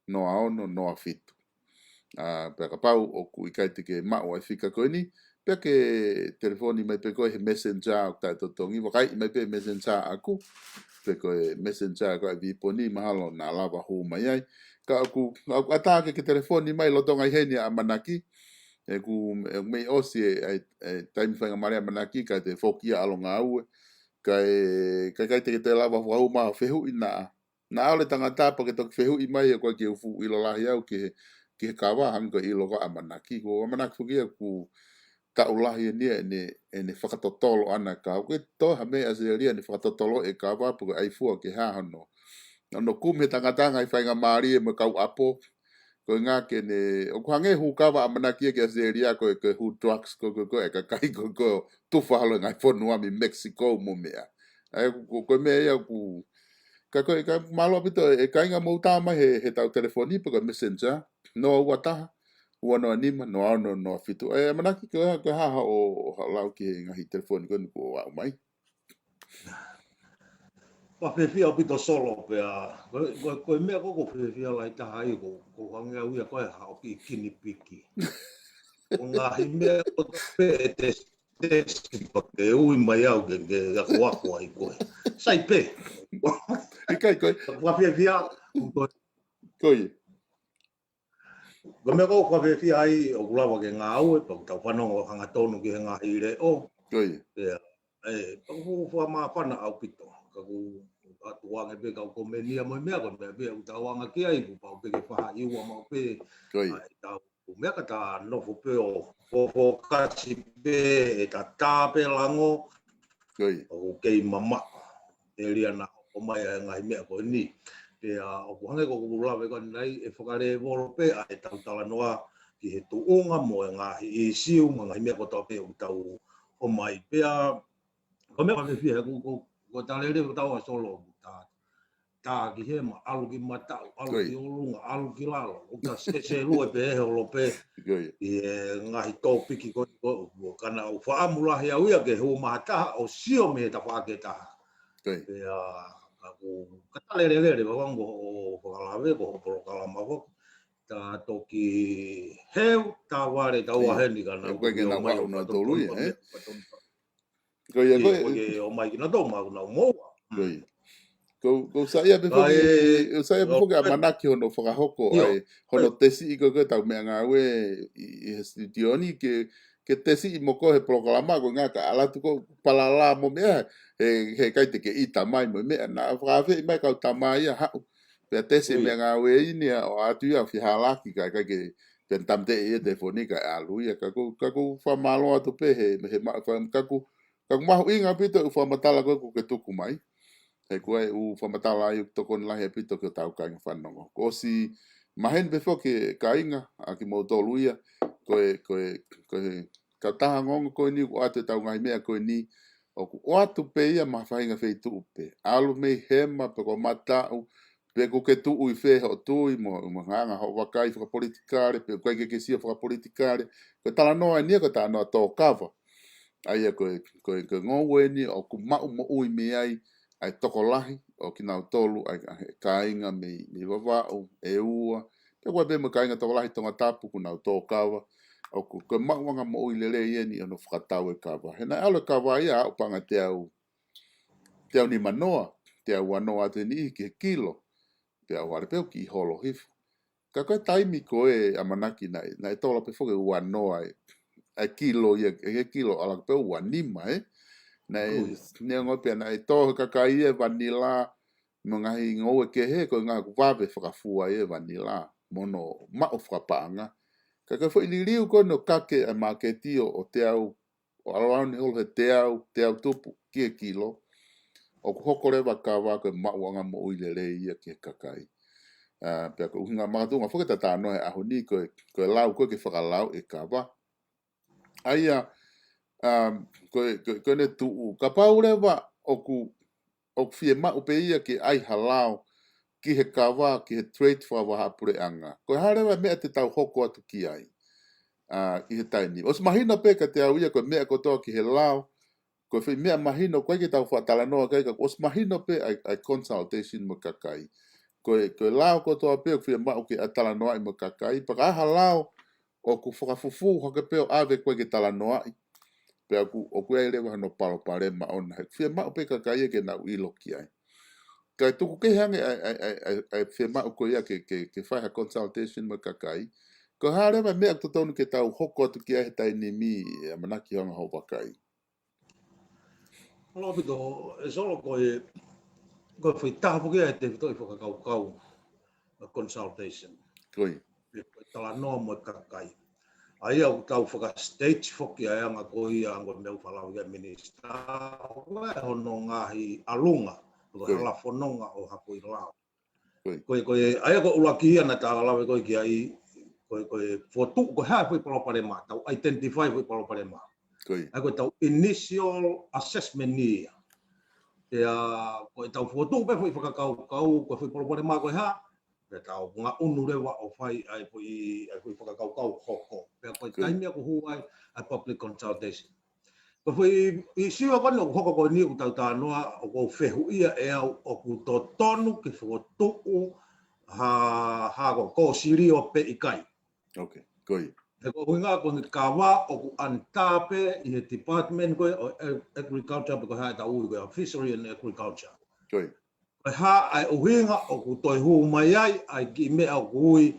noa ono, noa fitu. Pea ka pau o ku ikai te ke mau ai whika koe ni, pea ke telefoni mai pe koe he messenger o tai totongi, wakai mai pe messenger aku, pe koe messenger koe viponi mahalo na lava huu mai ai. Ka aku atake ke telefoni mai lotonga heni a Amanaki, e ku mei osi e taimi whainga mare Amanaki, ka te fokia alonga aue, kai te lava wau ma fehu ina na ole tangata pa ke tok fehu i mai ko ke ufu i lahi au ke kawa hang ko i logo Amanaki ko Amanaki fugia ku ta ulahi ni ne whakatotolo ana ka ko to ha me aseria ne whakatotolo e kawa po ai fu ke ha no kum he tangata ngai whainga mari e mo kau apo ko nga ke ne o kwange hu kawa Amanaki ke aseria ko hu drugs ko e ka kai ko tu falo ngai fonua mi Mexico mo mea ai ko me ia ku ka malo pito e kainga mo ta mai he tau telefoni po messenger no wata no anima no fitu e Amanaki ko ha o lau ki ngahi telefoni ko wa mai Pa pefia pito solo pea ko mea ko pefia lai taha i ko hanga uia ko ha o ki kini piki o ngahi mea ko pe te pa ke ui mai au ke ko wako ai koe. Sai pe. Ikai koe. Whawhia Koe. Ko mea ko whawhia ai o kulawa ke ngā aue, pa tau whanongo hanga tonu ki he ngā hire o. Koe. Pa ku wha whana au pito. Ka ku atuange pe ka ko menia mo mea ko mea pe u tau anga ki ai ku pa pe ke whaha iua mau pe. Koe. Ku mea ka ta nofo pe o kasi pe e ta tāpe lango. Koe. O kei mama. E ria na o mai a ngai mea ko ni. O kuhange ko kulawe ko nei e whakare voro pe a e tau tala noa ki he tuunga mo e ngahi i siu ma ngai mea ko tau pe o tau o mai pea. Ko mea kame fia ko tale re ko tau a solo tā ki he ma alu ki matau, alu ki olunga, alu ki lalo. O ka se lue pe e holo pe i ngahi tōpiki ko kana o whaamulahi au ia ke hu mahataha o sio me ta whaake taha. Pea ka tale re wawango o whakalawe ko hoporo kalama ko. Ta toki heu ta ware ta waheni kana. Koe ke na wau na tōlui, Koe o mai ki na tō mau na umoa. Ko saia be foki Amanaki hono whakahoko ai hono tesi i koe tau mea ngā ue i he studioni ke ke tesi mo ko he programa ko nga ka ala tu ko palala mo me he kai te ke ita mai mo me na fa fe mai ka tamai ha pe tesi me nga we ni o atu ya fi halaki ka ke pen tamte e telefonika alu ya ka ko fa malo atu pe he ma fa ka ma inga pito fa matala ko ke tuku mai he ko u fa matala yu to kon la he pito ke tau ka fa no ko si mahen be fo ke kainga a ki mo to luia ko ka taha ngongo ko ni ko atu tau ngai mea ko ni o atu pe ia ma fa inga fe tu pe alu me hema pe ko mata pe ko ke tu i fe ho tu i mo nganga ho wakai fa politikare pe ko ke sia fa politikare ko tala no ni ko ta no to kava ai ko ngo ni o ku ma mo ui me ai toko lahi o ki nau tolu ai kainga me wawa o e ua pe ko be mo kainga toko lahi tonga tapu ku nau to kava o ku ma wanga mo ui lele ye ni no fratau e kava he na alo kava ia o panga te au ni manoa te au anoa te ni ke kilo pe au wale pe ki holo hifu ka ko taimi ko e amanaki na e tola pe foke ua noa e kilo e kilo ala pe ua nima na ne ngo pe na e to kakai e vanila mo ngai ngo ke he ko nga vave frafua e vanila mono ma o frapanga ka foi liliu ko no kake a marketio o te au o around hol te au tupu ki kilo o ko hokore wa kawa ko ma wanga mo ilele ia ke kakai pe ko nga matu nga foke tata no a honi ko lau ko ke whakalau e kawa aia ko ne tu ka paure wa o fie ma upe ia ke ai halau ki he kawa ki he trade for wa hapure anga ko hare wa me te tau hoko atu ki ai ki he taini os mahina pe ka te au ia ko me ko to ki he lau ko fe me mahino ko ke tau fa tala no ka os mahino pe ai consultation mo kakai ko lao ko to pe ko ma o ke atala no ai mo kakai pa ha lao o ku fufu ho ke pe ave ko ke tala no ai pe ku o ku ele wa no palo pare ma on fe ma o pe kakai ke na ilo ki ai ka tu ku ke hange ai fe ma o ko ia ke fa consultation mo kakai ko hare ma me to tonu ke tau hoko tu ki ai tai ni mi Amanaki Halafihi Lo pito solo ko foi tapo que te to fo kau consultation. koi Tala no mo kakai. Ai au tau whaka stage whoki ai anga ko ia ango meu whalau ia minista. Koe hono ngahi alunga. Koe hala whanonga o hako i lao. Koe ai ako ulaki ia na tā lawe koe ki ai koe fotu koe hae fui palopare mā. Tau identify fui palopare mā. Ai koe tau initial assessment ni ia. Ea koe tau fotu pe fui whakakau koe fui palopare mā koe hae. Pe tau ngā unu rewa o whai ai fui whakakau hoko. Pe koe taimi ako huai ai public consultation. Ko fui i siwa kone o hoko koe ni o tau tānoa o kou whehu ia e au o ku tō tonu ki whakotuku ha ko siri o pe i kai. Okay, koi. Te ko huinga ko ni kawa o ku antape i he department koe o agriculture pe ko hae ta ui koe fishery and agriculture. Koi. Koe ha ai uhinga o ku toi hu mai ai ki mea o kui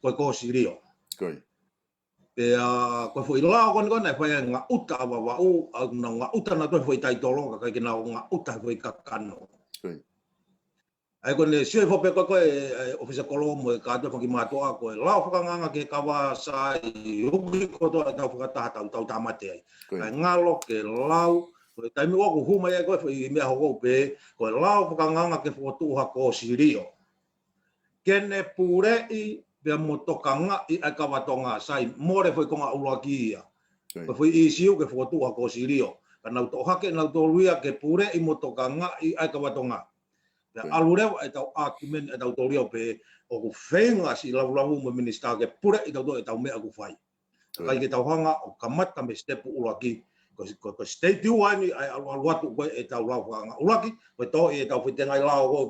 koe ko siri o. Koi. Pe koe fo i lao kone whai ngā uta awa wau au na ngā uta na toi fo i taitolo ka kai ki nao ngā uta fo i kakano. Koi. Ai kone sioi fo pe koe ofisa kolomo e kātua whaki mātua koe lao whakanganga ke kawa sa i uki kotoa tau whakataha tau tamate ai. Ai ngalo ke lao koe taimi waku humai ai koe i mea hoko pe koe lao whakanganga ke whakotuha ko sirio. Kene purei pia mo tokanga i ai kawatonga sai more foi konga ulaki ia. Ko foi i siu ke whakotuha ko sirio. Ka nau to hake nau to luia ke pure i mo tokanga i ai kawatonga. Alureu e tau argument e tau torio pe o ku whenga si lau mo minister ke pure i tau to e tau mea ku whai. Kai ke tau hanga o kamata me stepu ulaki. Ko state uani ai aluatu koe e tau lau whanga ulaki. Ko to e tau whitengai lau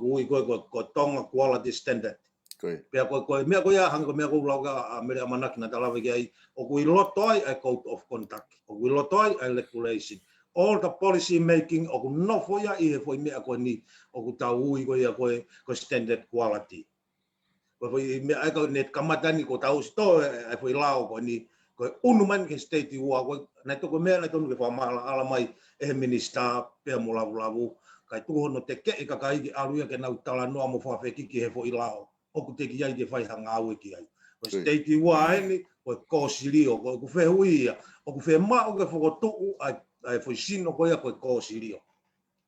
ko tonga quality standard. Pea koe mea koe ia hanga ko mea koe lau ka mere Amanaki na talawe ki ai. O kui loto ai code of conduct. O kui loto ai regulation. All the policy making o ku nofo ia i he foi mea koe ni o ku tau ui koe ia koe standard quality. Koe foi mea ai koe net kamatani ko tau sto ai foi lau koe ni Ko unu man ke state wa ko na to ko me na to ke fa mala ala mai e minister pe mo lavu kai tu hono te ke ka kai ki alu ke na utala no mo fa fe ki he fo ilao o ku te ki ai ke fai hanga au ki ai ko state wa ni ko sirio ko ku fe hui o ku fe ma o ke fo tu ai fo sino ko ya ko sirio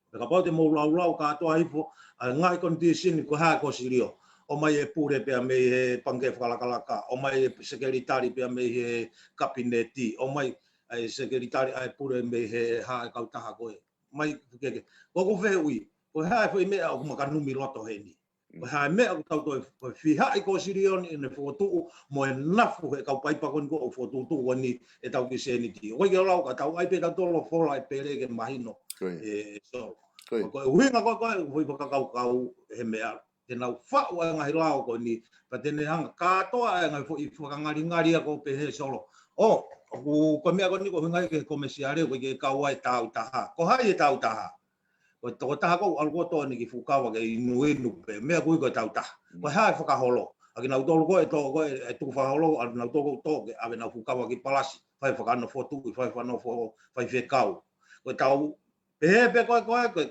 ka pa te mo lau ka to ai fo ngai condition ko ha ko sirio o mai e pure pe me he pange whalakalaka, o mai e sekretari pe me he kabineti, o mai e sekretari ai pure me he ha e kautaha koe. Mai keke. Ko whe ui, ko hae whi mea o makanumi roto he ni. Ko hae mea o tau toi whiha i ko sirioni e ne whotuu mo e nafu he kau paipakoni ko o whotutu wani e tau ki seniti. Oi ke lau ka tau ai pe ka tolo whola e pere ke mahino. So, ko e huinga koe hui pakakau he mea. Te nau whau e ngahi lao ko ni, pa tene hanga kātoa e ngai whakangari ngari ko pe he solo. O, ko mea ko ni ko hingai ke komesiare ko ke kaua e tau taha. Ko hai e tau taha. Ko toko taha ko algoto ni ki fukawa ke inu pe, mea kui ko tau taha. Ko hai whakaholo. Aki nau tolu ko e toko ko e tuku whakaholo, al nau toko toke, ave nau fukawa ki palasi. Whai whakano fotu, whai whano whai whekau. Ko tau, pe koe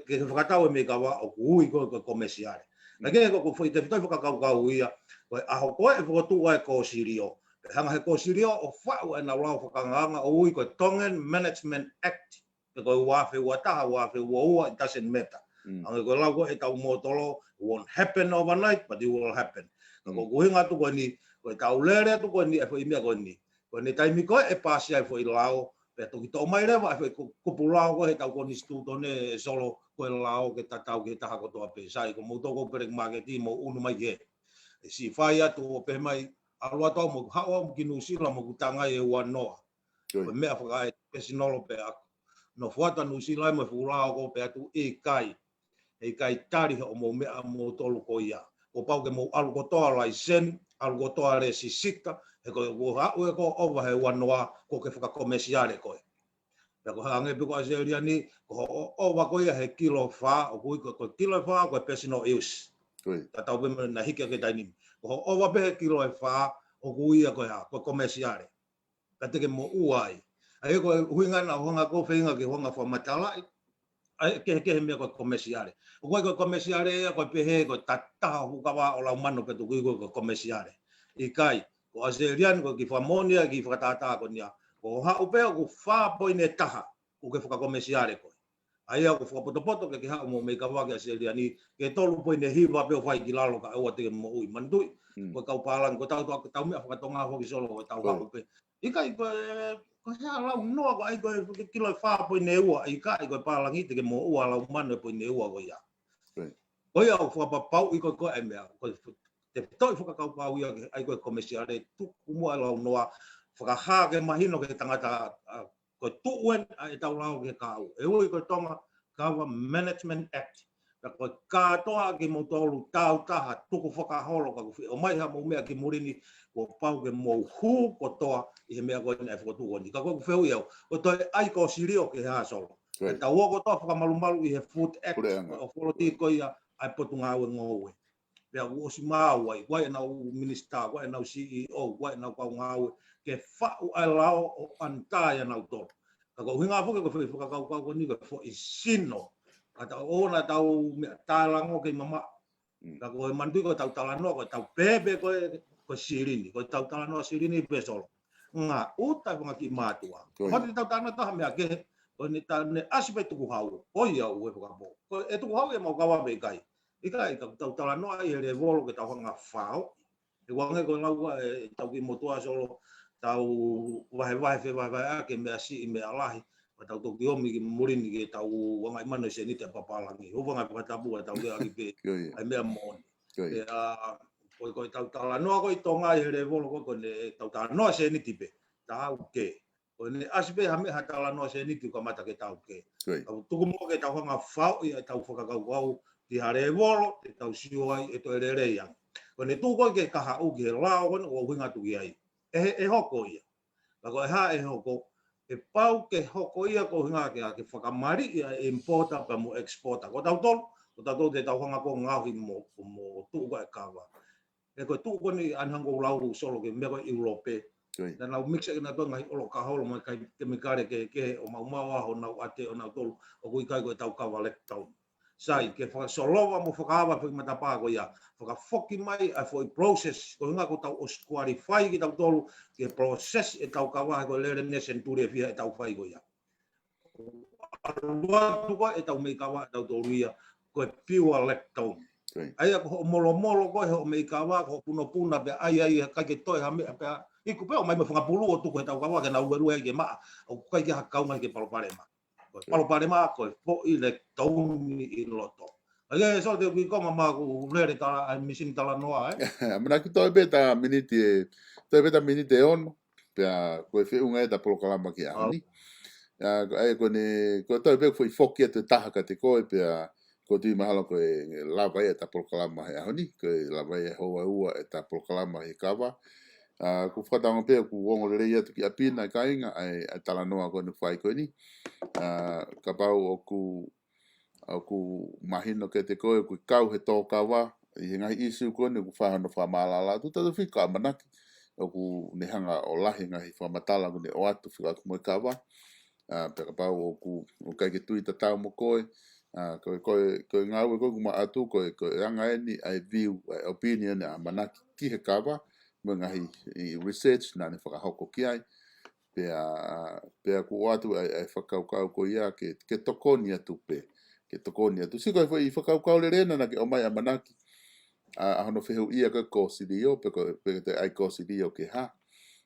ke whakatau e me kawa o kui ko komesiare. Na ke ko foi te fitai whakakau ia, ko aho koe e whakatu ai ko sirio. Pe hanga he ko sirio o whau e na lau whakanganga o ui ko Tongan Management Act. Pe ko wafe wataha, wafe ua, it doesn't matter. Anga ko lau ko e tau motolo, won't happen overnight, but it will happen. Ko kuhinga tu ko ni, ko tau lere tu ko ni, e fo imia ko ni. Ko ni taimi ko e pasi ai fo i lau, pe toki tau mai rewa, e fo kupulau ko he tau ko ni stutone solo, ko e lao ke tatau ke taha ko toa pe sai ko mo toko perek mageti mo unu mai ke si fai atu pe mai alua tau mo hawa mo kinu sila mo kutanga e wanoa ko me afa pe sinolo pe aku no fuata no sila mo fula ko pe atu e kai tari o mo me mo tolu ko ia ko pau ke mo alu ko toa license alu ko toa re sisika e ko ko over he wanoa ko ke faka komesiare ko ko hange pe ko aseria ni ko o wa ko ia he kilo fa o ko kilo fa ko personal use ta tau pe na hike ke tani ko o wa pe kilo fa o ko ia ko ya ko commerciale ka te ke mo uai ai ko huinga na honga ko feinga ke honga fa matala ai ke me ko commerciale ko commerciale ko pe he ko tata hu ka wa o la mano pe tu ko commerciale i kai ko aserian ko ki famonia ki fatata ko nia ko ha upe ko fa poine taha ko ke foka komesiare ko ai ko foka poto ke ha mo me ka wa ke seria ni ke tolu poine hiva pe fai ki lalo ka o te mo ui mandui ko ka palang ko tau me foka tonga ho ki solo ko tau ha upe i kai ko ha la no ko ai ko kilo fa poine ua i kai ko palang i te ke mo ua la mano poine ua ko ya ko ya ko fa pau i ko e me ko te toi foka ka pau ia ai ko komesiare tu mo la noa whakaha ke mahino ke tangata ko tuuen ai tau lau ke kau. E ui ko tonga Kava Management Act. Ka ko katoa ke mo tolu tau taha tuku whakaholo ka kuwhi. O mai ha mo mea ki murini ko pau ke mo hu ko toa i he mea koe na e whakatuko ni. Ka ko kuwheu iau. Ko toi ai ko sirio ke ha solo. Ka tau o ko toa whakamalumalu i he Food Act. O wholoti ko ia ai potu ngā ue ngowe. Pea uosi mau ai. Wai nau minister, wai nau CEO, wai nau kau ngā ue. Ke whau ai lao o antaia nau tō. Ka ko hinga fuke ko whakakau ko ni ko fo i sino. Ka tau ona tau tālango ke mama. Ka ko mandu ko tau talanoa ko tau pepe ko sirini. Ko tau talanoa sirini pe solo. Nga uta ko ngaki matua. Hoti tau talanoa taha mea ke. Ko ni ne asipe tuku hau. Ko ia ue whakapo. Ko e tuku hau e mau kawa me kai. Ika ka tau talanoa i he volo ke tau hanga whao. E wange ko lau e tau ki motua solo. Tau wahe ake mea si i mea lahi. Ma tau toki omi ki murini ke tau wangai mano se ni te papalangi. Ho wangai pakatapu tau ke aki pe. Ai mea moni. Ko tau talanoa ko i tonga i here volo ko ne tau talanoa se ni tipe. Tau ke. Ko ne asipe hame ha talanoa se ni ti ka mata ke tau ke. Tau tuku mo ke tau hanga whao i tau whakakau ti hare volo. Te tau sioi e to erere yang. Ko ne tuko ke kaha u ki he lao kono o huinga tuki ai. E hoko ia. Ka ko ha e hoko. E pau ke hoko ia ko hinga ke whakamari ia e importa pa mo exporta. Ko tau tolu. Ko tau tolu te tau hanga ko ngauhi mo tuko e kawa. E ko tuko ni anhango lau solo ke meko Europe. Dan lau mixa ina to ngai olo ka holo mai kai ke mikare ke o mau ho na ate o na tolu o kui kai ko tau kawa le tau sai ke fa solo mo fakawa pe mata pa ko ya faka foki mai a foi process ko nga ko tau os qualify ki tau tolu ke process e tau kawa ko le ne century fi tau fai ko ya alua tu ko e tau me kawa tau tolu ya ko piwa le tau ai ko molo ko ho me kawa ko puna be ai ka ke toi ha me pe iku pe o mai me fanga pulu o tu ko tau kawa ke na ueru e ke ma o kai ke hakau mai ke palo pare ma palo pare ma ko po i le tau i loto ai so de ko ma ko rere ta misin tala noa Amanaki toi beta minite on pe ko fe unga da proklama ki ani ai ko toi be foi foki te taha ka te ko pe ko tu mahalo ko lava e ta proklama e ani ko lava e hoa ua e ta proklama e Kava ku whakatanga pēr ku wongo le atu ki apina ka inga ai tala noa ko ni whai ko ni ka pau o ku mahino ke te koe ku kau he tō kawa i ngai isu ko ni ku whahano whamalala tu tatu whika Amanaki o ku nehanga o lahi ngai whamatala ku ni o atu whika mo Kava pe ka pau o kai ke tui tatau mo koe koe ngau e koe ku ma atu koe anga eni ai view ai opinion Amanaki ki he Kava ngahi research na ni whakahoko ki ai pea ku atu ai whakaukau ko ia ke tokoni atu ke tokoni atu si koe i whakaukau le rena na ke o mai Amanaki ahono whihu ia ka kōsirio pe te ai kōsirio ke ha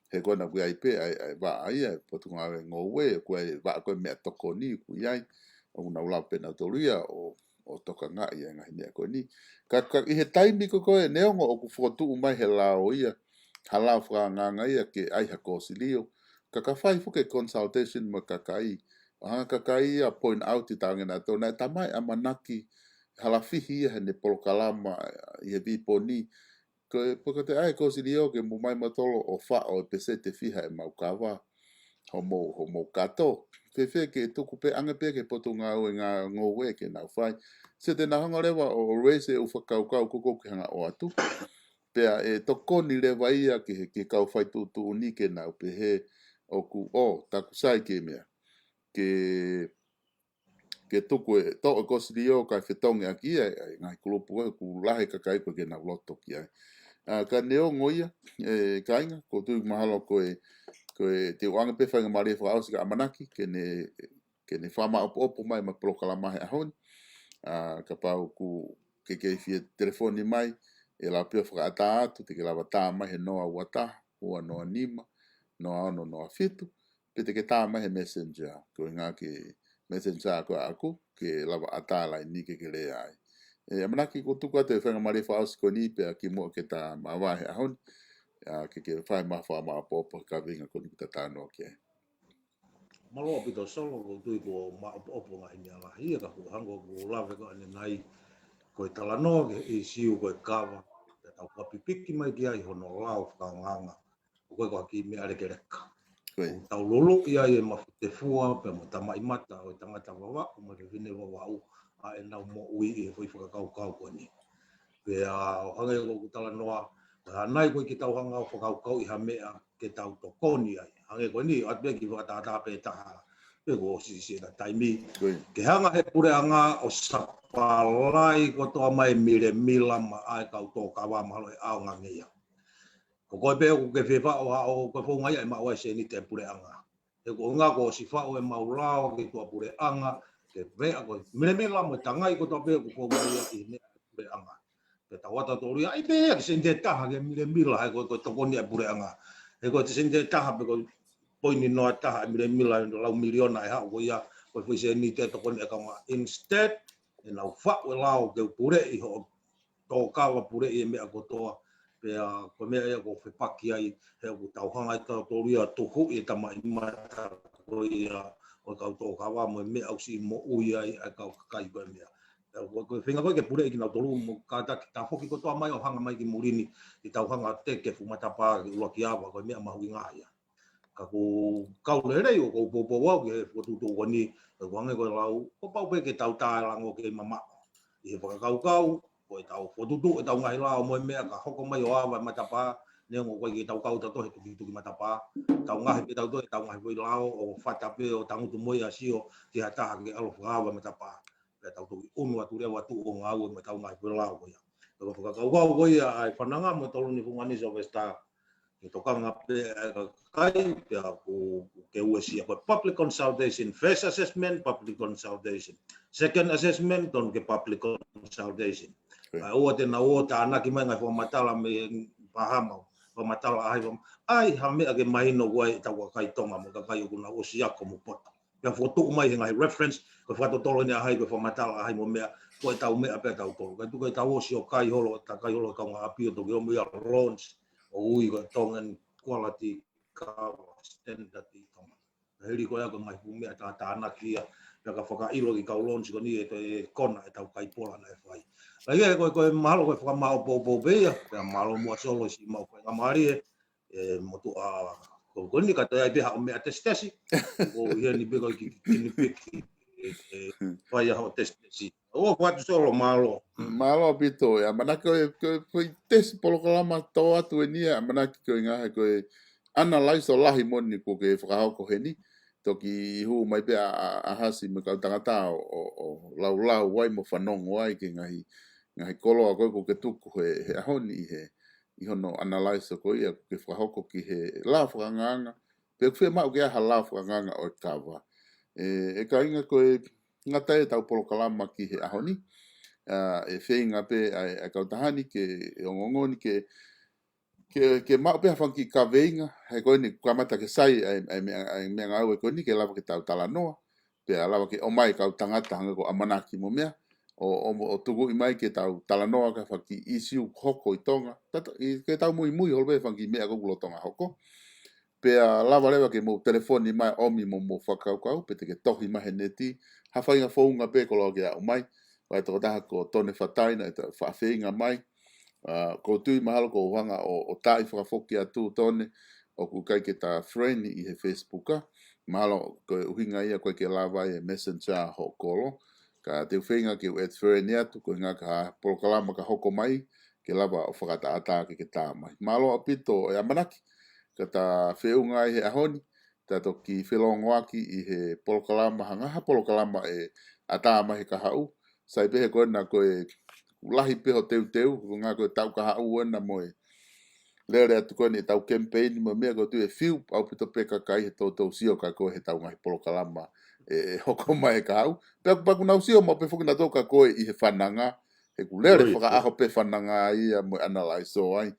he kona ku ai pe ai wa ai potu ngā ngowe ku ai wa koe mea tokoni ku iai o una ulau pena toria o toka ngā ia ngahi mea koe ni ka i he taimi ko koe neongo o ku whotu umai he lao ia halau whanganga ia ke ai ha kōsirio ka whai fuke consultation mo Kakai Kakai a point out i tangena tō nai tamai Amanaki Halafihi ia he ne polokalama i he viponi ko te ai kōsirio ke mo mai matolo o wha o pese te whiha e mau Kava ho mo kato fe ke tuku pe anga pe ke potu ngā ue ngā ngowe ke nau whai se te nahanga rewa o reise u whakaukau kuko ki hanga o atu pea e tokoni rewa ia ke kau whai tu unike nau pe he o ku taku sai ke mea ke tuku e to o kōsirio kai whetongi aki ai ngai kulupu ku lahe Kakai ko ke nau loto ki ai ka neo ngoia ka inga ko tui mahalo koe te wanga pe whainga maria whaausi ka Amanaki ke ne whama opo mai ma prokalama he ahoni ka pau ku ke fia telefoni mai e la pia whakaata atu te ke lawa tā mai he noa wata hua noa nima noa ono noa fitu pe te ke tā mai he messenger ko ngā ke messenger ko aku ke lawa ata lai ni ke le ai Amanaki ko tuku atu e whainga maria whaausi ko ni pe ki mo ke tā mawa he ahoni ke whai mawha opo ka vinga ko ni ta tāno ke malo pito solo ko tui ko ma opo ngai mea la hia ka ku hango ko lave ko ane nai ko tala no ke i siu ko Kava te tau kapipiki mai ki ai hono lau whakanganga ko ko ki mea reke reka tau lolo ia e mawhute fua pe mo tamai mata o tangata wawa o ma ke vine wawau a e nau mo ui e whai whakakau ko ni pe a hangai ko tala noa nai ko ki tau hanga o whakakau i ha mea ke tau tokoni ai hange ko ni atbe ki whakatata pe taha pe ko si na taimi ke hanga he pure anga o sapalai ko toa mai mire mila ma ai kau tō Kawa mahalo e ao ngangia ko koe pe ko ke whewa o ko whonga ia e ma oe se ni te pure anga e ko ngā ko si whao e maulao ki toa pure anga ke vea ko mire mila mo tangai ko toa pe ko whonga ia i ne pure anga pe tawata toria ai pe ke sente taha ke mire mila ai ko tokoni e pure anga e ko te sente taha pe ko poini noa taha mire mila lau miliona e hao ko ia ko fui se ni te tokoni e kaunga instead e nau whao e lao ke pure i ho tō Kawa pure i e mea ko toa pe ko mea ia ko whepaki ai he ko tauhanga i tau toria tuhu i tamai mata ko ia o kau tō Kawa mo e mea au si mo ui ai a kau Kakai ko e mea ko whinga koe ke pure i ki nau tolu mo kāta ki tā whoki ko toa mai o hanga mai ki murini i tauhanga te ke fumatapa ki ua ki awa ko e mea mahui ngā ia ka ko kau le rei o ko popo wau ke whatutu ko ni ko hange ko lau ko pau pe ke tau tārango ke mama i he whakakau ko e tau whatutu e tau ngai lao mo e mea ka hoko mai o awa matapa ngo ko ki tau kau to tu ki matapa tau ngahi pe tau to tau ngahi voi lao o fata pe o tangu tu moi asio ti hata ke alo fa matapa pe tau tu unu atu re watu o ngau me tau ngahi voi lao ko ya to ko kau ko ya ai fananga mo tolu ni fungani so vesta ki to kanga pe kai pe ko ke usi ko public consultation first assessment public consultation second assessment don ke public consultation o te na o ta ana ki mai ngai fo matala me pahama matala ai ha me age mai no wai ta wa kai tonga mo kai ku na o sia ko mo pot ya foto mai ngai reference ko fa to tolo ni ai ko matala ai mo me ko ta me ape ta to ka tu ka ta o sio kai holo ta kai holo ka nga api to yo me launch o ui ko tongan quality ka standard ti tonga heri ko ya ko mai pu me ta ana ki ya ka fa ka iro ki ka launch ko ni e kona ta kai pola na fai ai ko malo ko fa mau po be ya malo mo solo si mau ko ngamari mo tu a ko ni ka ta ai be ha me atestasi o ye ni be ko ki ni pe vai a testasi o ko solo malo pito ya manaki ko test polo kalama to atu ni ya manaki ko nga ko analyze o lahi moni ko ke fa ko heni toki hu mai pe a hasi me ka tangata o lau wai mo fanong wai ke ngai kolo a ko ke tuku he ahoni he I hono analyze ko ia ke whahoko ki he la whakanganga pe ku ma ke ha la whakanganga o Kava e ka inga ko ngata e tau polo kalama ki he ahoni e whenga pe a kautahani ke ongongoni ke ma pe fanki ka veinga he ko ni kamata ke sai ai me ngau ko ni ke lava ke tau tala noa pe lava ke o mai ka tangata hanga ko Amanaki mo mea o tugu I mai ke tau tala noa ka fanki issue hoko I tonga ke tau mui holbe fanki mea ko lo tonga hoko pe lava lewa ke mo telefoni mai omi mo whakau pe te ke tohi mai neti ha whainga whaunga pe ko lo ke o mai vai to taha ko tone whataina e te whawhenga mai ko tui mahalo ko wanga o tai whakafoki atu tone o ku kai ke ta friend I he Facebooka mahalo ko uhinga ia koe ke lava e messenger ho kolo ka te whenga ke e friend ia tu ko hinga ka polokalama ka hoko mai ke lava o whakata ata ke tā mai mahalo apito e Amanaki ka ta wheunga I he ahoni ta toki whelongoaki I he polokalama hangaha polokalama e ata mai ka hau sai pehe ko na ko lahi peho teu ko nga ko tau ka hau na mo lere atu ko ni tau campaign mo me ko tu e fiu au pito pe Kakai he to sio ka ko he tau ngai polo kalama e hoko mai ka hau pe pa ku na sio mo pe foku na to ka ko I he fananga he ku lere foka aho pe fananga ia mo analyze so ai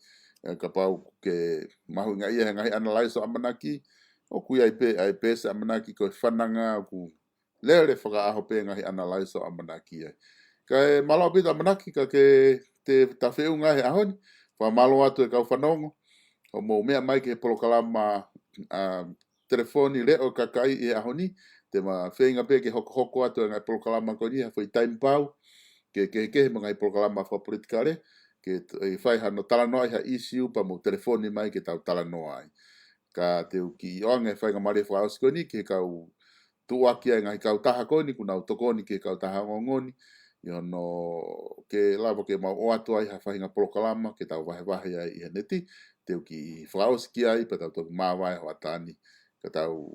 ka pau ke mahu nga ia ngai analyze so Amanaki o ku ai pe sa Amanaki ko fananga ku lere foka aho pe ngai analyze so Amanaki ai ka malo pita Amanaki ka ke te tawheunga he ahoni fa malo atu e kau whanongo o mo mea mai ke polo kalama telefoni le o Kakai I ahoni te ma whenga pe ke hoko atu e ngai polo kalama ko ni foi time pau ke ngai polo kalama fa politika le ke fai hano tala noa ha issue pa mo telefoni mai ke tau tala noa ai ka te uki onge fai ngamare fa aus ko ni ke kau tuaki ai ngai kau taha ko ni kuna utokoni ke kau taha ngongoni Yo no ke lava ke mau o atu ai ha whahinga polo kalama ke tau wahe ai I neti te uki whaos ki ai pa tau toki mawai ho atani ke tau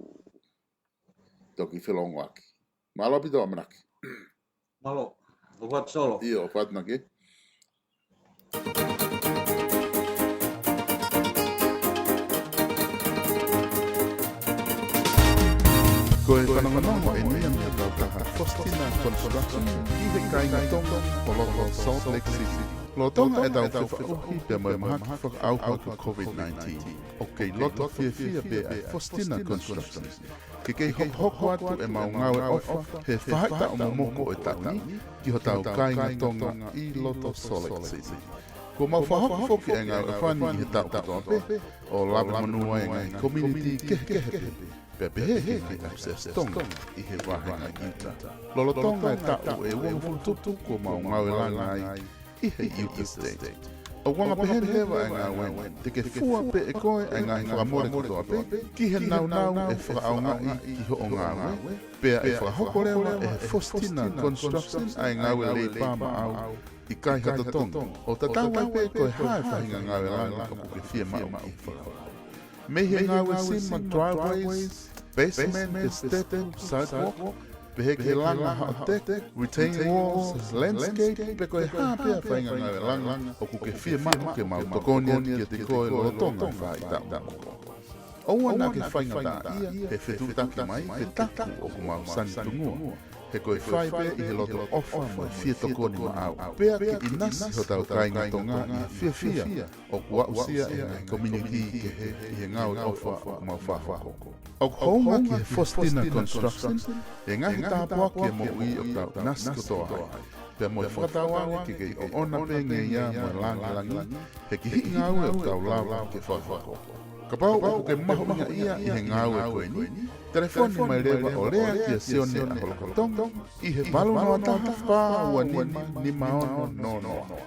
toki whelongo aki. Malo pito Amanaki. malo o wat solo Iyo, whatna ke? Ko e whanonganongo e niam te tautaha Fostina Construction I he kainga tonga o loko Salt Lake City. Lo tonga e tau whawhauhi pe mai mahaki whakaaupa ko COVID-19. O kei loto fia be a Fostina Construction. Ke kei hoko atu e mau ngawe ofa he whahaita o momoko e tauni ki ho tau kainga tonga I loto Salt Lake City. Ko mau whahoko foki e ngā whani I he tau katoa pe o lawa manua e ngai community kehekehe. Pepe he access tonga I he wahenga Utah. Lolo tonga e tau e uofututu ko mau ngawe langa ai I he Utah State. O wanga pehe lewa e ngā wen, te ke fua pe e koe e ngā whakamore kutoa pe, ki he nau e whakaonga i ho o ngā we, pea e whakahoko lewa e Fostina Construction ai ngā we lei pāma au i kai hatatonga. O tatawa pe koe hae whahinga ngā we langa o kuke fie mau i whakao. Me he ngā we sima driveways, basement, step, sidewalk, pehe ke langa hao retaining walls, landscape, pe koe hapea whainga ngā langa o kuke fie mau ke mau tokonia ki te koe lotonga whai tau. Oua nā ke whainga tā ia, he whetu taki mai, he taku o ku mau sani tungua. He koe whai pe i he loto ofa mo i fie tokoni ma au. Pea ke i nasi ho tau kainga tonga i fia o kua usia e ngai community ke he i he ngau ofa o mau whawhako. O hounga ki he Fostina Construction, e ngahi tāpua ki e mo ui o tau nasi kotoa hai. Pea mo e whakatawangi ki ke o ona pe nge ia mo e langi, he ki hi ngau e o tau lau ke whawhako. Ka pau o ke mahuinga ia i he ngau e koe ni, telefoni mai rewa o rea ki a sione a holokotonga, i he walu noa taha whaua nima ni maono nonoa.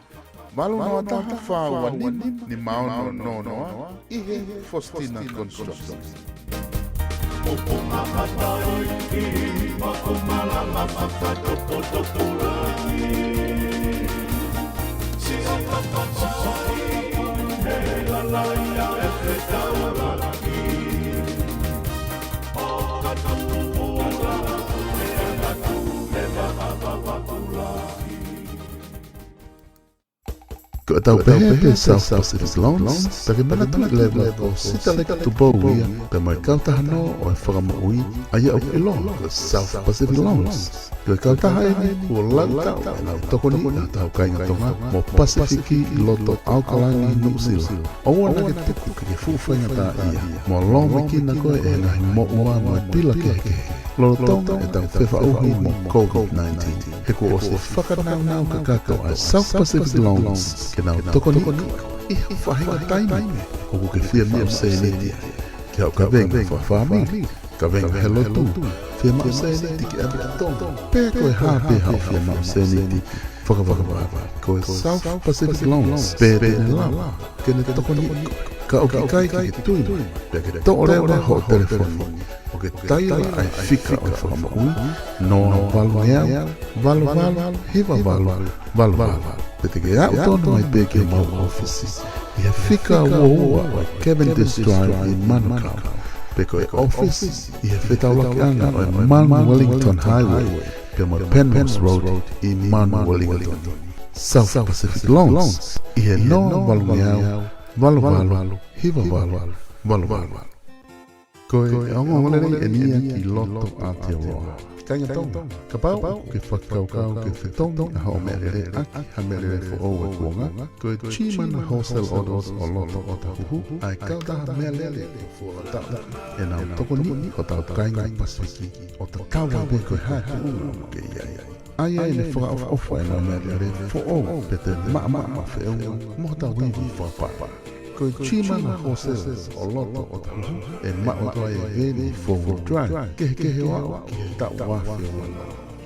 Walu noa taha whaua nima ni maono nonoa, i he Fostina Construction. Ko tau pehe South Pacific Loans, take mana tui lewa o Sitalek to Bowia, pe mai kautaha no o e whakamaui, aia o ilo, South Pacific Loans. Ko kautaha ene, ua lauta o e nau tokoni na tau kainga tonga, mo Pasifiki i loto Aukalani Nusila. Oua nake tuku ke fuwhainga tā ia, mo lomiki na koe e ngahi mo ua mo e pila keke. Lorotonga e tau whewha uhi mo COVID-19. He ko o se whakanau kakato a South Pacific Loans, ke nau tokoni i whahinga taime, o ku ke whia mau sēneti. Ke au ka venga whawhamiri, ka venga he lotu, whia mau sēneti ki abita tonga. Pē koe hāpe hau whia mau sēneti, whakawhakawawa. Ko e South Pacific Loans, pē rene lawa, ke ne tokoni ka o ki kai ki ke tui, pē ke to rewa ho telefoni. O ke taila ai whika o whakamaui, noa walu eau, walu, hiwa walu. Pete ke au tonu mai peke mau office. I he whika ua o Cavendish Drive i Manukau. Peko e office, i he whetaulaki anga o e Mount Wellington Highway, pe mo Penrose Road i Mount Wellington. South Pacific Loans, i he noa walu eau, walu, hiwa walu. Koe aonga walere e nia ki loto Aotearoa. Kainga tonga, ka pau ke whakaukau ke whetonga a hao merere aki ha merere fo oue kuonga. Koe chimana wholesale orders o loto o tahuhu, ai kautaha merere fo o tau. E nau toko ni o tau kainga Pasifiki, o ta kawa be koe hake ua ke iai. Ai ne whakaofa e nau merere fo oue, pete maa wheunga, mohota wivi fo papa. Koe chimana wholesale o loto o tahuhu, e maotoa e veni forward drive, kehe wao ki he tau wafi o wana.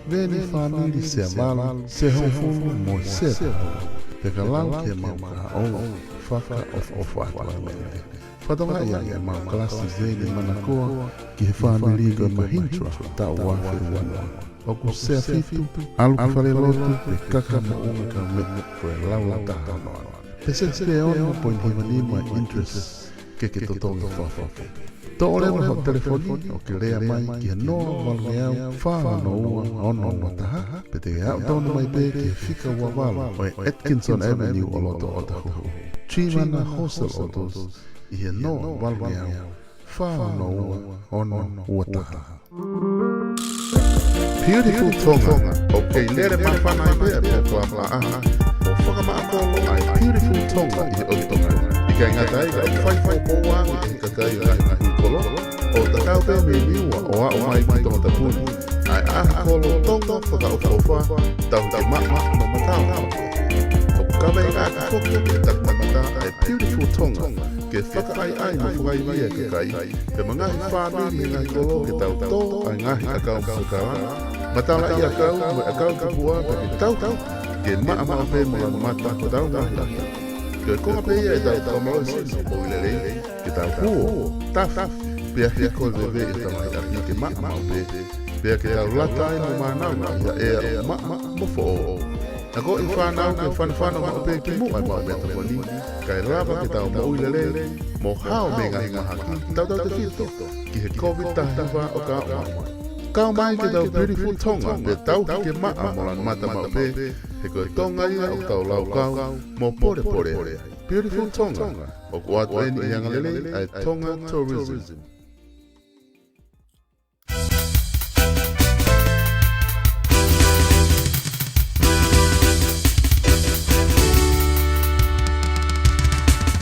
Veni whaniri se avala, se honfunu mo se pahu, peka lau ke mau kaha o, whaka of atua mene. Whatonga ia e mau klasi veni manakoa, ki he whaniri koe mahintra, tau wafi o wana. Oku se afitu, alu whare lotu, pe kaka mo unga ka me, koe lau taha noa. Pese te ono point himani my interest ke totonga whawhawhi. To orewa ho telefoni o ke rea mai ki noa walueau whāno ua ono no taha, pe te au tono mai pe ke whika wawala o e Atkinson Avenue o loto o tahuhu. Chimana wholesale orders i he noa walueau whāno ua ono ua taha. Beautiful tonga, okay, lere mawhana i pēr o kua maa. Whakamaakolo ai beautiful tonga i he otonga. I kai ngata ega o whai pōwāngi e kakai ai ngahi kolo. O ta kaupe me niua o a o mai ki tonga tapuni. Ai aha kolo tonga whakaofofa tau te maa no matau. O kawai aka koki e takumata ai beautiful tonga. Ke whakai ai mo whai ia kakai. Ke mangahi whāniri ngai kolo ke tau tō ai ngahi akau mawhakara. Matala i akau mo akau kapua pe ke tau. Ke maa pe mo mata ko tau ngahi. Ke konga pea e tau tau mau sino o ile lei ke tau kuo taf pea he ko veve e tau mai ahi ke maa mau pea ke tau lata e mo manau ia e maa mo fo o na ko i whanau ke whanawhana mau pea ki mo ai mau mea tawani kai rava ke tau mau ile lei mo hao me ngahi mahaki tau te fito ki he COVID tahiwa o ka o mai Kau mai ke tau beautiful tonga pe tau ke maa molan mata mau pe he koe tonga ia o tau lau kau mo pore beautiful tonga o kuat weni i angalele ai tonga tourism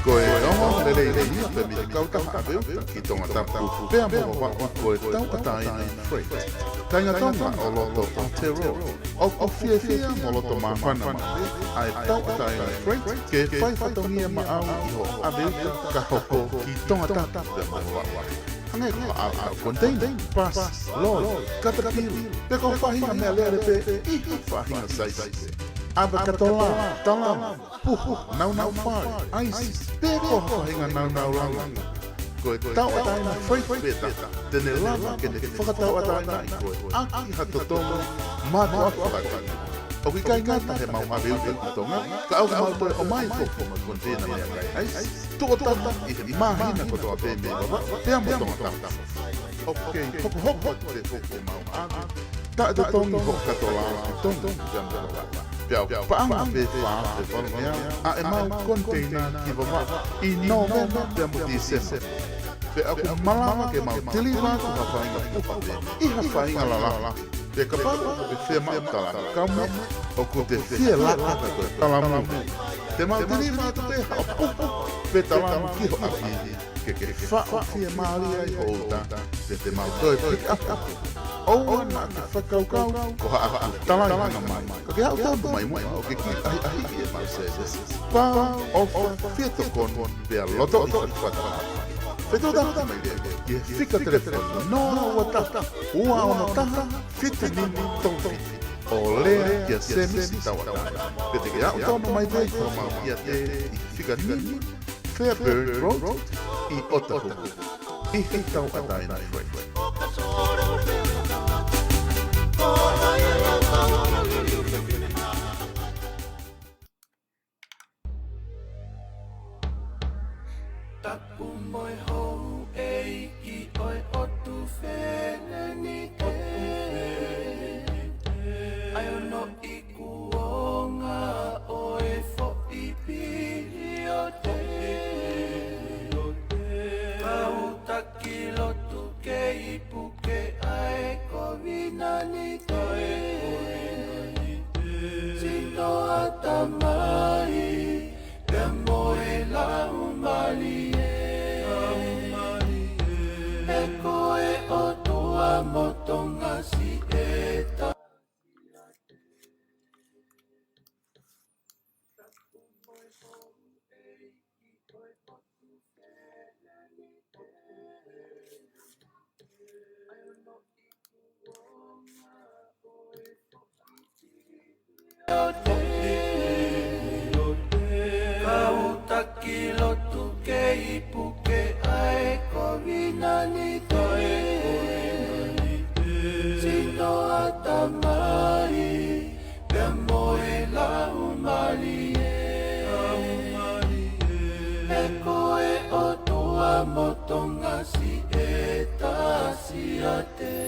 koe tonga lele i ia pe mi kau taha aveu ki tonga tapu pea mo wa koe tau atai ai freight Tainga tonga o loto Aotearoa o fia mo loto mawhana ai tau atai ai freight ke whai whatongia ma au i ho aveuta ka hoko ki tonga tapu pea mo wa Hangai ko a container, bus, lorry, caterpillar, pe ko whahinga mea lea pe i whahinga saisi Ava katola, talam, puhu, nau whai, ice, pe ko whahinga nau langa Koe tau atai na freight peta, tene lava ke ne whakatau atai na i koe aki hatotonga, mātu aku whakatai. O ki kai ngata he mau aweu te kutonga, ka au mau toe o mai toko ma kontena mea kai hais, tuko tata i he mahina kotoa pe me baba, pea mo tonga tata. Ok, hoko te whoko mau awe, ta e te tongi ho katola ki tonga jamba wala. Pea paanga pe wha te whalumea, a e mau kontena ki baba, i novemba pea mo December. Pe aku malama ke mau tili wātu ha whainga puha pe, iha whainga la. Pe ka pāra pe whia mautala kauma, o ku te whia laka koe talamu. Te mau tili wātu pe ha puha, pe talamu ki ho aki, ke wha whia maari ai ho uta, pe te mau toi pick up. Oua na ke whakaukau, ko ha aku talai hanga mai. Ka ke hau tāmpu mai mua, o ke ki ahi e mau service. Pāra, ofa, whia tokon, pe a loto i whatawata. Feto data mai le, fika telefone, no watata, ua ona taha, fita nini tofi. O lea kia semisi tawata. Pete ke au tau mai vei ko mau kia te i fika nini, Fairburn Road, i Otahuku. I hitau atai na freight. Tapu moi hou ei I oi otu whene ni te Ai ono I kuonga oe fo I pili o te Kautaki lotu ke I puke ae ko vina ni te Sino atamai Pea moe lau mali koe o tua motonga si eta Kautaki lotu ke I puke ae ko vina ni toe Sino atamai Pea moe lau mali E koe o tua motonga si eta si a te